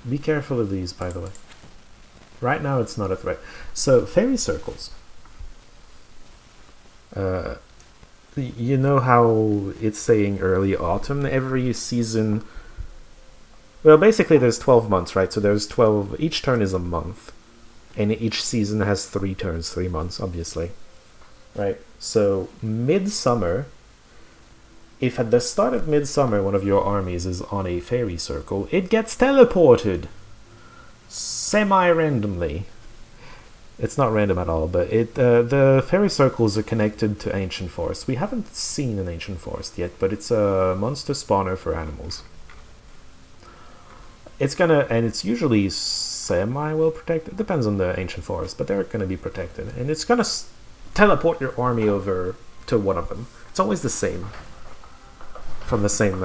S1: Be careful of these, by the way. Right now, it's not a threat. So, fairy circles. You know how it's saying early autumn? Every season. Well, basically there's 12 months, right? So there's 12, each turn is a month. And each season has 3 turns, 3 months, obviously. Right? So, midsummer, if at the start of midsummer one of your armies is on a fairy circle, it gets teleported. Semi-randomly. It's not random at all, but the fairy circles are connected to ancient forest. We haven't seen an ancient forest yet, but it's a monster spawner for animals. It's usually semi-well protected. It depends on the ancient forest, but they're gonna be protected. And it's gonna teleport your army over to one of them. It's always the same. From the same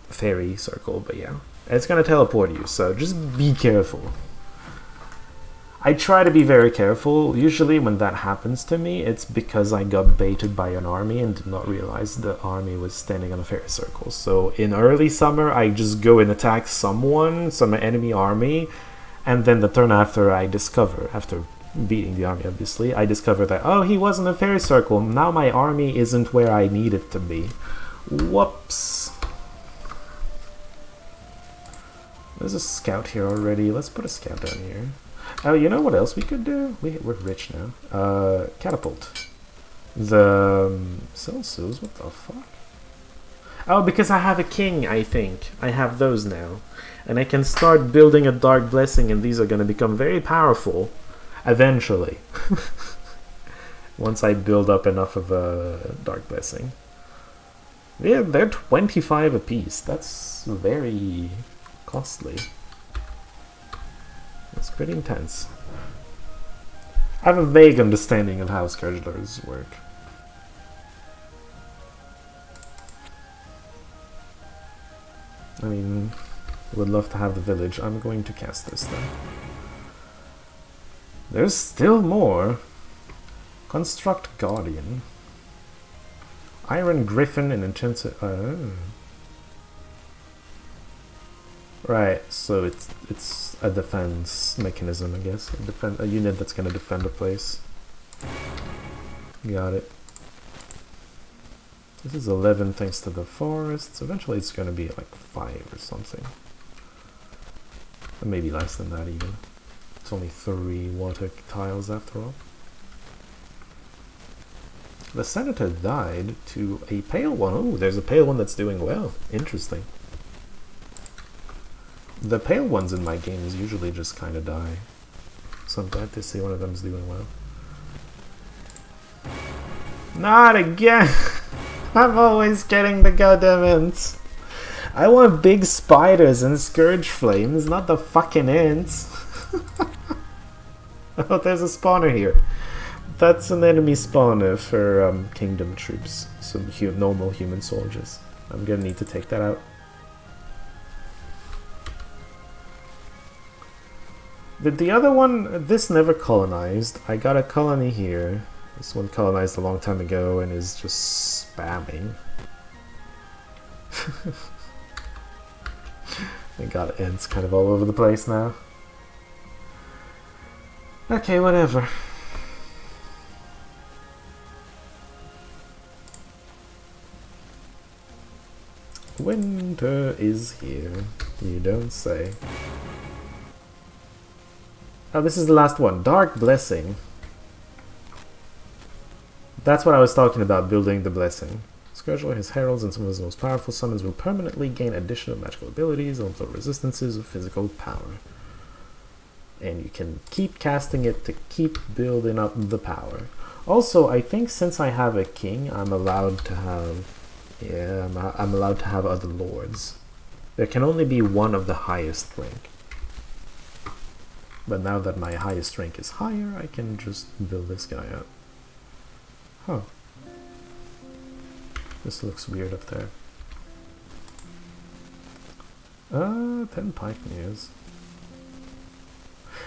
S1: fairy circle, but yeah. And it's gonna teleport you, so just be careful. I try to be very careful. Usually when that happens to me, it's because I got baited by an army and did not realize the army was standing on a fairy circle. So in early summer, I just go and attack some enemy army, and then the turn after I discover, after beating the army obviously, I discover that, oh, he wasn't a fairy circle, now my army isn't where I need it to be. Whoops. There's a scout here already. Let's put a scout down here. Oh, you know what else we could do? We're rich now. Catapult. The Celsius, what the fuck? Oh, because I have a king, I think. I have those now. And I can start building a Dark Blessing, and these are going to become very powerful. Eventually. Once I build up enough of a Dark Blessing. Yeah, they're 25 apiece. That's very costly. It's pretty intense. I have a vague understanding of how Scourgelers work. I mean, would love to have the village. I'm going to cast this then. There's still more. Construct Guardian. Iron Griffin and Enchanter. Oh. Right, so it's a defense mechanism, I guess. A unit that's gonna defend a place. Got it. This is 11 thanks to the forests. Eventually it's gonna be like 5 or something. Or maybe less than that even. It's only 3 water tiles after all. The senator died to a pale one. Oh, there's a pale one that's doing well. Interesting. The pale ones in my games usually just kind of die. So I'm glad to see one of them's doing well. Not again! I'm always getting the goddamn ants. I want big spiders and scourge flames, not the fucking ants. Oh, there's a spawner here. That's an enemy spawner for kingdom troops. Some normal human soldiers. I'm gonna need to take that out. Did the other one, this never colonized. I got a colony here. This one colonized a long time ago and is just spamming. I got ants kind of all over the place now. Okay, whatever. Winter is here, you don't say. Oh, this is the last one. Dark Blessing. That's what I was talking about, building the Blessing. Scourgeler, his heralds, and some of his most powerful summons will permanently gain additional magical abilities and also resistances of physical power. And you can keep casting it to keep building up the power. Also, I think since I have a king, I'm allowed to have... Yeah, I'm allowed to have other lords. There can only be one of the highest rank. But now that my highest rank is higher, I can just build this guy up. Huh. This looks weird up there. 10 pioneers.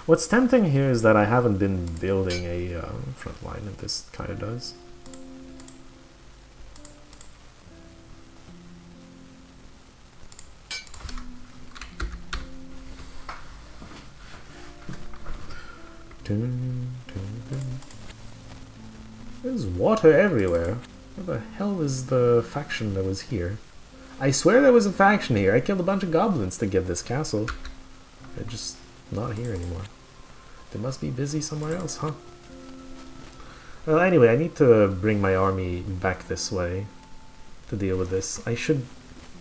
S1: What's tempting here is that I haven't been building a front line, and this kind of does. There's water everywhere. What the hell is the faction that was here? I swear there was a faction here. I killed a bunch of goblins to get this castle. They're just not here anymore. They must be busy somewhere else, huh? Well, anyway, I need to bring my army back this way to deal with this. I should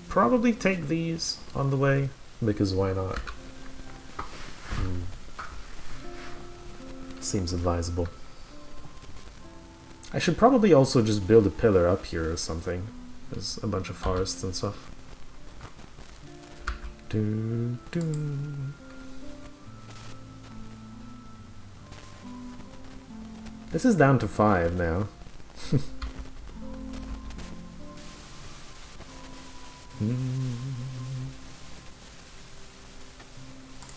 S1: probably take these on the way, because why not? Seems advisable. I should probably also just build a pillar up here or something. There's a bunch of forests and stuff. Doo, doo. This is down to 5 now.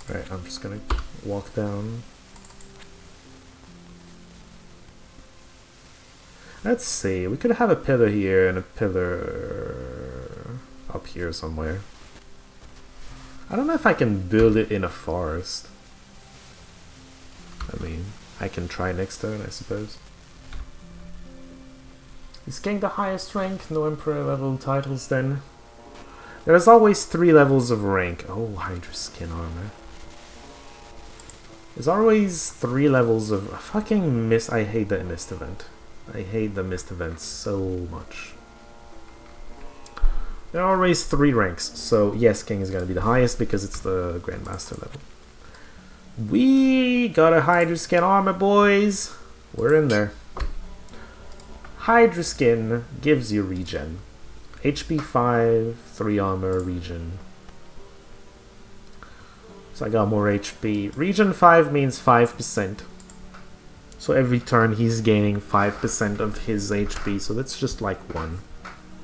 S1: Right, I'm just gonna walk down. Let's see, we could have a pillar here and a pillar up here somewhere. I don't know if I can build it in a forest. I mean, I can try next turn, I suppose. Is king the highest rank? No emperor level titles then? There's always 3 levels of rank. Oh, Hydra skin armor. There's always 3 levels of fucking mist. I hate that mist event. I hate the mist events so much. There are always 3 ranks, so yes, king is gonna be the highest because it's the grandmaster level. We got a Hydra skin armor, boys. We're in there. Hydra skin gives you regen. HP 5, 3 armor, regen. So I got more HP. Regen 5 means 5%. So every turn he's gaining 5% of his HP, so that's just like 1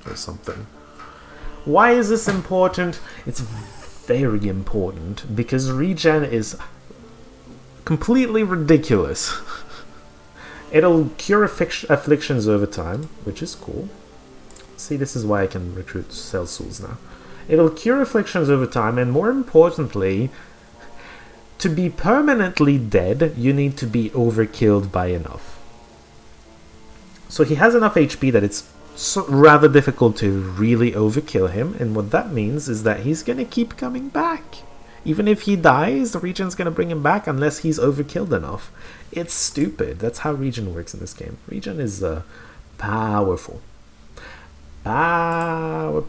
S1: or something. Why is this important? It's very important because regen is completely ridiculous. It'll cure afflictions over time, which is cool. See, this is why I can recruit cell souls now. It'll cure afflictions over time, and more importantly, to be permanently dead, you need to be overkilled by enough. So he has enough HP that it's rather difficult to really overkill him, and what that means is that he's gonna keep coming back. Even if he dies, the regen's gonna bring him back unless he's overkilled enough. It's stupid. That's how regen works in this game. Regen is powerful. Powerful.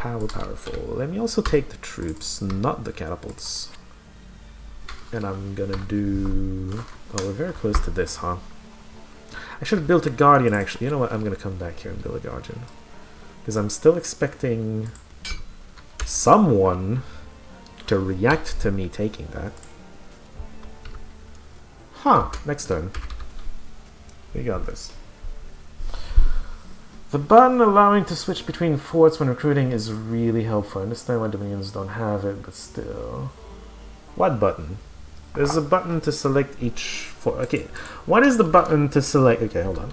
S1: Let me also take the troops, not the catapults. And I'm gonna do... Oh, we're very close to this, huh? I should have built a guardian, actually. You know what? I'm gonna come back here and build a guardian. Because I'm still expecting someone to react to me taking that. Huh, next turn. We got this. The button allowing to switch between forts when recruiting is really helpful. I understand why Dominions don't have it, but still. What button? There's a button to select each fort. Okay, what is the button to select? Okay, hold on.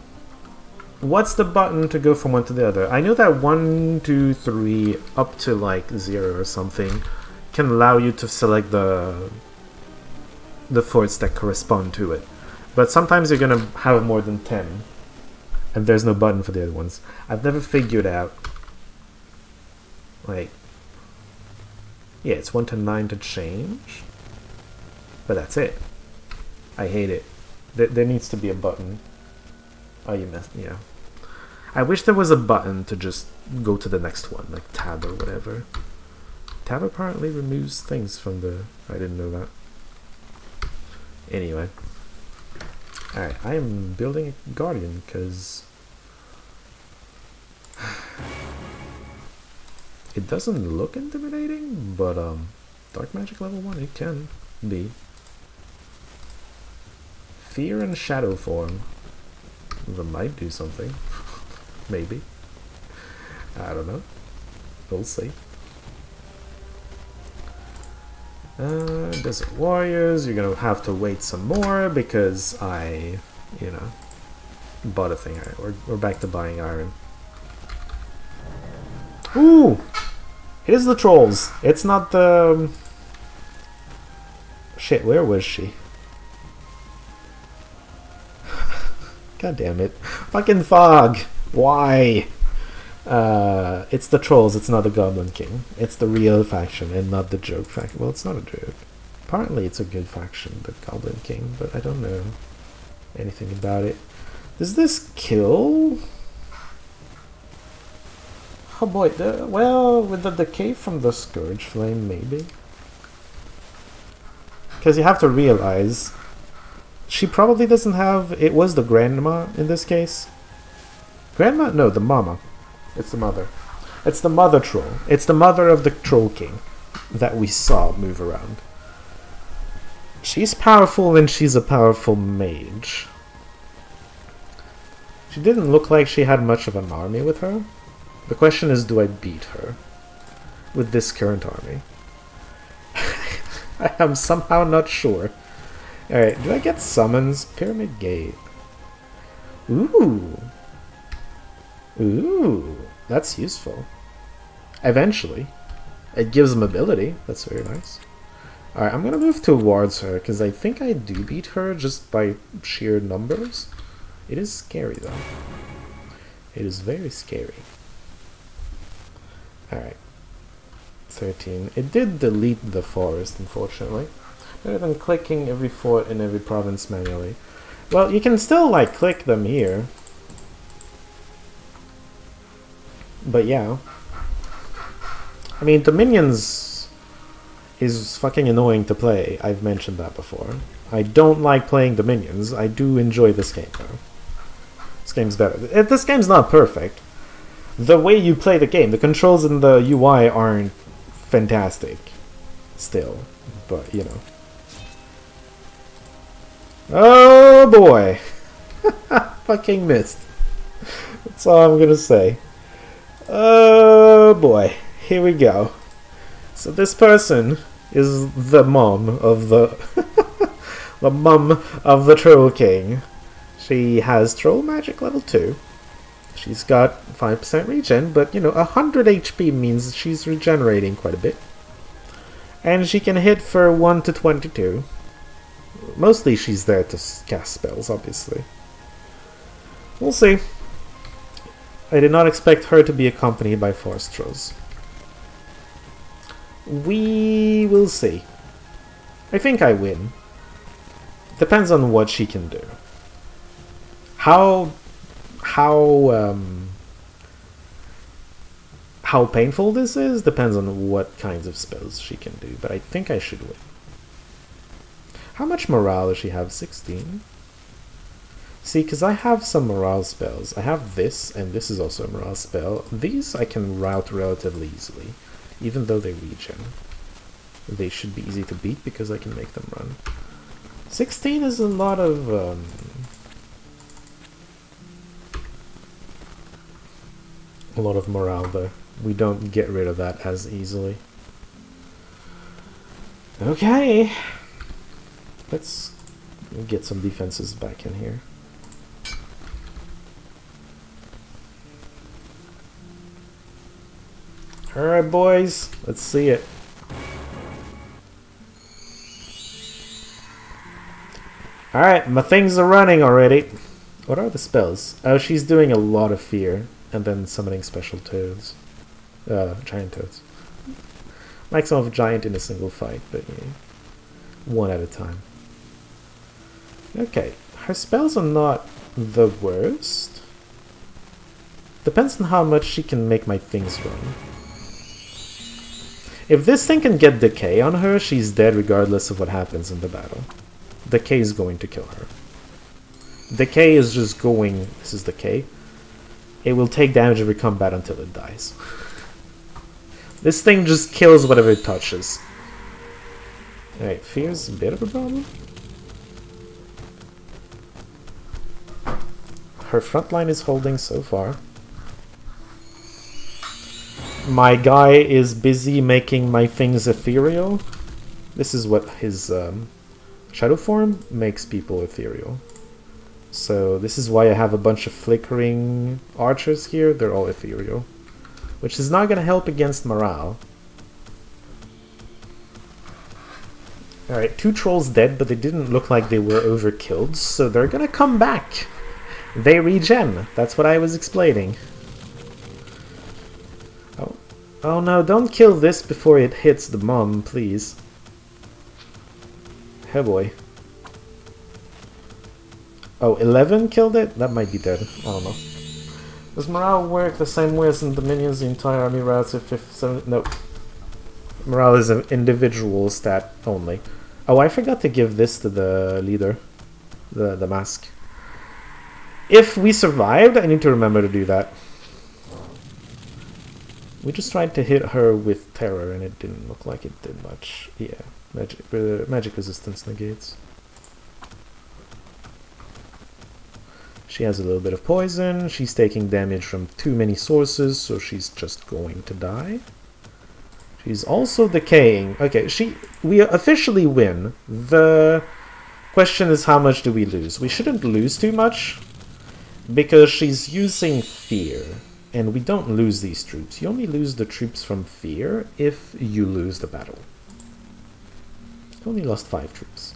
S1: What's the button to go from one to the other? I know that 1, 2, 3, up to like 0 or something can allow you to select the forts that correspond to it. But sometimes you're gonna have more than 10. And there's no button for the other ones. I've never figured out. Like, yeah, it's 1 to 9 to change. But that's it. I hate it. There needs to be a button. Oh, you messed. Yeah. I wish there was a button to just go to the next one, like tab or whatever. Tab apparently removes things from the... I didn't know that. Anyway. Alright, I am building a guardian because it doesn't look intimidating, but dark magic level 1 it can be. Fear and shadow form. That might do something. Maybe. I don't know. We'll see. Desert Warriors, you're gonna have to wait some more because I, you know, bought a thing. Alright, we're back to buying iron. Ooh! It is the trolls. It's not the... Shit, where was she? God damn it. Fucking fog! Why? It's the trolls, it's not the Goblin King. It's the real faction and not the joke faction. Well, it's not a joke. Apparently it's a good faction, the Goblin King, but I don't know anything about it. Does this kill? Oh boy, well, with the decay from the Scourge Flame, maybe? Because you have to realize, She probably doesn't have... It was the grandma in this case. Grandma? No, the mama. It's the mother. It's the mother troll. It's the mother of the Troll King that we saw move around. She's powerful and she's a powerful mage. She didn't look like she had much of an army with her. The question is, do I beat her with this current army? I am somehow not sure. Alright, do I get summons? Pyramid Gate. Ooh. Ooh. That's useful. Eventually. It gives mobility. That's very nice. Alright, I'm gonna move towards her, because I think I do beat her just by sheer numbers. It is scary, though. It is very scary. Alright. 13. It did delete the forest, unfortunately. Better than clicking every fort in every province manually. Well, you can still, like, click them here. But yeah. I mean, Dominions is fucking annoying to play. I've mentioned that before. I don't like playing Dominions. I do enjoy this game, though. This game's better. This game's not perfect. The way you play the game, the controls and the UI aren't fantastic. Still. But, you know. Oh boy! Fucking missed. That's all I'm gonna say. Oh boy. Here we go. So this person is the mom of the... the mom of the Troll King. She has Troll Magic level 2. She's got 5% regen, but, you know, 100 HP means she's regenerating quite a bit. And she can hit for 1 to 22. Mostly she's there to cast spells, obviously. We'll see. I did not expect her to be accompanied by Forest Trolls. We will see. I think I win. Depends on what she can do. How painful this is depends on what kinds of spells she can do, but I think I should win. How much morale does she have? 16? See, because I have some morale spells. I have this, and this is also a morale spell. These I can route relatively easily, even though they regen. They should be easy to beat because I can make them run. 16 is a lot of... a lot of morale there. We don't get rid of that as easily. Okay. Let's get some defenses back in here. Alright, boys. Let's see it. Alright, my things are running already. What are the spells? Oh, she's doing a lot of fear. And then summoning special toads. Giant toads. Maximum of giant in a single fight, but yeah, one at a time. Okay, her spells are not the worst. Depends on how much she can make my things run. If this thing can get Decay on her, she's dead regardless of what happens in the battle. Decay is going to kill her. Decay is just going... This is Decay. It will take damage every combat until it dies. This thing just kills whatever it touches. Alright, fear's a bit of a problem. Her front line is holding so far. My guy is busy making my things ethereal. This is what his shadow form makes people ethereal. So this is why I have a bunch of flickering archers here. They're all ethereal. Which is not going to help against morale. Alright, 2 trolls dead, but they didn't look like they were overkilled. So they're going to come back. They regen. That's what I was explaining. Oh no, don't kill this before it hits the mom, please. Oh boy. Oh, 11 killed it? That might be dead. I don't know. Does morale work the same way as in Dominions? The entire army routes at 57? Nope. Morale is an individual stat only. Oh, I forgot to give this to the leader. the mask. If we survived, I need to remember to do that. We just tried to hit her with terror and it didn't look like it did much. Yeah, magic resistance negates. She has a little bit of poison. She's taking damage from too many sources, so she's just going to die. She's also decaying. Okay, we officially win. The question is, how much do we lose? We shouldn't lose too much, because she's using fear. And we don't lose these troops. You only lose the troops from fear if you lose the battle. Only lost 5 troops.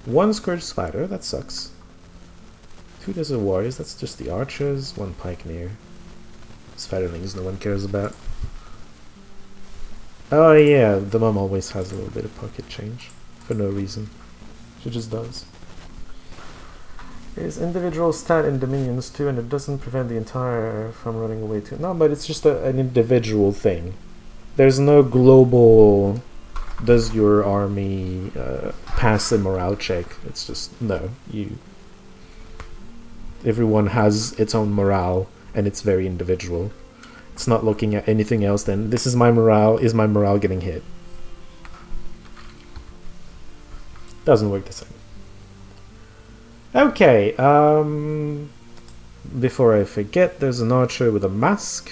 S1: 1 Scourge Spider, that sucks. 2 Desert Warriors, that's just the archers. 1 Pikeneer. Spiderlings no one cares about. Oh yeah, the mum always has a little bit of pocket change. For no reason. She just does. There's individual stat in Dominions too, and it doesn't prevent the entire from running away too. No, but it's just an individual thing. There's no global, does your army pass a morale check? It's just, no. Everyone has its own morale, and it's very individual. It's not looking at anything else than, this is my morale, is my morale getting hit? Doesn't work the same. Okay, before I forget, there's an archer with a mask.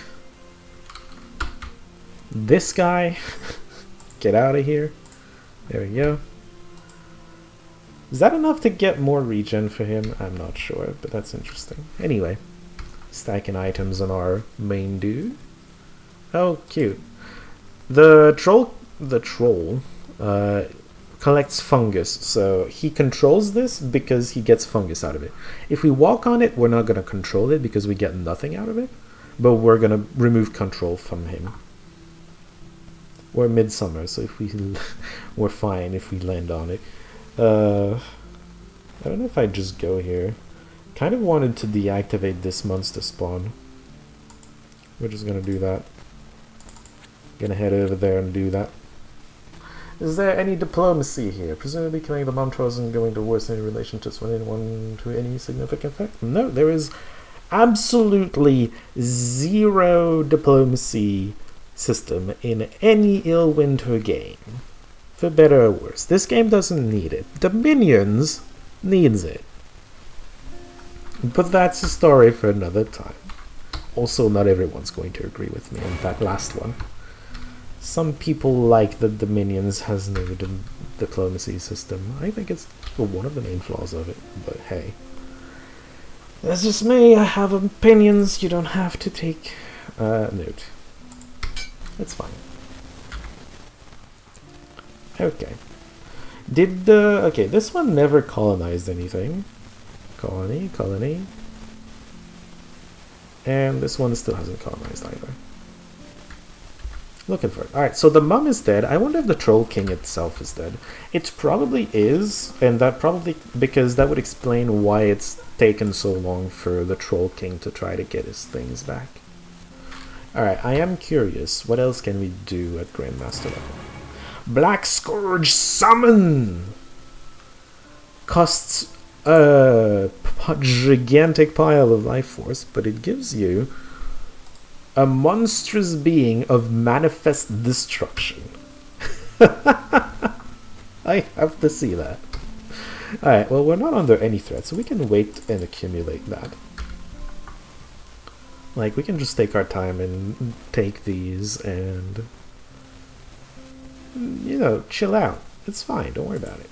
S1: This guy, get out of here. There we go. Is that enough to get more regen for him? I'm not sure, but that's interesting. Anyway, stacking items on our main dude. Oh, cute. The troll collects fungus, so he controls this because he gets fungus out of it. If we walk on it, we're not going to control it because we get nothing out of it, but we're going to remove control from him. We're midsummer, so if we're fine if we land on it. I don't know if I just go here. Kind of wanted to deactivate this monster spawn. We're just going to do that. Gonna head over there and do that. Is there any diplomacy here? Presumably killing the bomb trolls isn't going to worsen any relationships with anyone to any significant effect? No, there is absolutely zero diplomacy system in any Illwinter game. For better or worse. This game doesn't need it. Dominions needs it. But that's a story for another time. Also, not everyone's going to agree with me on that last one. Some people like that Dominions has no diplomacy system. I think it's one of the main flaws of it, but hey. That's just me, I have opinions, you don't have to take note. It's fine. Okay. Okay, this one never colonized anything. Colony. And this one still hasn't colonized either. Looking for it. Alright, so the mum is dead. I wonder if the Troll King itself is dead. It probably is, and that probably, because that would explain why it's taken so long for the Troll King to try to get his things back. Alright, I am curious. What else can we do at Grandmaster level? Black Scourge Summon! Costs a gigantic pile of life force, but it gives you a monstrous being of manifest destruction. I have to see that. Alright, well, we're not under any threat, so we can wait and accumulate that. Like, we can just take our time and take these and, you know, chill out. It's fine, don't worry about it.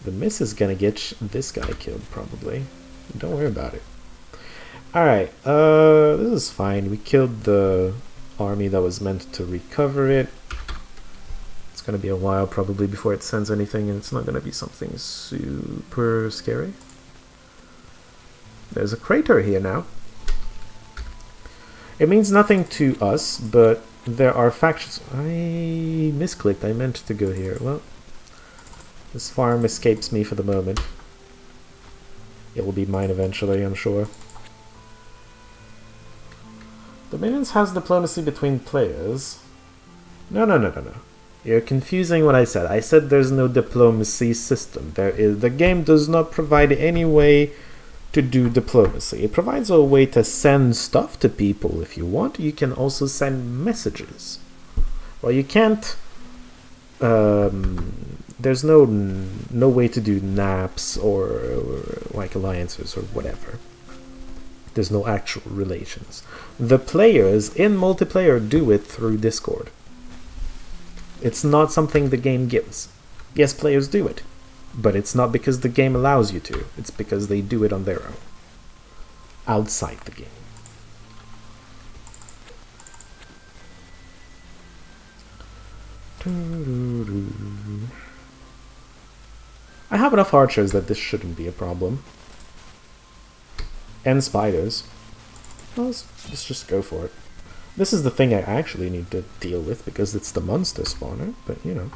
S1: The miss is gonna get this guy killed, probably. Don't worry about it. Alright, this is fine. We killed the army that was meant to recover it. It's gonna be a while, probably, before it sends anything, and it's not gonna be something super scary. There's a crater here now. It means nothing to us, but there are factions. I misclicked. I meant to go here. Well, this farm escapes me for the moment. It will be mine eventually, I'm sure. Dominions has diplomacy between players. No. You're confusing what I said. I said there's no diplomacy system. The game does not provide any way to do diplomacy. It provides a way to send stuff to people if you want. You can also send messages. Well, you can't. There's no way to do naps or like alliances or whatever. There's no actual relations. The players in multiplayer do it through Discord. It's not something the game gives. Yes, players do it, but it's not because the game allows you to. It's because they do it on their own, outside the game. I have enough archers that this shouldn't be a problem. And spiders. Well, let's just go for it. This is the thing I actually need to deal with because it's the monster spawner, but you know.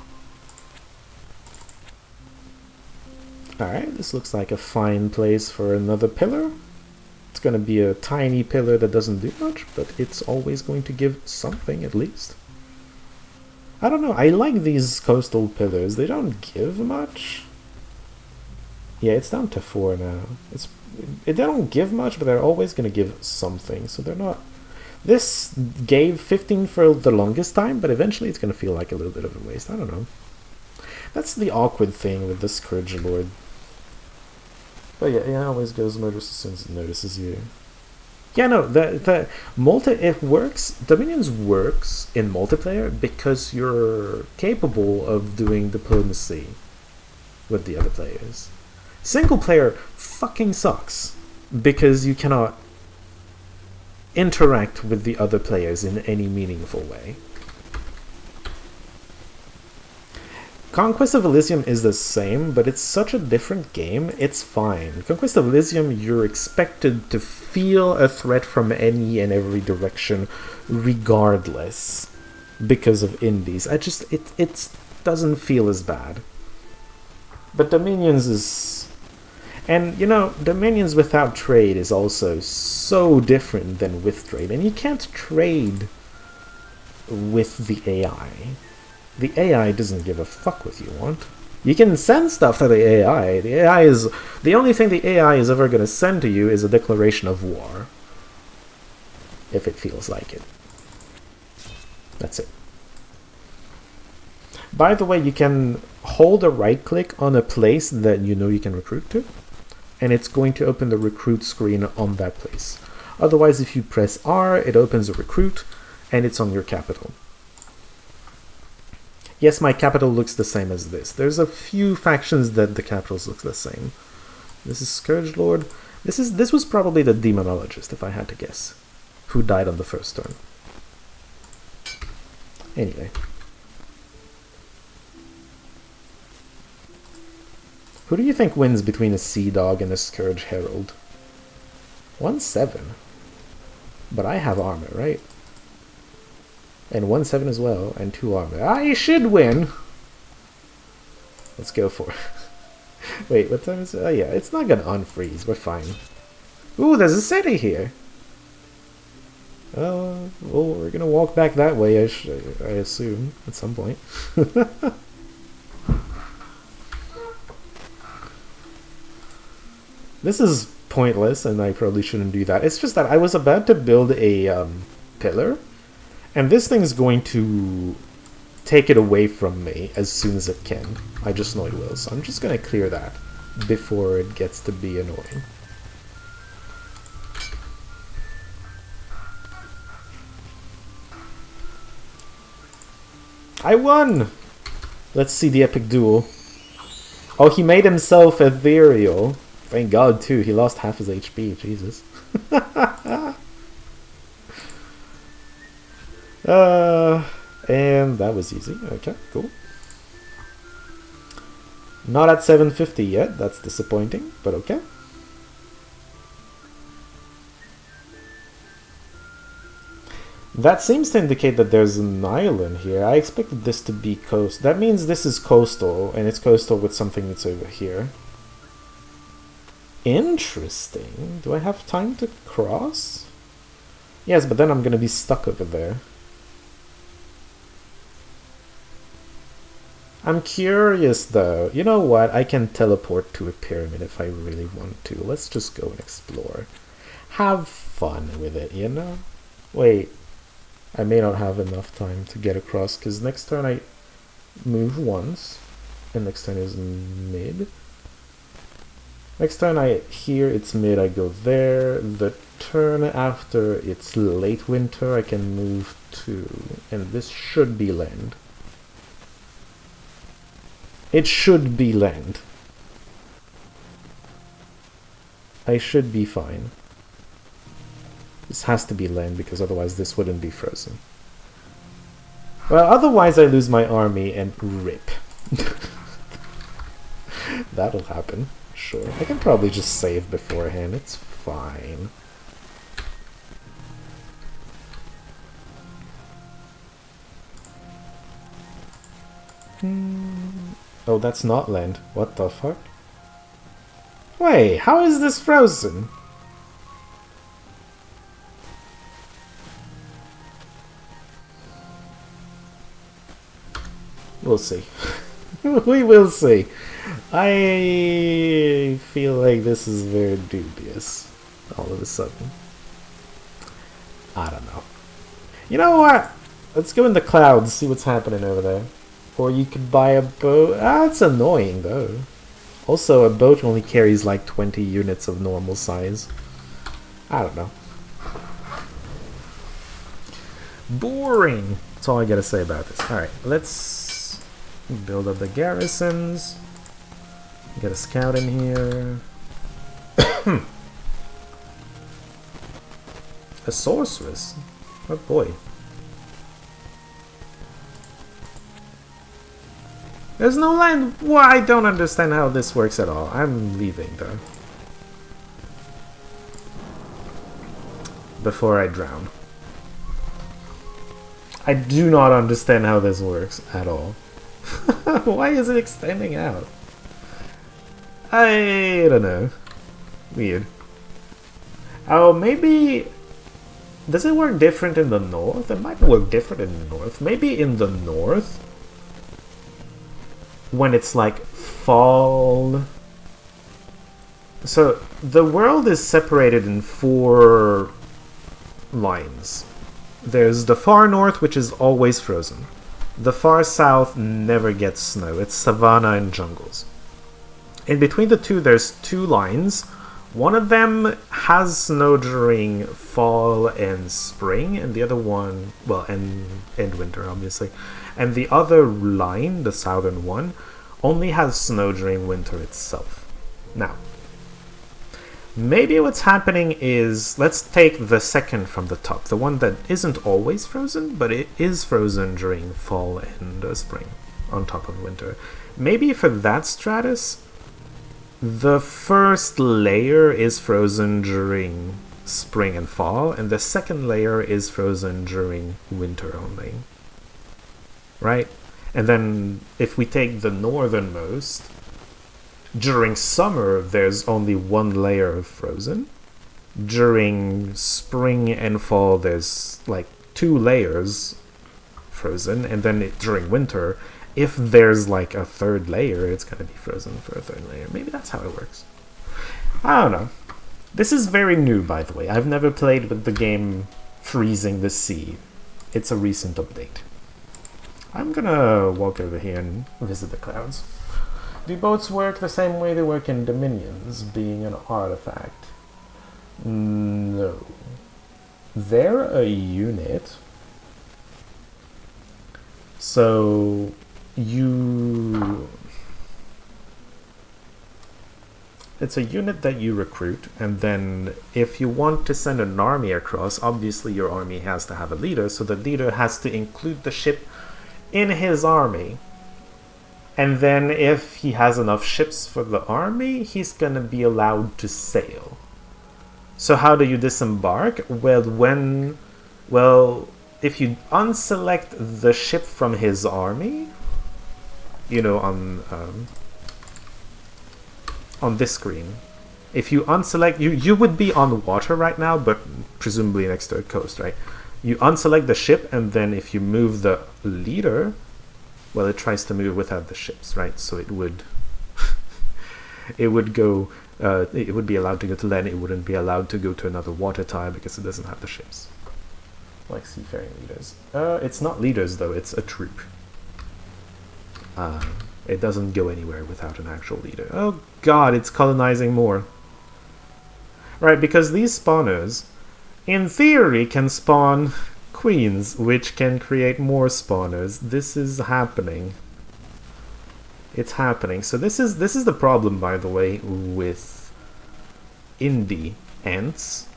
S1: Alright, this looks like a fine place for another pillar. It's going to be a tiny pillar that doesn't do much, but it's always going to give something at least. I don't know, I like these coastal pillars. They don't give much. Yeah, it's down to 4 now. They don't give much, but they're always going to give something, so they're not... This gave 15 for the longest time, but eventually it's going to feel like a little bit of a waste. I don't know. That's the awkward thing with the Scourge Lord. But yeah, it always goes notice as soon as it notices you. Yeah, no, it works. Dominions works in multiplayer because you're capable of doing diplomacy with the other players. Single player fucking sucks because you cannot interact with the other players in any meaningful way. Conquest of Elysium is the same, but it's such a different game, it's fine. Conquest of Elysium, you're expected to feel a threat from any and every direction, regardless, because of indies. It doesn't feel as bad. But Dominions is... And, you know, Dominions without trade is also so different than with trade. And you can't trade with the AI. The AI doesn't give a fuck what you want. You can send stuff to the AI. The only thing the AI is ever going to send to you is a declaration of war. If it feels like it. That's it. By the way, you can hold a right click on a place that you know you can recruit to, and it's going to open the recruit screen on that place. Otherwise, if you press R, it opens a recruit, and it's on your capital. Yes, my capital looks the same as this. There's a few factions that the capitals look the same. This is Scourge Lord. This was probably the Demonologist, if I had to guess, who died on the first turn. Anyway. Who do you think wins between a Sea Dog and a Scourge Herald? 1-7. But I have armor, right? And 1-7 as well, and 2 armor. I should win! Let's go for it. Wait, what time is it? Oh yeah, it's not gonna unfreeze, we're fine. Ooh, there's a city here! Well, we're gonna walk back that way, I assume, at some point. This is pointless, and I probably shouldn't do that. It's just that I was about to build a pillar, and this thing's going to take it away from me as soon as it can. I just know it will, so I'm just going to clear that before it gets to be annoying. I won! Let's see the epic duel. Oh, he made himself ethereal. Thank God, too. He lost half his HP. Jesus. And that was easy. Okay, cool. Not at 750 yet. That's disappointing, but okay. That seems to indicate that there's an island here. I expected this to be coast. That means this is coastal, and it's coastal with something that's over here. Interesting. Do I have time to cross? Yes, but then I'm gonna be stuck over there. I'm curious though. You know what? I can teleport to a pyramid if I really want to. Let's just go and explore. Have fun with it, you know? Wait. I may not have enough time to get across because next turn I move once. And next turn is mid. Next turn it's mid, I go there. The turn after it's late winter, I can move to, and this should be land. It should be land. I should be fine. This has to be land because otherwise this wouldn't be frozen. Well, otherwise I lose my army and rip. That'll happen. Sure. I can probably just save beforehand. It's fine. Oh, that's not land. What the fuck? Wait, how is this frozen? We'll see. We will see. I feel like this is very dubious all of a sudden. I don't know. You know what? Let's go in the clouds, see what's happening over there. Or you could buy a boat. It's annoying though. Also, a boat only carries like 20 units of normal size. I don't know. Boring. That's all I gotta say about this. Alright, let's build up the garrisons. Get a scout in here. A sorceress? Oh boy. There's no land. Well, I don't understand how this works at all. I'm leaving though. Before I drown. I do not understand how this works at all. Why is it extending out? I don't know. Weird. Oh, maybe... Does it work different in the north? It might work different in the north. Maybe in the north, when it's like fall... So, the world is separated in 4 lines. There's the far north, which is always frozen. The far south never gets snow. It's savanna and jungles. In between the two, there's 2 lines. One of them has snow during fall and spring, and the other one, well, and winter, obviously. And the other line, the southern one, only has snow during winter itself. Now, maybe what's happening is, let's take the second from the top, the one that isn't always frozen, but it is frozen during fall and spring, on top of winter. Maybe for that stratus, the first layer is frozen during spring and fall, and the second layer is frozen during winter only. Right? And then, if we take the northernmost, during summer, there's only 1 layer of frozen. During spring and fall, there's like 2 layers frozen. And then during winter, if there's like a 3rd layer, it's going to be frozen for a 3rd layer. Maybe that's how it works. I don't know. This is very new, by the way. I've never played with the game Freezing the Sea. It's a recent update. I'm going to walk over here and visit the clouds. Do boats work the same way they work in Dominions, being an artifact? No. They're a unit. So it's a unit that you recruit, and then if you want to send an army across, obviously your army has to have a leader, so the leader has to include the ship in his army. And then if he has enough ships for the army, he's gonna be allowed to sail. So how do you disembark? Well, if you unselect the ship from his army, you know, on this screen, if you unselect, you would be on water right now, but presumably next to a coast, right? You unselect the ship, and then if you move the leader, well, it tries to move without the ships, right? So it would it would go it would be allowed to go to land. It wouldn't be allowed to go to another water tile because it doesn't have the ships. Like seafaring leaders. It's not leaders though, it's a troop. It doesn't go anywhere without an actual leader. Oh god, it's colonizing more. Right, because these spawners, in theory, can spawn queens, which can create more spawners. This is happening. It's happening. So this is the problem, by the way, with indie ants.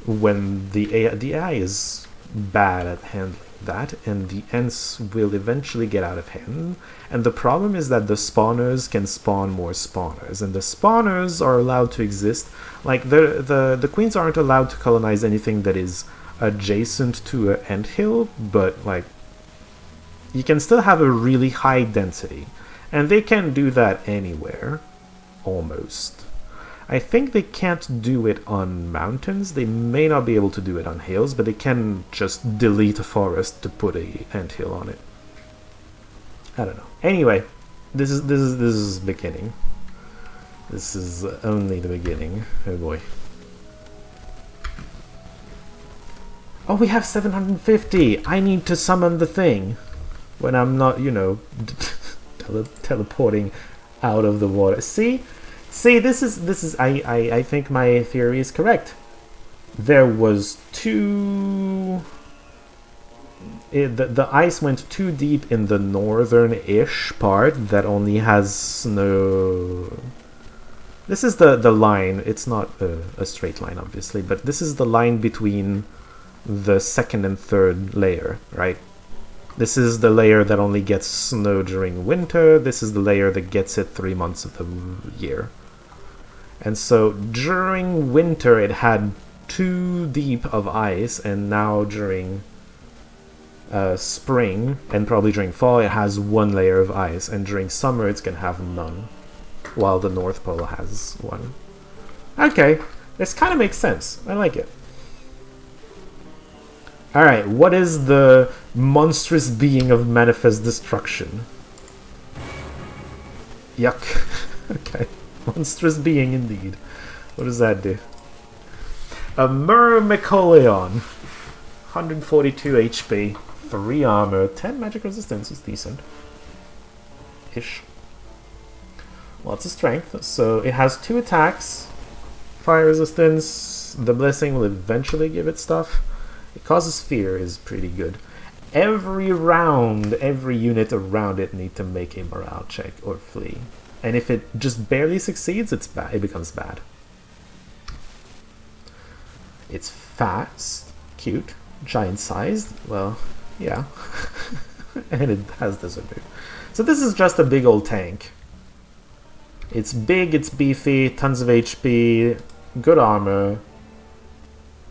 S1: When the AI is bad at handling that, and the ants will eventually get out of hand. And the problem is that the spawners can spawn more spawners, and the spawners are allowed to exist. Like the queens aren't allowed to colonize anything that is adjacent to an anthill, but like you can still have a really high density, and they can do that anywhere, almost. I think they can't do it on mountains. They may not be able to do it on hills, but they can just delete a forest to put a anthill on it. I don't know. Anyway, this is beginning. This is only the beginning. Oh boy. Oh, we have 750. I need to summon the thing when I'm not, you know, teleporting out of the water. See, this is. I think my theory is correct. There was two. The ice went too deep in the northern-ish part that only has snow. This is the line. It's not a straight line, obviously, but this is the line between the second and third layer, right? This is the layer that only gets snow during winter. This is the layer that gets it 3 months of the year. And so during winter it had too deep of ice, and now during spring and probably during fall it has one layer of ice, and during summer it's gonna have none, while the North Pole has one. Okay, this kind of makes sense. I like it. Alright, what is the monstrous being of manifest destruction? Yuck. Okay. Monstrous being indeed. What does that do? A Myrmecoleon. 142 HP, 3 armor, 10 magic resistance is decent. Ish. Lots of strength. So it has 2 attacks. Fire resistance. The blessing will eventually give it stuff. It causes fear is pretty good. Every round, every unit around it need to make a morale check or flee. And if it just barely succeeds, it's bad. It becomes bad. It's fast, cute, giant-sized. Well, yeah. And it has desert move. So this is just a big old tank. It's big, it's beefy, tons of HP, good armor.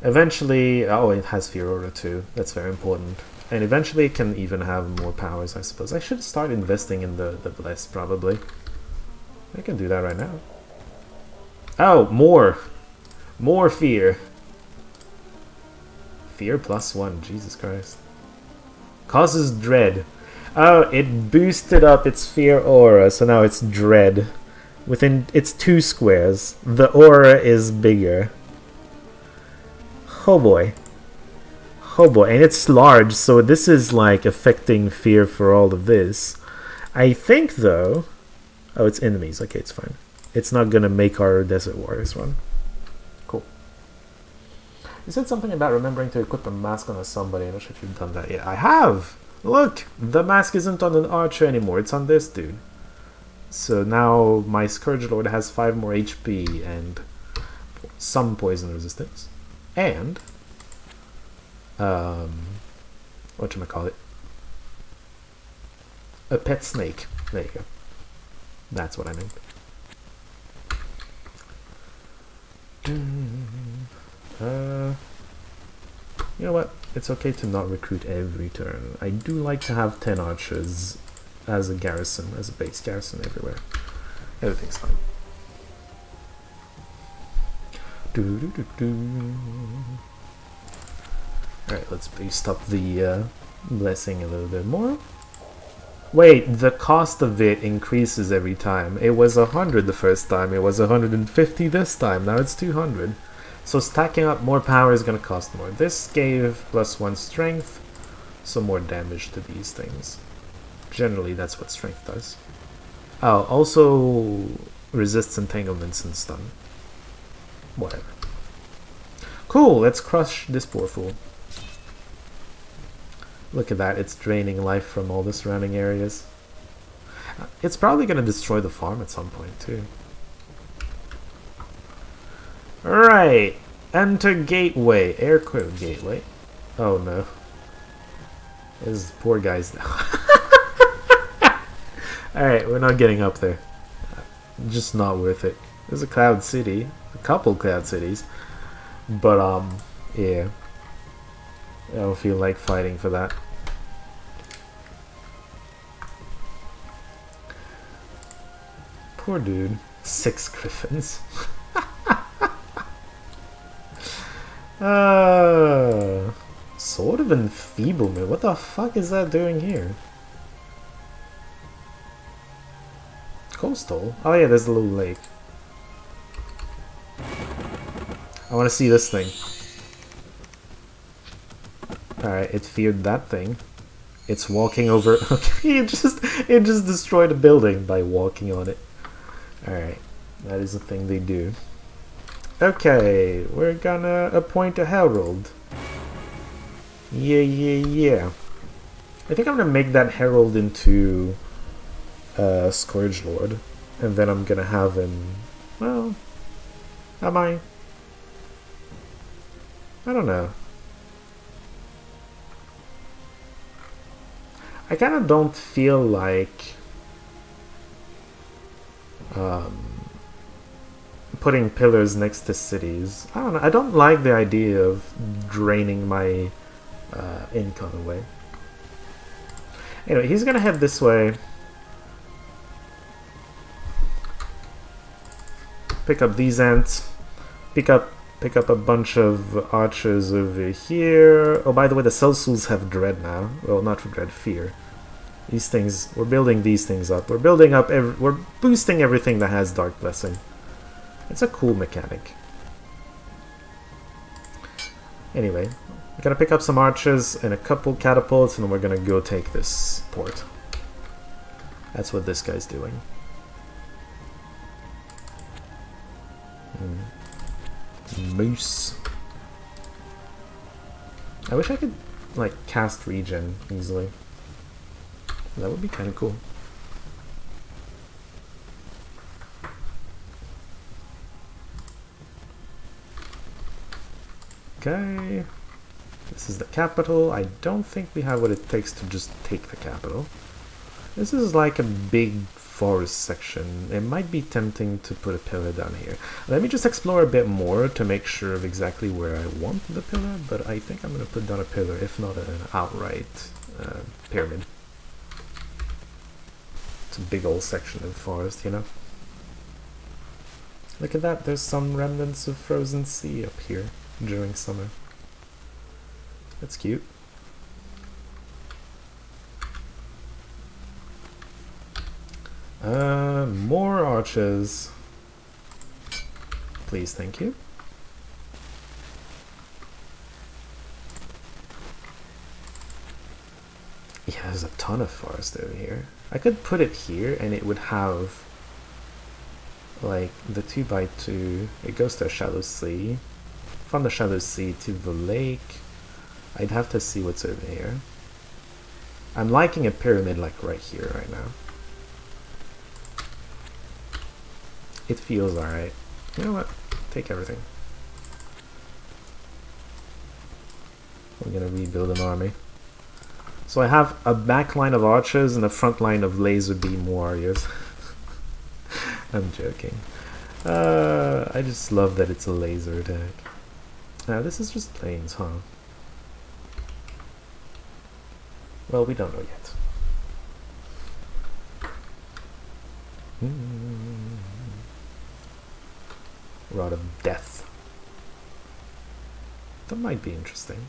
S1: Eventually, oh, it has Fear Aura too. That's very important. And eventually it can even have more powers, I suppose. I should start investing in the Bless, probably. I can do that right now. Oh, more! More fear! Fear +1, Jesus Christ. Causes dread. Oh, it boosted up its Fear Aura, so now it's dread. Within its 2 squares, the aura is bigger. Oh boy. Oh boy, and it's large, so this is like affecting fear for all of this. I think though... Oh, it's enemies. Okay, it's fine. It's not gonna make our Desert Warriors run. Cool. You said something about remembering to equip a mask on somebody. I'm not sure if you've done that yet. I have! Look! The mask isn't on an archer anymore. It's on this dude. So now my Scourge Lord has 5 more HP and some poison resistance. And... whatchamacallit? A pet snake. There you go. That's what I meant. You know what? It's okay to not recruit every turn. I do like to have 10 archers as a garrison, as a base garrison everywhere. Everything's fine. Alright, let's boost up the blessing a little bit more. Wait, the cost of it increases every time. It was 100 the first time, it was 150 this time, now it's 200. So stacking up more power is going to cost more. This gave +1 strength, so more damage to these things. Generally, that's what strength does. Oh, also resists entanglements and stun. Whatever. Cool, let's crush this poor fool. Look at that, it's draining life from all the surrounding areas. It's probably going to destroy the farm at some point, too. Alright, enter gateway, air-quote gateway. Oh no. This poor guy's... Alright, we're not getting up there. Just not worth it. There's a cloud city, a couple cloud cities. But, yeah. I don't feel like fighting for that. Poor dude. 6 griffins. Sword of Enfeeblement. What the fuck is that doing here? Coastal? Oh yeah, there's a little lake. I want to see this thing. Alright, it feared that thing. It's walking over... Okay, it just destroyed a building by walking on it. Alright, that is a thing they do. Okay, we're gonna appoint a herald. Yeah. I think I'm gonna make that herald into Scourge Lord. And then I'm gonna have him... Well... Am I? I don't know. I kind of don't feel like putting pillars next to cities. I don't know. I don't like the idea of draining my income away. Anyway, he's gonna head this way. Pick up these ants. Pick up a bunch of archers over here. Oh, by the way, the Celsuls have dread now. Well, not for dread, fear. These things, we're building these things up. We're building up, we're boosting everything that has Dark Blessing. It's a cool mechanic. Anyway, we're gonna pick up some archers and a couple catapults, and we're gonna go take this port. That's what this guy's doing. Moose. I wish I could, like, cast regen easily. That would be kind of cool. Okay. This is the capital. I don't think we have what it takes to just take the capital. This is like a big forest section. It might be tempting to put a pillar down here. Let me just explore a bit more to make sure of exactly where I want the pillar, but I think I'm going to put down a pillar, if not an outright pyramid. It's a big old section of forest, you know? Look at that, there's some remnants of frozen sea up here during summer. That's cute. More archers. Please, thank you. Yeah, there's a ton of forest over here. I could put it here and it would have like the 2x2. It goes to a shallow sea. From the shallow sea to the lake. I'd have to see what's over here. I'm liking a pyramid like right here right now. It feels alright. You know what? Take everything. We're gonna rebuild an army. So I have a back line of archers and a front line of laser beam warriors. I'm joking. I just love that it's a laser attack. Now this is just plains, huh? Well, we don't know yet. Rod of Death. That might be interesting.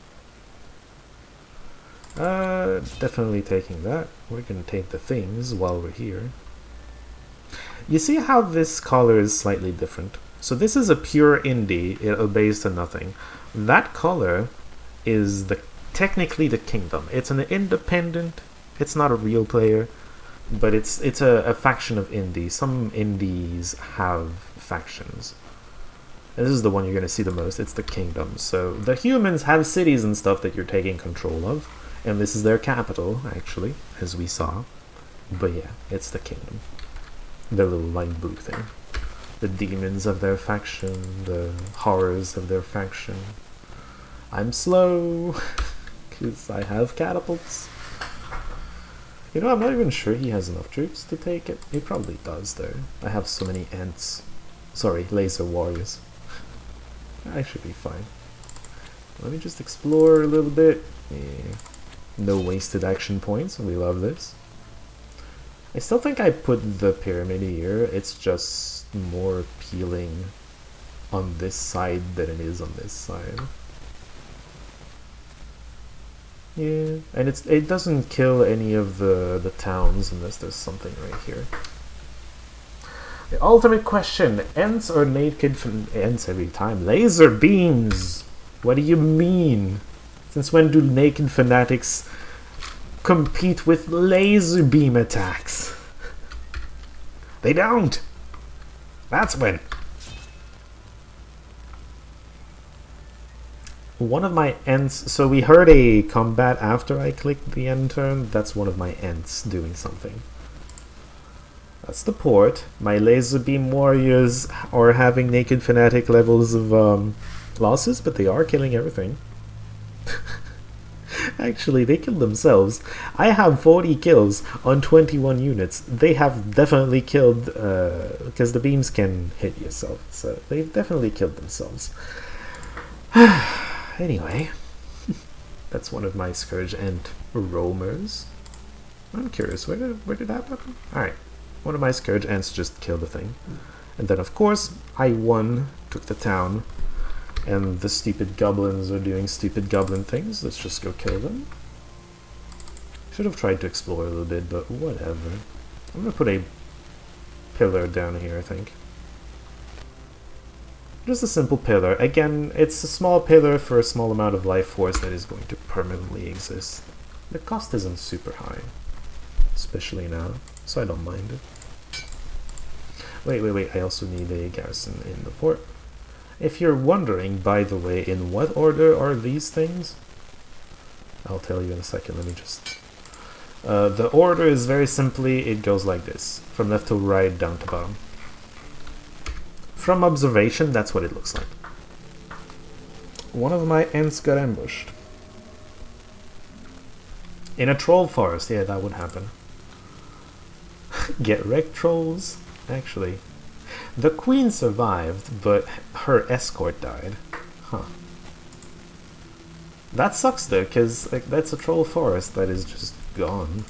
S1: Definitely taking that. We're gonna take the things while we're here. You see how this color is slightly different? So this is a pure indie, it obeys to nothing. That color is technically the kingdom. It's an independent, it's not a real player, but it's a faction of indie. Some indies have factions. And this is the one you're going to see the most, it's the kingdom. So the humans have cities and stuff that you're taking control of, and this is their capital, actually, as we saw. But yeah, it's the kingdom. The little light blue thing. The demons of their faction, the horrors of their faction. I'm slow, because I have catapults. You know, I'm not even sure he has enough troops to take it. He probably does, though. I have so many ants. Sorry, laser warriors. I should be fine. Let me just explore a little bit. Yeah. No wasted action points, we love this. I still think I put the pyramid here, it's just more appealing on this side than it is on this side. Yeah, and it doesn't kill any of the towns unless there's something right here. The ultimate question, Ents or naked Ents every time? Laser beams! What do you mean? Since when do naked fanatics compete with laser beam attacks? They don't! That's when. One of my Ents, so we heard a combat after I clicked the end turn, that's one of my Ents doing something. That's the port. My laser beam warriors are having naked fanatic levels of losses, but they are killing everything. Actually, they killed themselves. I have 40 kills on 21 units. They have definitely killed, because the beams can hit yourself, so they've definitely killed themselves. Anyway, that's one of my Scourge and roamers. I'm curious, where did that happen? Alright, one of my Scourge ants just killed the thing. And then of course, I won, took the town. And the stupid goblins are doing stupid goblin things. Let's just go kill them. Should have tried to explore a little bit, but whatever. I'm gonna put a pillar down here, I think. Just a simple pillar. Again, it's a small pillar for a small amount of life force that is going to permanently exist. The cost isn't super high. Especially now, so I don't mind it. Wait, I also need a garrison in the port. If you're wondering, by the way, in what order are these things? I'll tell you in a second, let me just... the order is very simply, it goes like this. From left to right, down to bottom. From observation, that's what it looks like. One of my ants got ambushed. In a troll forest, yeah, that would happen. Get wrecked, trolls. Actually... The queen survived, but her escort died. Huh. That sucks though, because like, that's a troll forest that is just gone.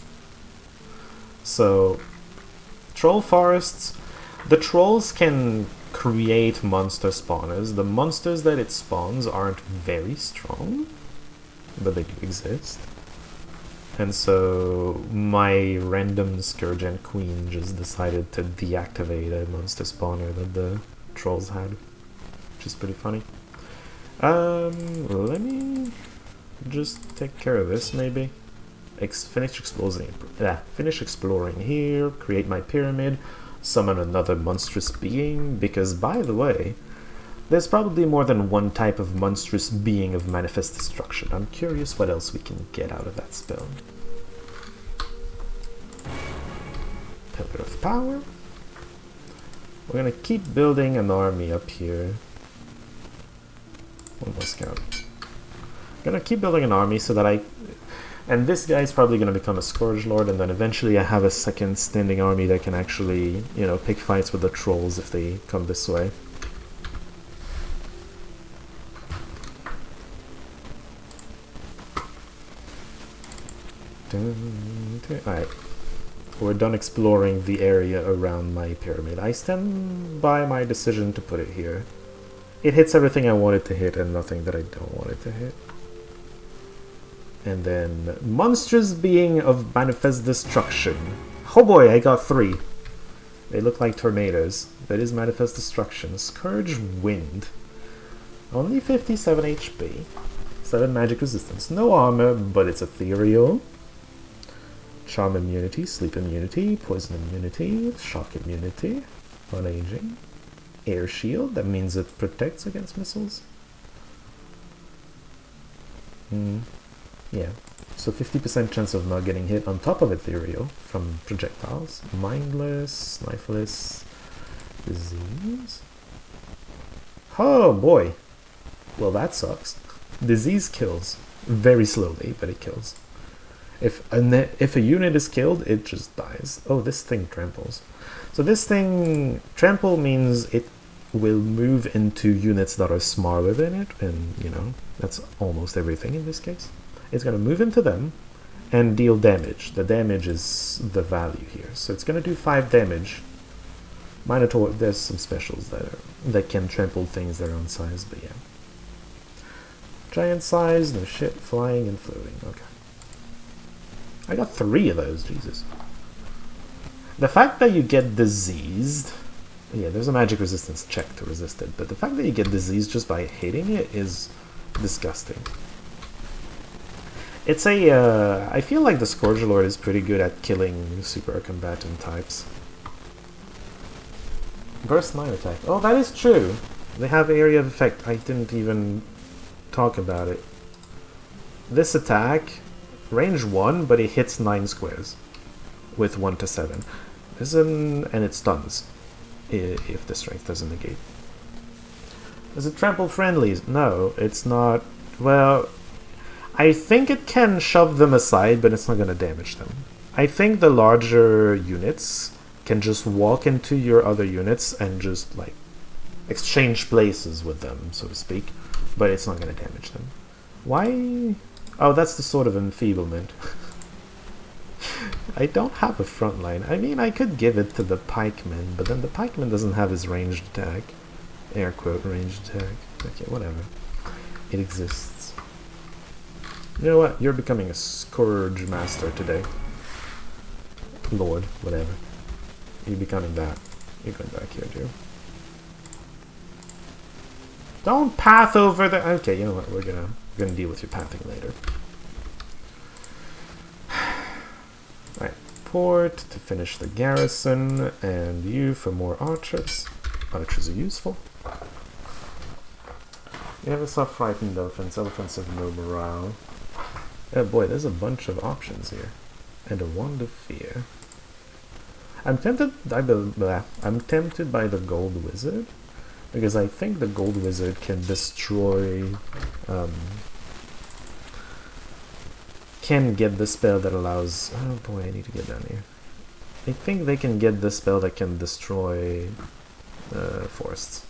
S1: So, troll forests, the trolls can create monster spawners. The monsters that it spawns aren't very strong, but they do exist. And so my random Scourge and Queen just decided to deactivate a monster spawner that the trolls had, which is pretty funny. Let me just take care of this maybe. Finish exploring here, create my pyramid, summon another monstrous being, because by the way, there's probably more than one type of monstrous being of manifest destruction. I'm curious what else we can get out of that spell. Pillar of Power. We're gonna keep building an army up here. One more scout. Gonna keep building an army so that and this guy's probably gonna become a Scourge Lord, and then eventually I have a second standing army that can actually, you know, pick fights with the trolls if they come this way. Alright, we're done exploring the area around my pyramid. I stand by my decision to put it here. It hits everything I want it to hit and nothing that I don't want it to hit. And then monstrous being of manifest destruction. Oh boy, I got 3. They look like tornadoes. That is manifest destruction. Scourge wind. Only 57 HP. 7 magic resistance. No armor, but it's ethereal. Charm immunity, sleep immunity, poison immunity, shock immunity, unaging. Air shield, that means it protects against missiles. Yeah, so 50% chance of not getting hit on top of ethereal from projectiles. Mindless, lifeless, disease. Oh boy, well that sucks. Disease kills very slowly, but it kills. If a unit is killed, it just dies. Oh, this thing tramples. So this thing, trample means it will move into units that are smaller than it, and you know, that's almost everything in this case. It's going to move into them and deal damage. The damage is the value here. So it's going to do 5 damage. Minotaur, there's some specials that can trample things their own size, but yeah. Giant size, no shit, flying and floating. Okay. I got 3 of those, Jesus. The fact that you get diseased, yeah, there's a magic resistance check to resist it, but the fact that you get diseased just by hitting it is disgusting. It's I feel like the Scourge Lord is pretty good at killing super combatant types. Burst 9 attack. Oh, that is true. They have area of effect. I didn't even talk about it. This attack, range 1, but it hits 9 squares with 1 to 7. And it stuns if the strength doesn't negate. Is it trample friendlies? No, it's not. Well, I think it can shove them aside, but it's not going to damage them. I think the larger units can just walk into your other units and just like exchange places with them, so to speak, but it's not going to damage them. Why? Oh, that's the sort of enfeeblement. I don't have a front line. I mean, I could give it to the pikeman, but then the pikeman doesn't have his ranged attack. Air quote, ranged attack. Okay, whatever. It exists. You know what? You're becoming a Scourge Master today. Lord, whatever. You're becoming that. You're going back here, dude. Don't path over the... Okay, you know what? We're gonna deal with your pathing later. Alright, port to finish the garrison, and you for more archers. Archers are useful. You have a soft frightened elephants. Elephants have no morale. Oh boy, there's a bunch of options here. And a wand of fear. I'm tempted by the gold wizard, because I think the gold wizard can destroy, can get the spell that allows, oh boy, I need to get down here. I think they can get the spell that can destroy forests,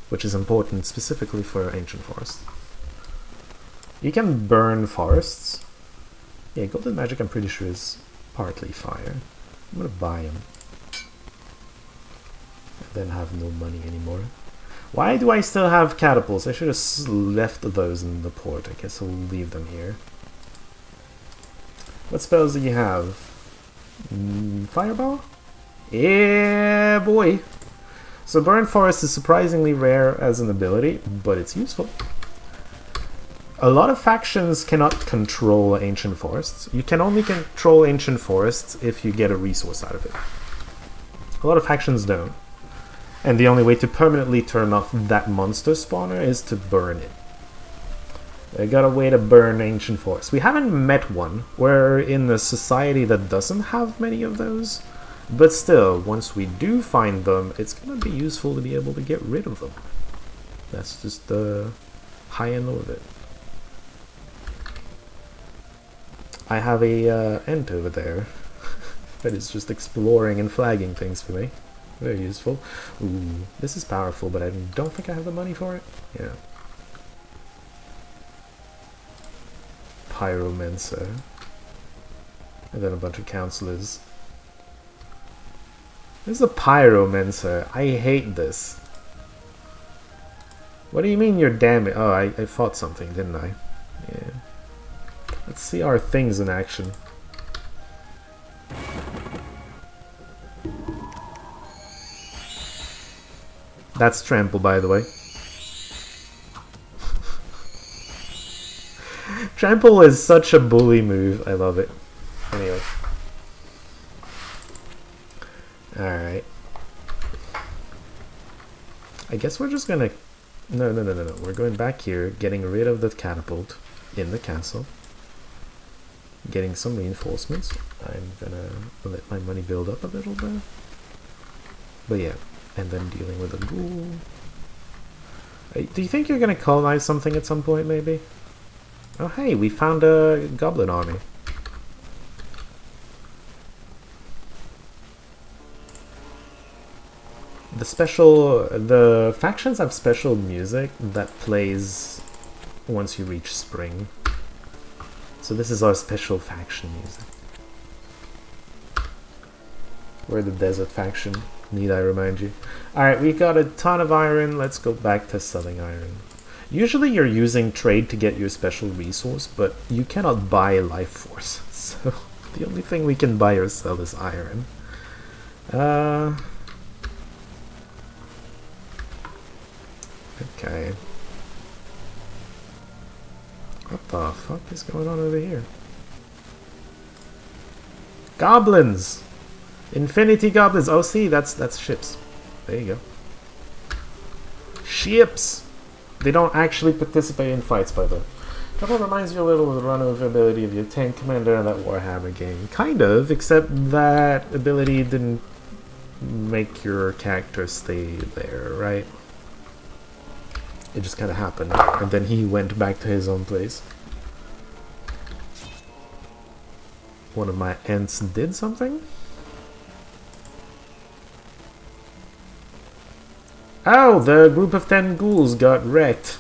S1: which is important specifically for ancient forests. You can burn forests. Yeah, golden magic I'm pretty sure is partly fire. I'm gonna buy them. And then have no money anymore. Why do I still have catapults? I should have left those in the port. I guess I'll leave them here. What spells do you have? Fireball? Yeah, boy! So Burn Forest is surprisingly rare as an ability, but it's useful. A lot of factions cannot control ancient forests. You can only control ancient forests if you get a resource out of it. A lot of factions don't. And the only way to permanently turn off that monster spawner is to burn it. They got a way to burn ancient forests. We haven't met one. We're in a society that doesn't have many of those. But still, once we do find them, it's going to be useful to be able to get rid of them. That's just the high and low of it. I have a ent over there that is just exploring and flagging things for me. Very useful. Ooh, this is powerful, but I don't think I have the money for it. Yeah. Pyromancer. And then a bunch of counselors. This is a Pyromancer. I hate this. What do you mean you're damaged? Oh, I fought something, didn't I? Yeah. Let's see our things in action. That's trample, by the way. Trample is such a bully move. I love it. Anyway. Alright. I guess we're just gonna... No. We're going back here, getting rid of the catapult in the castle. Getting some reinforcements. I'm gonna let my money build up a little bit. But yeah. And then dealing with a ghoul. Do you think you're gonna colonize something at some point, maybe? Oh hey, we found a goblin army. The factions have special music that plays once you reach spring. So this is our special faction music. We're the desert faction, need I remind you. Alright, we got a ton of iron, let's go back to selling iron. Usually you're using trade to get your special resource, but you cannot buy life force. So the only thing we can buy or sell is iron. Okay. What the fuck is going on over here? Goblins! Infinity goblins! Oh see, that's ships. There you go. Ships! They don't actually participate in fights, by the way. Couple reminds you a little of the run-over ability of your tank commander in that Warhammer game. Kind of, except that ability didn't make your character stay there, right? It just kind of happened, and then he went back to his own place. One of my ants did something? Oh, the group of 10 ghouls got wrecked.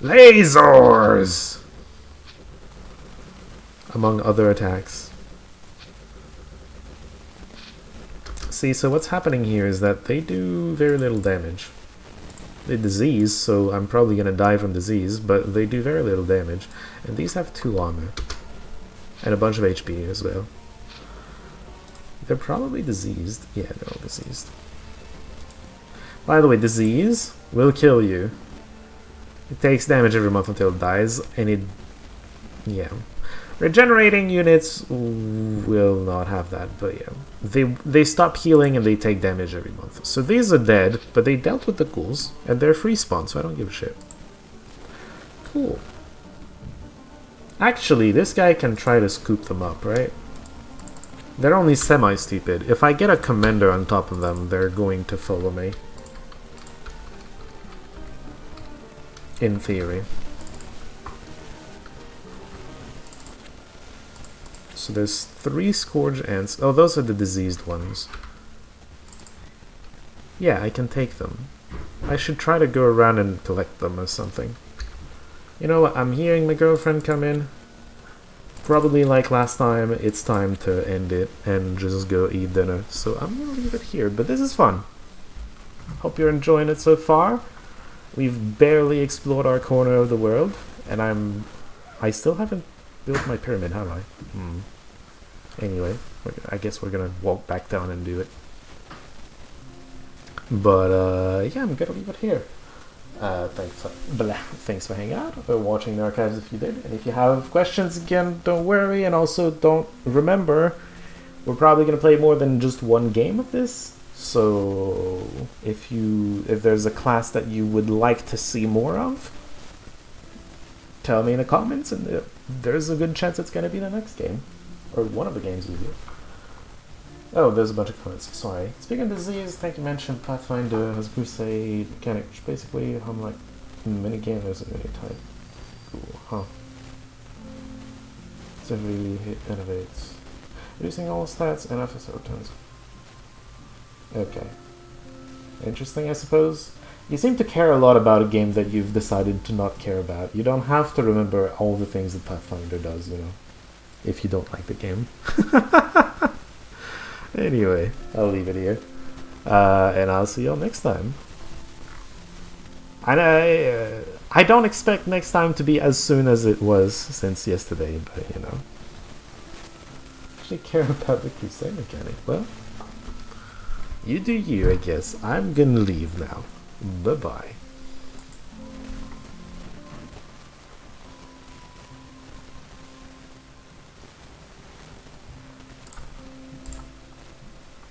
S1: Lasers! Among other attacks. See, so what's happening here is that they do very little damage. They disease, so I'm probably gonna die from disease, but they do very little damage. And these have 2 armor. And a bunch of HP as well. They're probably diseased. Yeah, they're all diseased. By the way, disease will kill you. It takes damage every month until it dies, and it... yeah. Regenerating units will not have that, but yeah. They stop healing and they take damage every month. So these are dead, but they dealt with the ghouls, and they're free spawn, so I don't give a shit. Cool. Actually, this guy can try to scoop them up, right? They're only semi-stupid. If I get a commander on top of them, they're going to follow me. In theory. So there's 3 Scourge ants. Oh, those are the diseased ones. Yeah, I can take them. I should try to go around and collect them or something. You know what, I'm hearing my girlfriend come in. Probably like last time, it's time to end it and just go eat dinner. So I'm gonna leave it here, but this is fun. Hope you're enjoying it so far. We've barely explored our corner of the world, and I still haven't built my pyramid, have I? Anyway, I guess we're gonna walk back down and do it. But yeah, I'm gonna leave it here. Thanks for hanging out or watching the archives if you did. And if you have questions, again, don't worry. And also don't remember, we're probably gonna play more than just one game of this. So if there's a class that you would like to see more of, tell me in the comments, and there's a good chance it's gonna be the next game. Or one of the games we do. Oh, there's a bunch of comments. Sorry. Speaking of disease, thank you mentioned Pathfinder has Crusade mechanic, which basically unlike many gamers of any type. Cool, huh? So really hit innovates. Reducing all stats and FSO returns. Okay. Interesting, I suppose. You seem to care a lot about a game that you've decided to not care about. You don't have to remember all the things that Pathfinder does, you know. If you don't like the game. Anyway, I'll leave it here. And I'll see y'all next time. And I don't expect next time to be as soon as it was since yesterday, but you know. Actually care about the crusade mechanic. Well, you do you, I guess. I'm gonna leave now. Bye-bye.